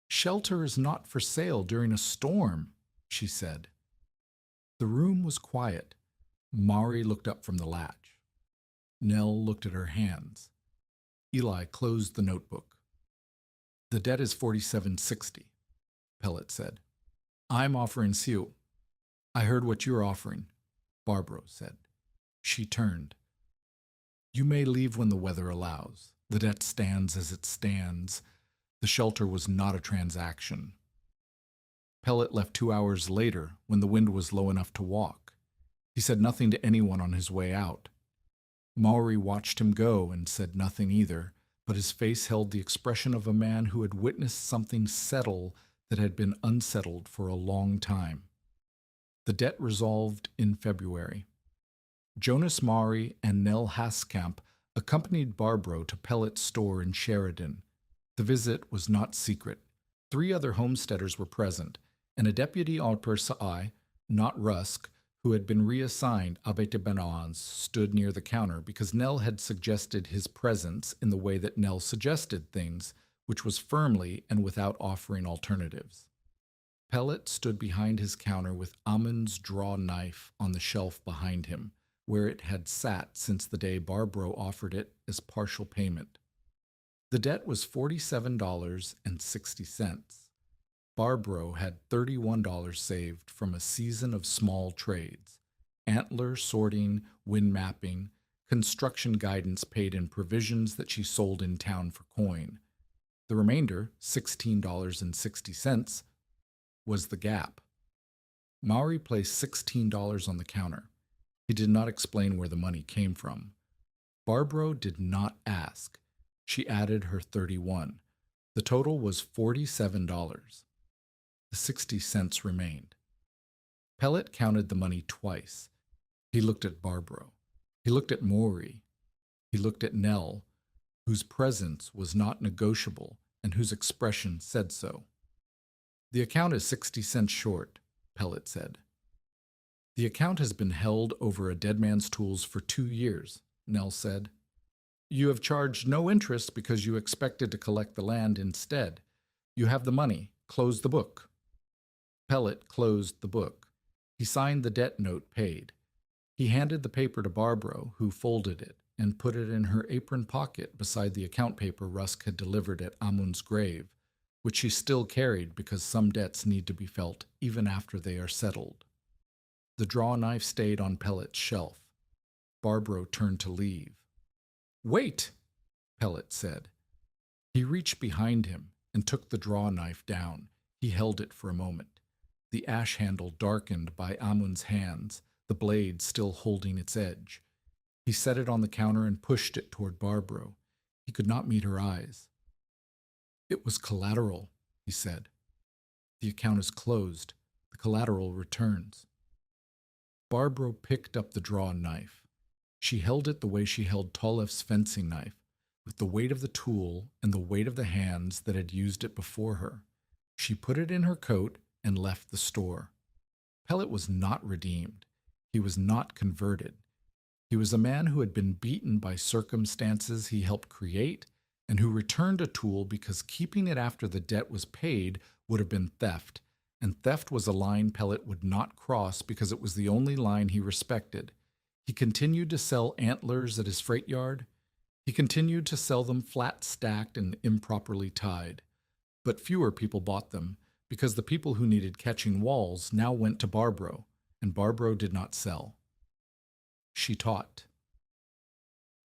"Shelter is not for sale during a storm," she said. The room was quiet. Maury looked up from the latch. Nell looked at her hands. Eli closed the notebook. "The debt is $47.60, Pellet said. "I'm offering $6. "I heard what you're offering," Barbara said. She turned. "You may leave when the weather allows. The debt stands as it stands. The shelter was not a transaction." Pellet left 2 hours later when the wind was low enough to walk. He said nothing to anyone on his way out. Maury watched him go and said nothing either, but his face held the expression of a man who had witnessed something settle that had been unsettled for a long time. The debt resolved in February. Jonas Maury and Nell Haskamp accompanied Barbro to Pellet's store in Sheridan. The visit was not secret. 3 other homesteaders were present, and a deputy Alpersai, not Rusk, who had been reassigned Abbé de Benaz, stood near the counter because Nell had suggested his presence in the way that Nell suggested things, which was firmly and without offering alternatives. Pellet stood behind his counter with Amun's draw knife on the shelf behind him, where it had sat since the day Barbro offered it as partial payment. The debt was $47.60. Barbro had $31 saved from a season of small trades: antler sorting, wind mapping, construction guidance paid in provisions that she sold in town for coin. The remainder, $16.60, was the gap. Maury placed $16 on the counter. He did not explain where the money came from. Barbro did not ask. She added her 31. The total was $47. The 60 cents remained. Pellet counted the money twice. He looked at Barbro. He looked at Maury. He looked at Nell, whose presence was not negotiable and whose expression said so. "The account is 60 cents short," Pellet said. "The account has been held over a dead man's tools for 2 years," Nell said. "You have charged no interest because you expected to collect the land instead. You have the money. Close the book." Pellet closed the book. He signed the debt note paid. He handed the paper to Barbro, who folded it and put it in her apron pocket beside the account paper Rusk had delivered at Amun's grave, which she still carried because some debts need to be felt even after they are settled. The draw knife stayed on Pellet's shelf. Barbro turned to leave. "Wait," Pellet said. He reached behind him and took the draw knife down. He held it for a moment. The ash handle darkened by Amun's hands, the blade still holding its edge. He set it on the counter and pushed it toward Barbro. He could not meet her eyes. "It was collateral," he said. "The account is closed. The collateral returns." Barbro picked up the draw knife. She held it the way she held Tolef's fencing knife, with the weight of the tool and the weight of the hands that had used it before her. She put it in her coat and left the store. Pellet was not redeemed. He was not converted. He was a man who had been beaten by circumstances he helped create and who returned a tool because keeping it after the debt was paid would have been theft, and theft was a line Pellet would not cross because it was the only line he respected. He continued to sell antlers at his freight yard. He continued to sell them flat stacked and improperly tied. But fewer people bought them because the people who needed catching walls now went to Barbro, and Barbro did not sell. She taught.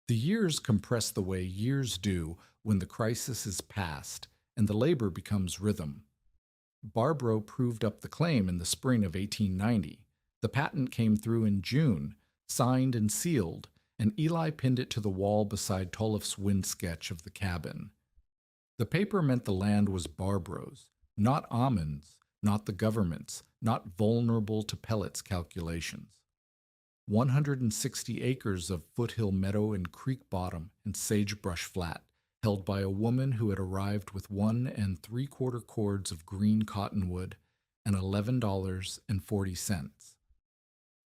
The years compress the way years do when the crisis is past and the labor becomes rhythm. Barbro proved up the claim in the spring of 1890. The patent came through in June, signed and sealed, and Eli pinned it to the wall beside Tollef's wind sketch of the cabin. The paper meant the land was Barbro's, not Amon's, not the government's, not vulnerable to pellets calculations. 160 acres of foothill meadow and creek bottom and sagebrush flat, held by a woman who had arrived with 1 3/4 cords of green cottonwood and $11.40.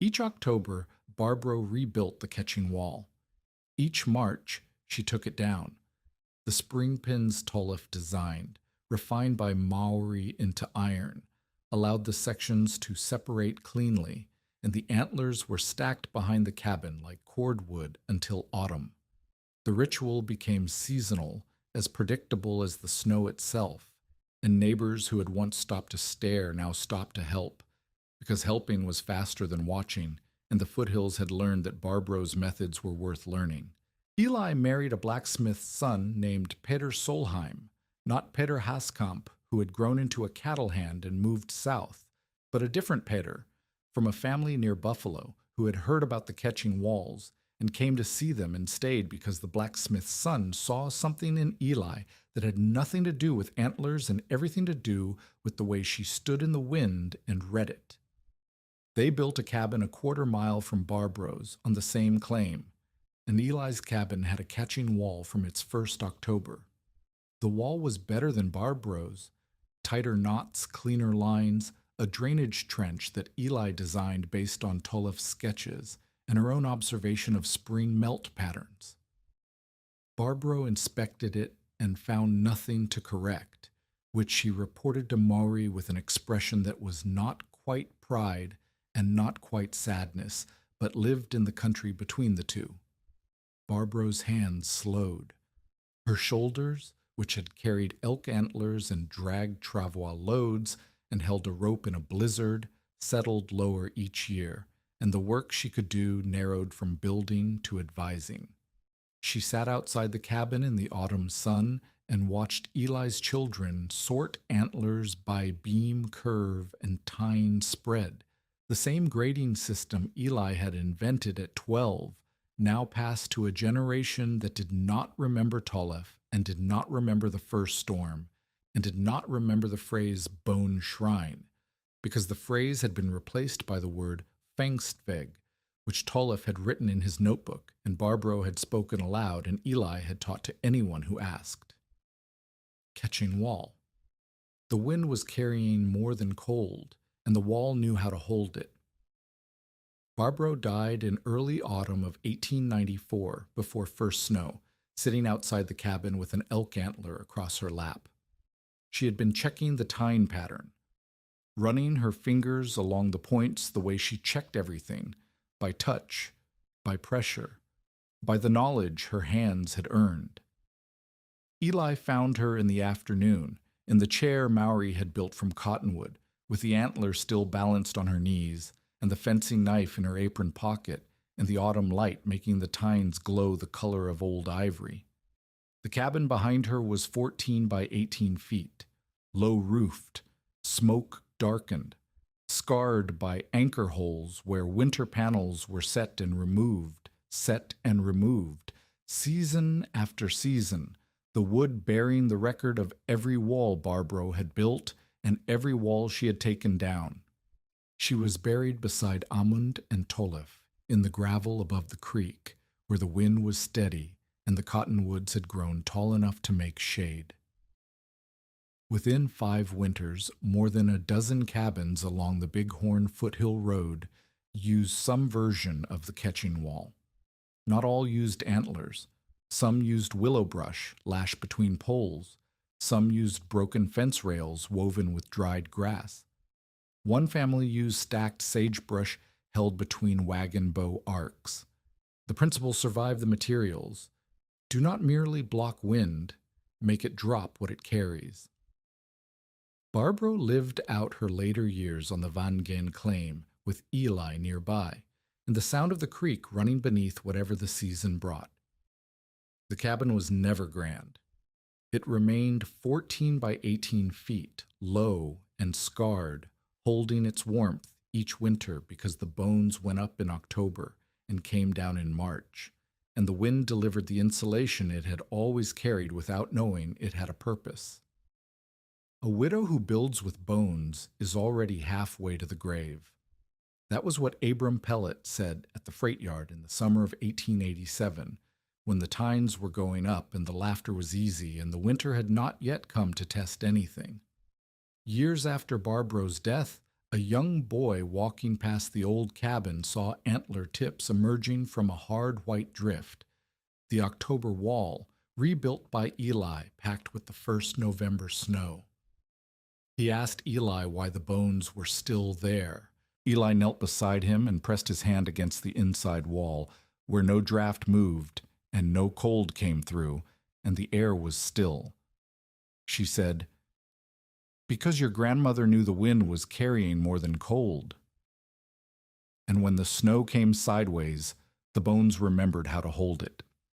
Each October, Barbro rebuilt the catching wall. Each March, she took it down. The spring pins Tollef designed, refined by Maori into iron, allowed the sections to separate cleanly, and the antlers were stacked behind the cabin like cordwood until autumn. The ritual became seasonal, as predictable as the snow itself, and neighbors who had once stopped to stare now stopped to help, because helping was faster than watching, and the foothills had learned that Barbro's methods were worth learning. Eli married a blacksmith's son named Peter Solheim, not Peter Haskamp, who had grown into a cattle hand and moved south, but a different Peter, from a family near Buffalo, who had heard about the catching walls and came to see them and stayed because the blacksmith's son saw something in Eli that had nothing to do with antlers and everything to do with the way she stood in the wind and read it. They built a cabin 1/4 mile from Barbro's on the same claim, and Eli's cabin had a catching wall from its first October. The wall was better than Barbro's, tighter knots, cleaner lines, a drainage trench that Eli designed based on Tollef's sketches and her own observation of spring melt patterns. Barbro inspected it and found nothing to correct, which she reported to Maury with an expression that was not quite pride and not quite sadness, but lived in the country between the two. Barbro's hands slowed. Her shoulders, which had carried elk antlers and dragged travois loads and held a rope in a blizzard, settled lower each year, and the work she could do narrowed from building to advising. She sat outside the cabin in the autumn sun and watched Eli's children sort antlers by beam curve and tine spread. The same grading system Eli had invented at 12 now passed to a generation that did not remember Tollef and did not remember the first storm and did not remember the phrase bone shrine, because the phrase had been replaced by the word fangstveg, which Tollef had written in his notebook and Barbro had spoken aloud and Eli had taught to anyone who asked. Catching wall. The wind was carrying more than cold, and the wall knew how to hold it. Barbro died in early autumn of 1894 before first snow, sitting outside the cabin with an elk antler across her lap. She had been checking the tine pattern, running her fingers along the points the way she checked everything, by touch, by pressure, by the knowledge her hands had earned. Eli found her in the afternoon, in the chair Maury had built from cottonwood, with the antler still balanced on her knees, and the fencing knife in her apron pocket, and the autumn light making the tines glow the color of old ivory. The cabin behind her was 14 by 18 feet, low-roofed, smoke-darkened, scarred by anchor holes where winter panels were set and removed, season after season, the wood bearing the record of every wall Barbro had built and every wall she had taken down. She was buried beside Amund and Tollef in the gravel above the creek, where the wind was steady and the cottonwoods had grown tall enough to make shade. Within 5 winters, more than a dozen cabins along the Bighorn Foothill Road used some version of the catching wall. Not all used antlers. Some used willow brush lashed between poles. Some used broken fence rails woven with dried grass. One family used stacked sagebrush held between wagon bow arcs. The principle survived the materials. Do not merely block wind, make it drop what it carries. Barbro lived out her later years on the Van Gen claim with Eli nearby, and the sound of the creek running beneath whatever the season brought. The cabin was never grand. It remained 14 by 18 feet, low and scarred, holding its warmth each winter because the bones went up in October and came down in March, and the wind delivered the insulation it had always carried without knowing it had a purpose. A widow who builds with bones is already halfway to the grave. That was what Abram Pellet said at the freight yard in the summer of 1887, when the tines were going up and the laughter was easy and the winter had not yet come to test anything. Years after Barbro's death, a young boy walking past the old cabin saw antler tips emerging from a hard white drift, the October wall, rebuilt by Eli, packed with the first November snow. He asked Eli why the bones were still there. Eli knelt beside him and pressed his hand against the inside wall, where no draft moved and no cold came through, and the air was still. She said, "Because your grandmother knew the wind was carrying more than cold." And when the snow came sideways, the bones remembered how to hold it.